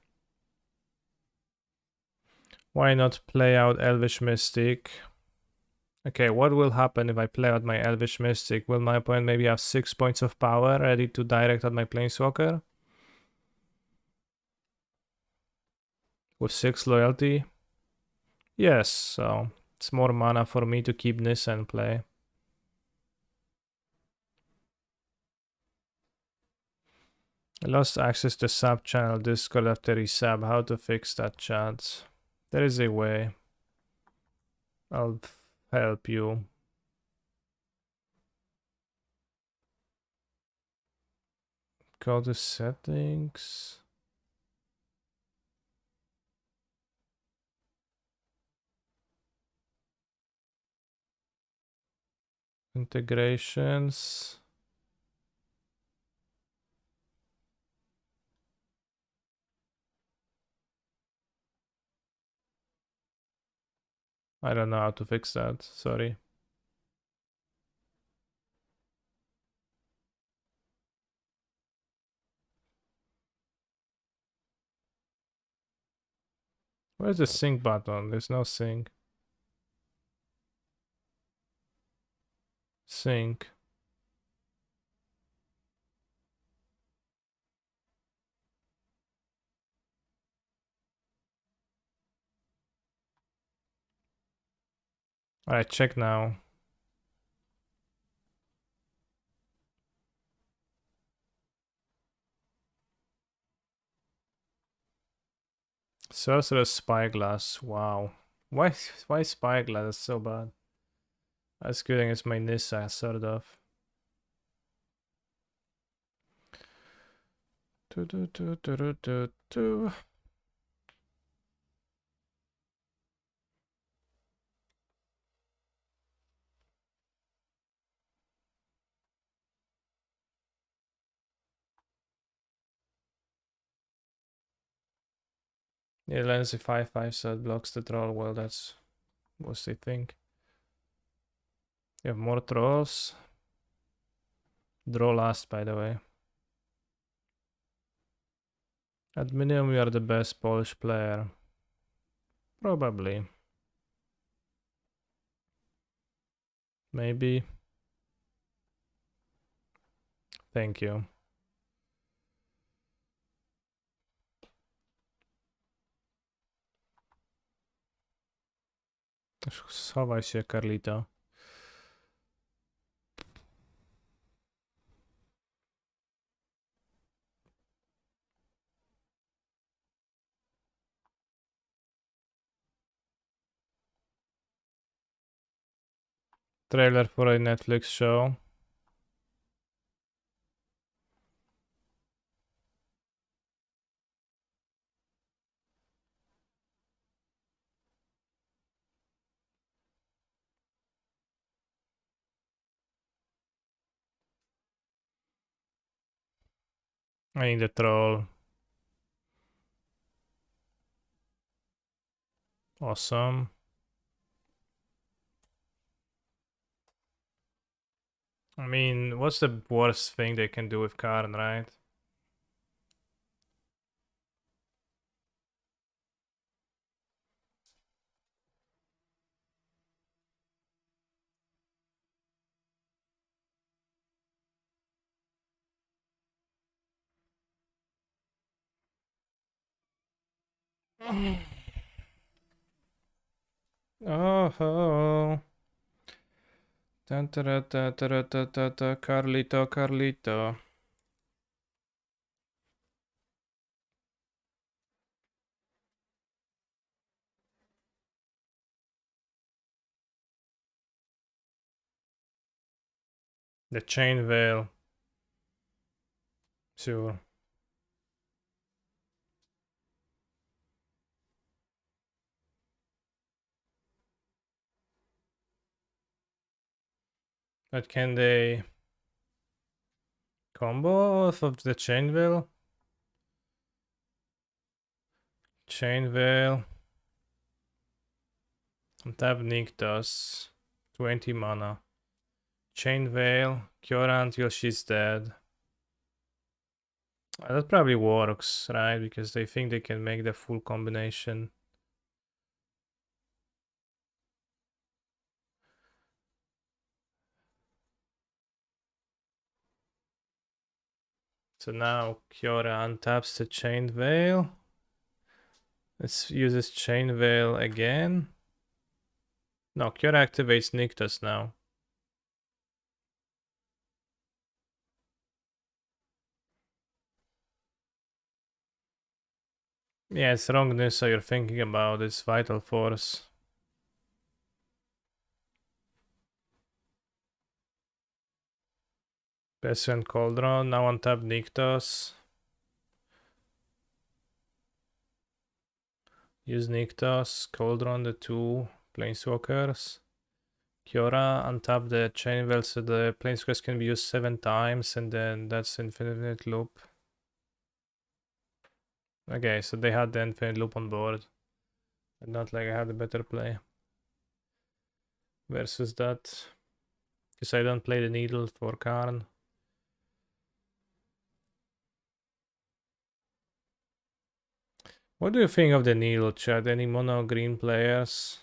Why not play out Elvish Mystic? Okay, what will happen if I play out my Elvish Mystic? Will my opponent maybe have 6 points of power ready to direct at my Planeswalker? With 6 loyalty? Yes, so it's more mana for me to keep this and play. I lost access to sub channel Discord after resub. How to fix that, chat? There is a way. I'll help you. Go to settings. Integrations. I don't know how to fix that. Sorry. Where's the sync button? There's no sync. Sync. Alright, check now. Sorcerer's Spyglass. Wow. Why Spyglass? That's so bad. That's good against my Nissa, sort of. Do. Yeah, lands a 5/5, so it blocks the troll. Well, that's what they think. You have more trolls. Draw last, by the way. At minimum, you are the best Polish player. Probably. Maybe. Thank you. Schowaj się, Carlito. Trailer for a Netflix show. I need a troll. Awesome. I mean, what's the worst thing they can do with Karn, right? Oh, Carlito, Carlito. The chain veil. Sure. But can they combo off of the chain veil? Chain veil. Tap Nykthos. 20 mana. Chain veil. Kiora until she's dead. That probably works, right? Because they think they can make the full combination. So now Kiora untaps the Chain Veil. Let's use this Chain Veil again. No, Kiora activates Nykthos now. Yeah, it's wrong Nissa you're thinking about. It's Vital Force. Bestian Cauldron, now untap Nykthos. Use Nykthos, Cauldron, the two Planeswalkers. Kiora, untap the Chain Veil so the Planeswalkers can be used 7 times and then that's Infinite Loop. Okay, so they had the Infinite Loop on board. And not like I had a better play. Versus that. Because I don't play the Needle for Karn. What do you think of the Needle, chat? Any mono green players?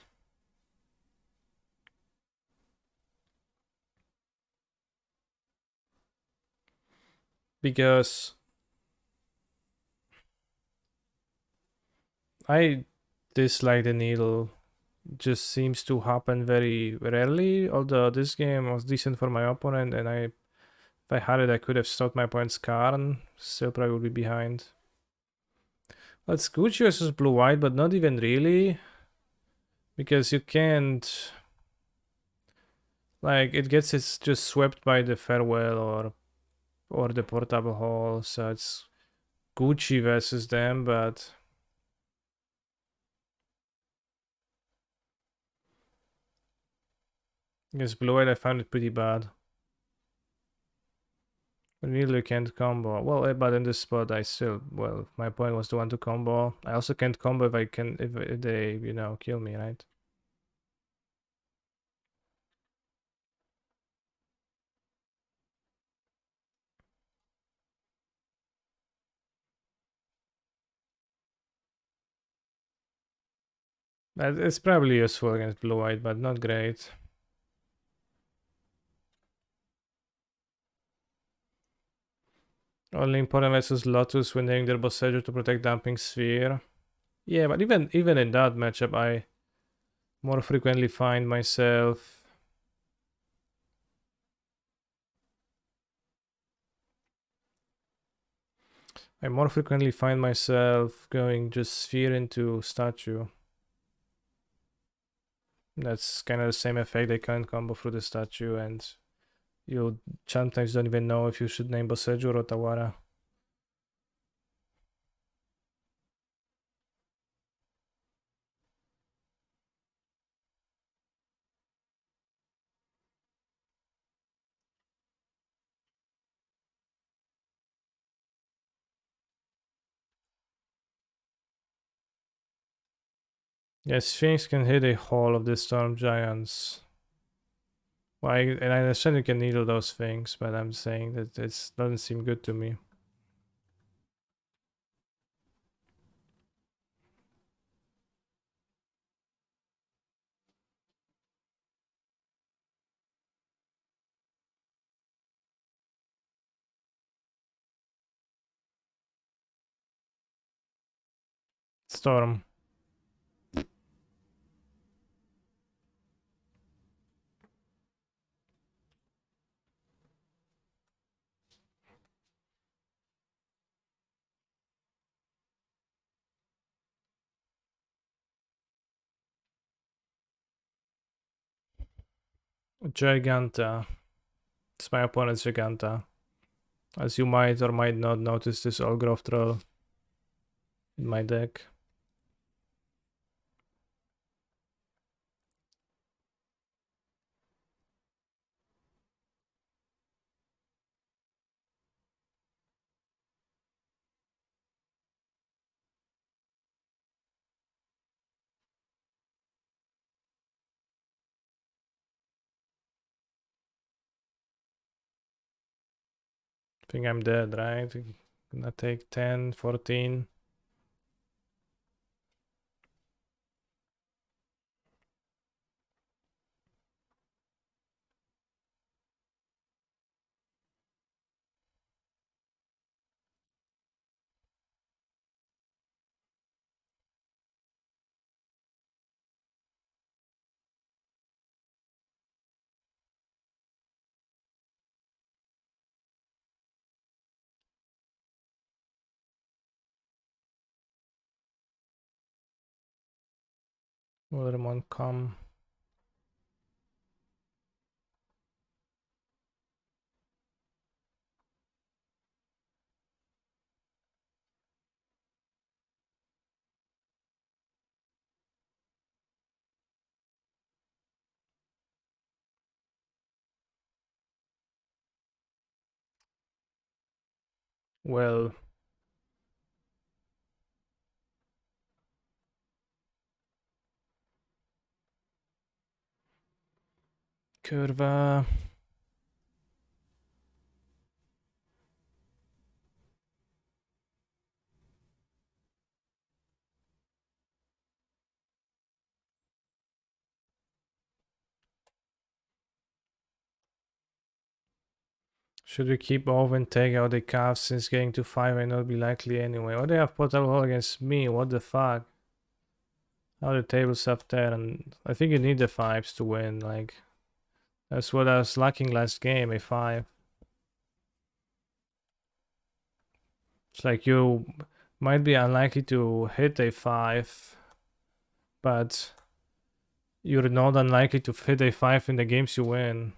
Because I dislike the Needle. Just seems to happen very rarely. Although this game was decent for my opponent, and if I had it, I could have stopped my opponent's Karn. Still probably would be behind. Well, it's Gucci versus Blue White, but not even really. Because you can't. Like, it gets it's just swept by the Farewell or the Portable Hall, so it's Gucci versus them, but against Blue White I found it pretty bad. I really can't combo. Well, but in this spot I still, well, my point was the one to combo. I also can't combo if they, you know, kill me, right? But it's probably useful against Blue White, but not great. Only important versus Lotus when hitting their Bossejo to protect Dumping Sphere. Yeah, but even in that matchup, I more frequently find myself going just Sphere into Statue. That's kind of the same effect. They can't combo through the Statue, and you sometimes don't even know if you should name Bossejo or Otawara. Yeah, Sphinx can hit a Hall of the Storm Giants. Well, and I understand you can needle those things, but I'm saying that it doesn't seem good to me. Storm. Giganta. It's my opponent's Giganta. As you might or might not notice, this Olgrov troll in my deck. I think I'm dead, right? Gonna take 10, 14. Will Ramon come? Well, Curva. Should we keep off and take out the calf since getting to 5 may not be likely anyway? Oh, they have Portal Hall against me. What the fuck? How the tables have turned. I think you need the 5s to win. Like, that's what I was lacking last game, a 5. It's like you might be unlikely to hit a 5, but you're not unlikely to hit a 5 in the games you win.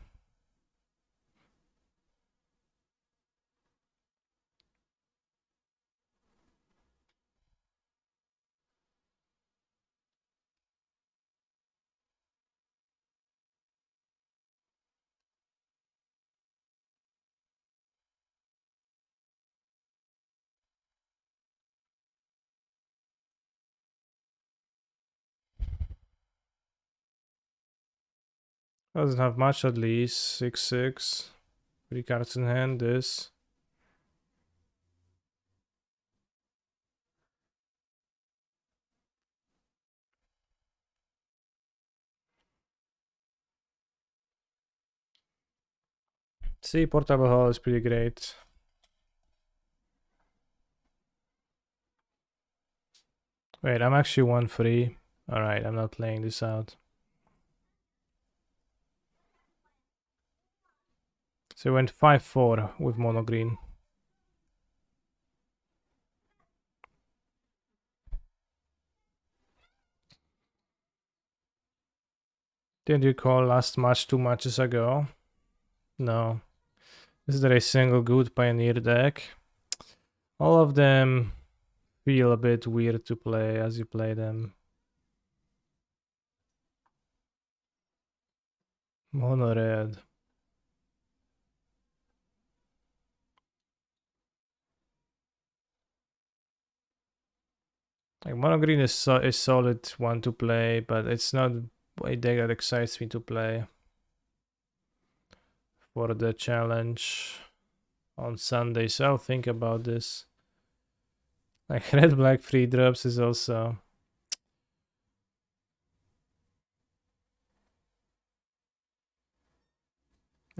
Doesn't have much at least. 6/6. 3 cards in hand. This. See, Portable Hall is pretty great. Wait, I'm actually 1 free. Alright, I'm not playing this out. So we went 5/4 with mono green. Didn't you call last match 2 matches ago? No. Is there a single good Pioneer deck? All of them feel a bit weird to play as you play them. Mono red. Like mono green is solid one to play, but it's not a deck that excites me to play. for the challenge on Sunday, so I'll think about this. Like red black free drops is also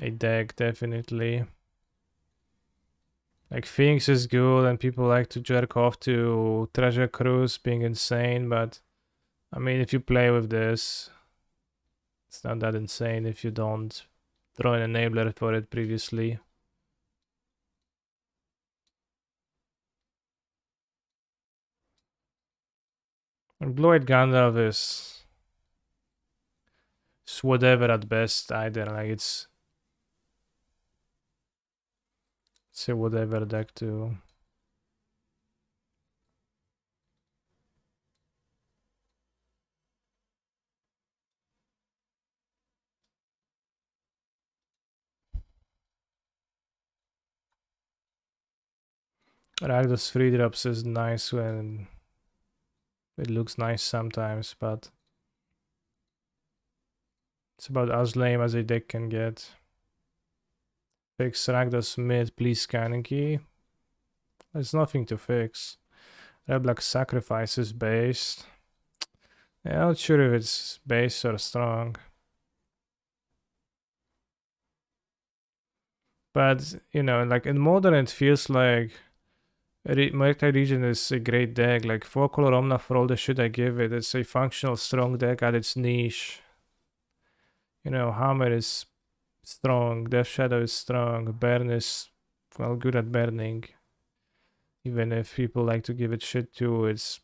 a deck, definitely. Like Phoenix is good and people like to jerk off to Treasure Cruise being insane, but I mean if you play with this, it's not that insane if you don't throw an enabler for it previously. And Blue-Eyed Gandalf is whatever at best either, like it's a whatever deck too. Rakdos 3 drops is nice when it looks nice sometimes, but it's about as lame as a deck can get. Fix Rakdos mid, please Kaneki. There's nothing to fix. Red Black Sacrifice is based. Yeah, I'm not sure if it's base or strong. But, you know, like in Modern it feels like Murktide Legion is a great deck. Like 4-color Omna for all the shit I give it. It's a functional strong deck at its niche. You know, Hammer is strong, Death Shadow is strong, Burn is, well, good at burning. Even if people like to give it shit too, it's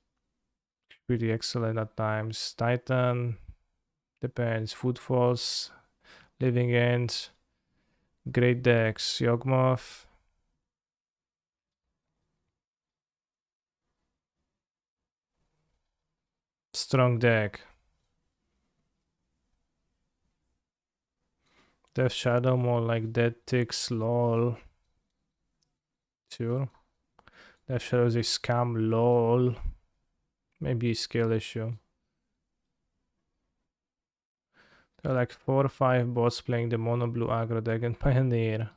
pretty excellent at times. Titan, depends. Footfalls, Living End, great decks. Yawgmoth. Strong deck. Death Shadow, more like Dead Ticks, lol. Sure. Death Shadow is a scam, lol. Maybe a skill issue. There are like 4 or 5 bots playing the mono blue aggro deck and Pioneer.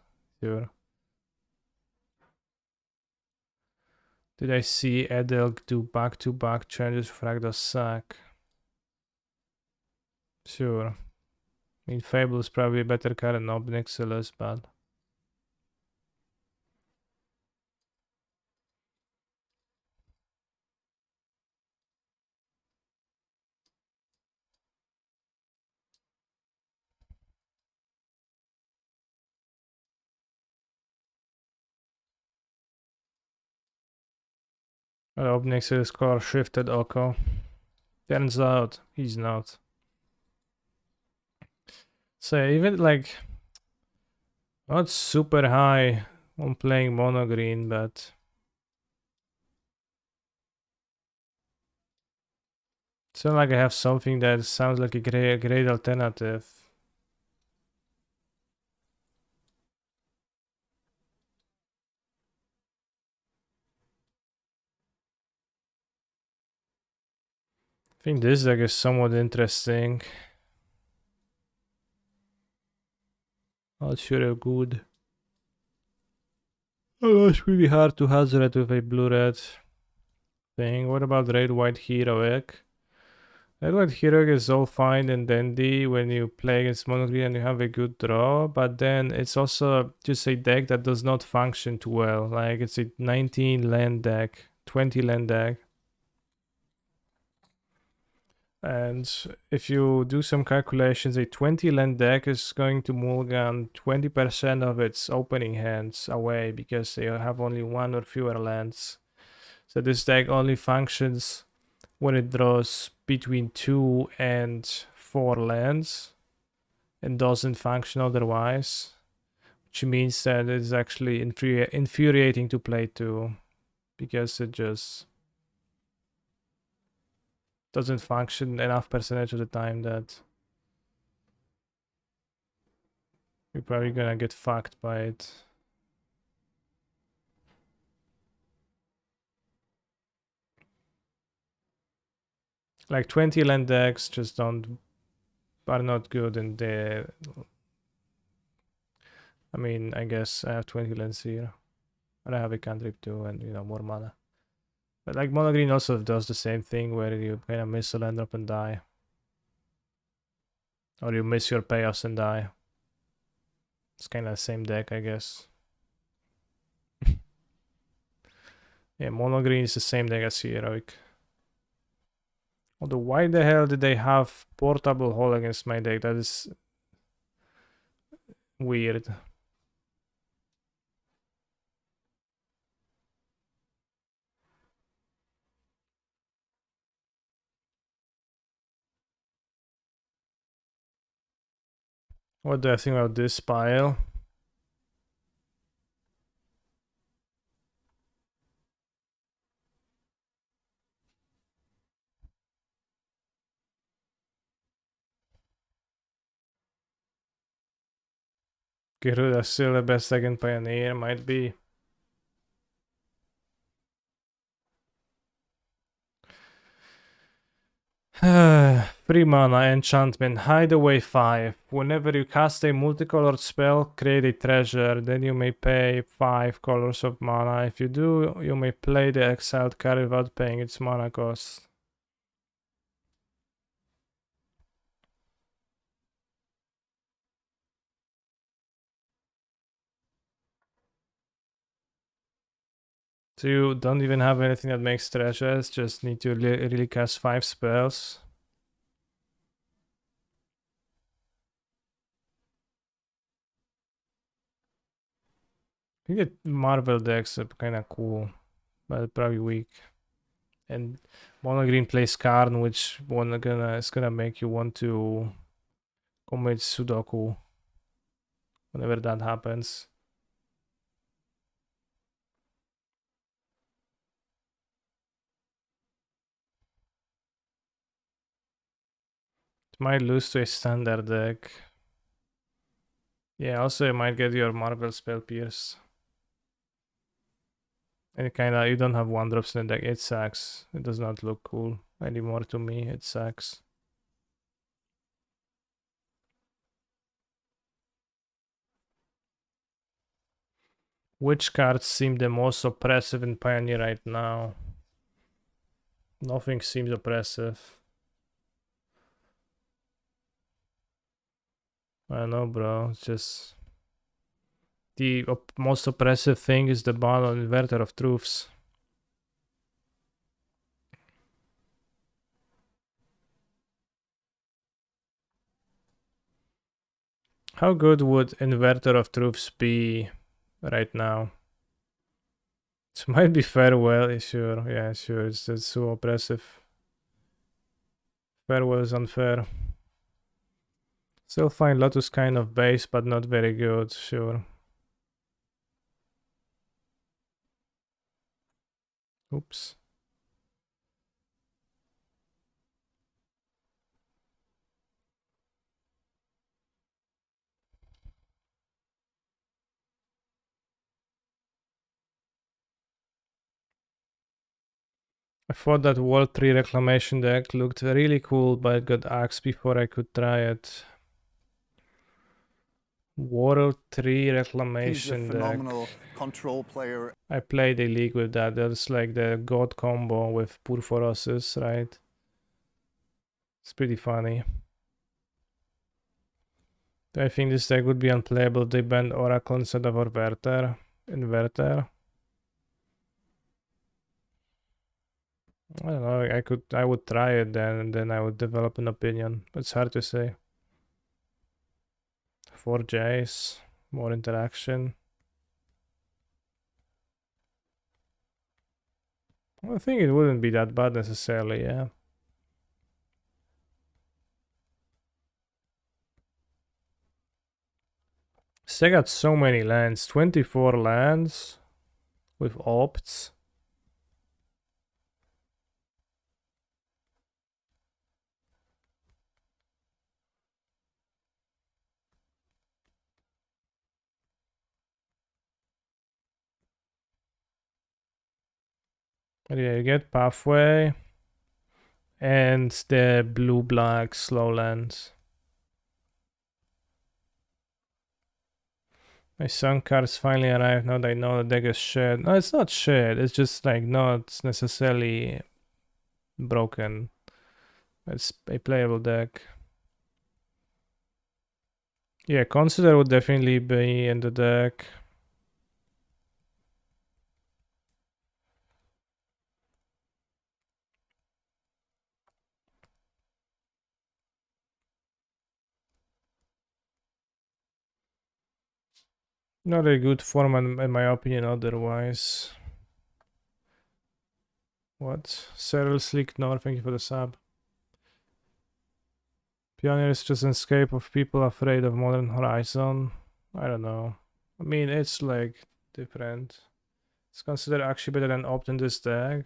Sure. Did I see Edelk do back-to-back changes for Rakdos sack? Sure. I mean, Fable is probably a better card than Obnixilis, but... Obnixilis core shifted Oko. Turns out, he's not. So even like... Not super high on playing mono green, but... It's not like I have something that sounds like a great alternative. I think this deck is somewhat interesting. Not sure how good. Oh, it's really hard to hazard it with a blue-red thing. What about Red White Heroic? Red White Heroic is all fine and dandy when you play against mono green and you have a good draw, but then it's also just a deck that does not function too well. Like it's a 19 land deck, 20 land deck. And if you do some calculations, a 20 land deck is going to mulligan 20% of its opening hands away because they have only 1 or fewer lands. So this deck only functions when it draws between 2 and 4 lands and doesn't function otherwise, which means that it's actually infuriating to play too because it just doesn't function enough percentage of the time that you're probably gonna get fucked by it. Like 20 land decks just are not good, and I mean, I guess I have 20 lands here. And I have a cantrip too, and more mana. But like mono green also does the same thing where you kind of miss a land drop and die. Or you miss your payoffs and die. It's kind of the same deck, I guess. Yeah, mono green is the same deck as heroic. Although, why the hell did they have portable hole against my deck? That is weird. What do I think about this pile? Garuda still the best second pioneer, might be. Free mana enchantment, Hideaway 5. Whenever you cast a multicolored spell, create a treasure, then you may pay 5 colors of mana. If you do, you may play the exiled card without paying its mana cost. So you don't even have anything that makes treasures, just need to really cast 5 spells. I think the Marvel decks are kind of cool, but probably weak. And mono green plays Karn, which is gonna make you want to commit Sudoku whenever that happens. It might lose to a standard deck. Yeah, also you might get your Marvel spell pierce. And kinda you don't have 1-drops in the deck. It sucks. It does not look cool anymore to me. It sucks. Which cards seem the most oppressive in Pioneer right now? Nothing seems oppressive. I don't know, bro. It's just the most oppressive thing is the ban on Inverter of Truths. How good would Inverter of Truths be right now? It might be Farewell, sure. Yeah, sure. It's so oppressive. Farewell is unfair. Still find Lotus kind of base, but not very good, sure. Oops. I thought that World 3 Reclamation deck looked really cool, but it got axed before I could try it. World 3 He's a Reclamation phenomenal deck. control player. I played a league with that. That's like the God combo with Purphoruses, right? It's pretty funny. I think this deck would be unplayable if they banned Oracle instead of Inverter. I don't know. I would try it then, and then I would develop an opinion. It's hard to say. 4 Jays, more interaction. I think it wouldn't be that bad necessarily, yeah. So I got so many lands, 24 lands with opts. Yeah, you get Pathway and the blue-black slow lands. My sun cards finally arrived. Now that I know the deck is shit. No, it's not shit. It's just like not necessarily broken. It's a playable deck. Yeah, Consider would definitely be in the deck. Not a good format in my opinion otherwise. What? Cyril Slick North, thank you for the sub. Pioneer is just an escape of people afraid of Modern Horizon. I don't know. I mean, it's like different. It's considered actually better than Opt in this deck.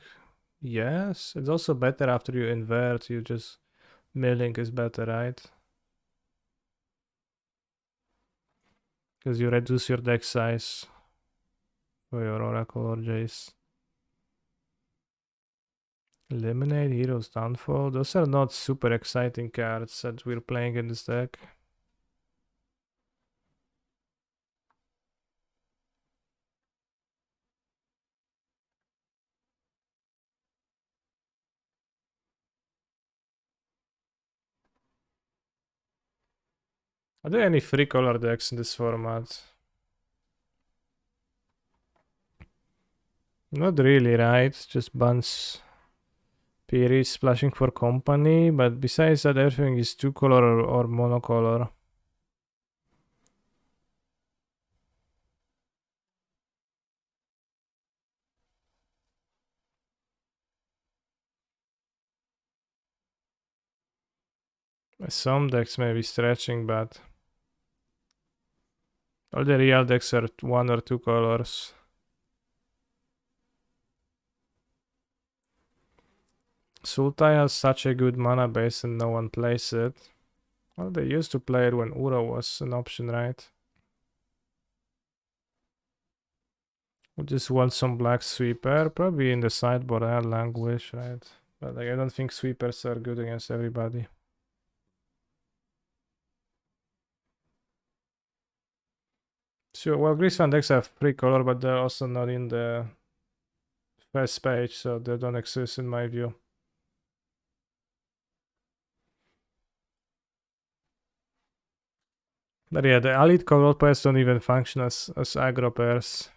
Yes, it's also better after you invert. You just milling is better, right? Because you reduce your deck size for your Oracle or Jace. Eliminate Hero's Downfall. Those are not super exciting cards that we're playing in this deck. Are there any free color decks in this format? Not really, right? Just bunch Piri splashing for company, but besides that, everything is two color or monocolor. Some decks may be stretching, but all the real decks are one or two colors. Sultai has such a good mana base and no one plays it. Well, they used to play it when Uro was an option, right? We just want some black sweeper, probably in the sideboard. I had Languish, right? But like, I don't think sweepers are good against everybody. Sure, well, Greasefan decks have free color, but they're also not in the first page, so they don't exist in my view. But yeah, the elite color pairs don't even function as aggro pairs.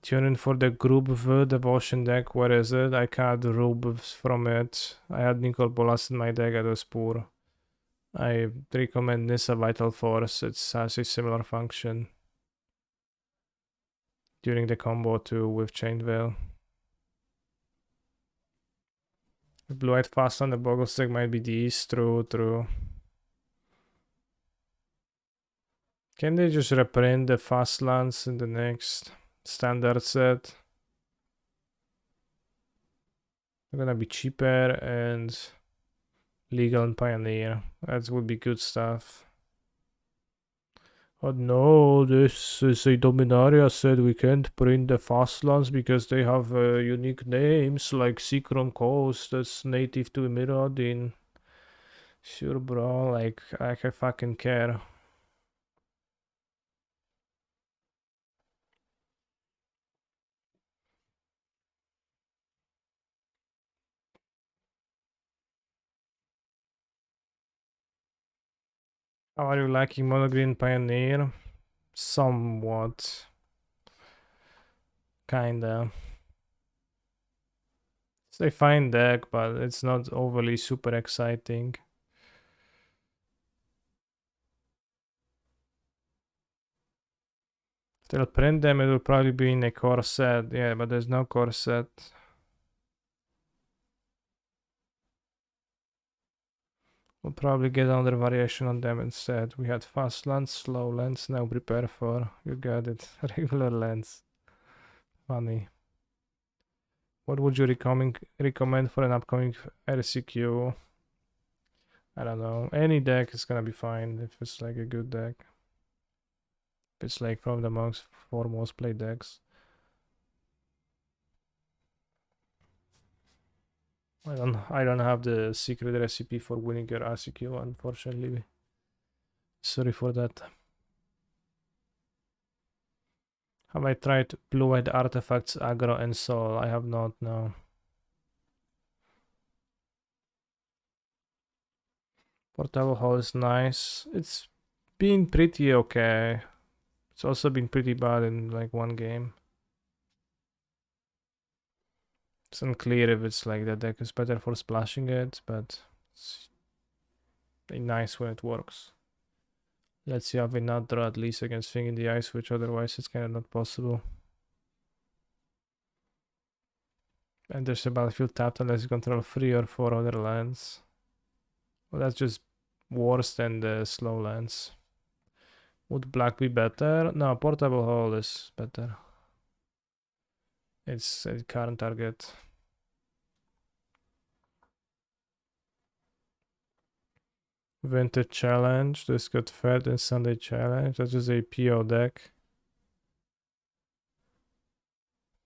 Tune in for the Grub V Devotion deck. Where is it? I can't rub from it. I had Nicol Bolas in my deck. It was poor. I recommend Nissa Vital Force. It has a similar function during the combo too with Chain Veil. Blue-White Fast on the Boggles deck might be these. True. Can they just reprint the fast lands in the next standard set? They're gonna be cheaper and legal and Pioneer. That would be good stuff. Oh no, this is a Dominaria said we can't print the fast lands because they have unique names like Seachrome Coast that's native to Mirrodin. Sure, bro, like I can fucking care. How are you liking Mono Green Pioneer? Somewhat. Kinda. It's a fine deck, but it's not overly super exciting. If they'll print them, it will probably be in a core set. Yeah, but there's no core set. We'll probably get another variation on them instead. We had fast lens, slow lens, now prepare for. You got it. Regular lens. Funny. What would you recommend for an upcoming RCQ? I don't know. Any deck is gonna be fine if it's like a good deck. If it's like from the amongst 4 most played decks. I don't have the secret recipe for winning your RCQ, unfortunately. Sorry for that. Have I tried blue-white artifacts, aggro, and soul? I have not, no. Portable hall is nice. It's been pretty okay. It's also been pretty bad in like one game. It's unclear if it's like the deck is better for splashing it, but it's nice when it works. Let's see how we not draw at least against Thing in the Ice, which otherwise it's kind of not possible. And there's a battlefield tapped unless you control 3 or 4 other lands. Well, that's just worse than the slow lands. Would black be better? No, portable hall is better. It's a current target. Winter challenge. This got fed and Sunday challenge. That's just a PO deck.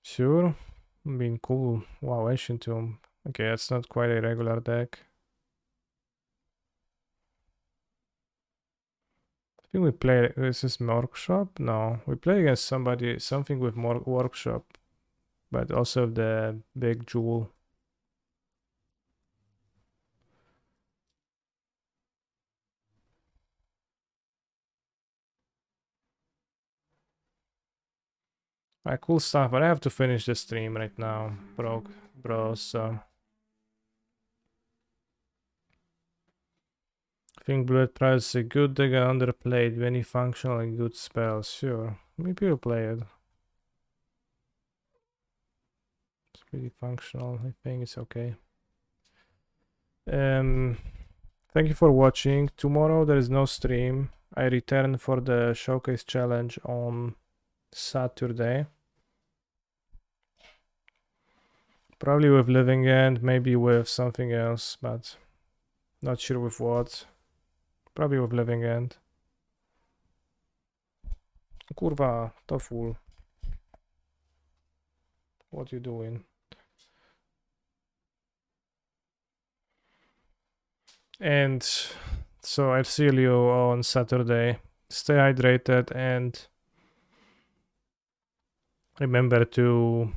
Sure. I mean, cool. Wow, Ancient Tomb. Okay, that's not quite a regular deck. I think we play. This is Workshop? No, we play against something with more Workshop, but also the big jewel. Cool stuff, but I have to finish the stream right now, bro. So I think Bullet Prize is a good deck and underplayed. Many functional and good spells. Sure, maybe we'll play it. It's pretty functional. I think it's okay. Thank you for watching. Tomorrow there is no stream. I return for the showcase challenge on Saturday. Probably with Living End, maybe with something else, but not sure with what. Probably with Living End. Kurwa, to full. What you doing? And so I'll see you on Saturday. Stay hydrated and remember to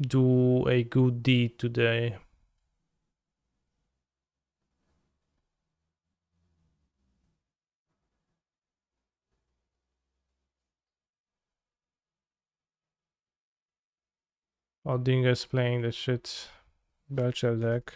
do a good deed today. Odinga is playing the shit Belcher deck.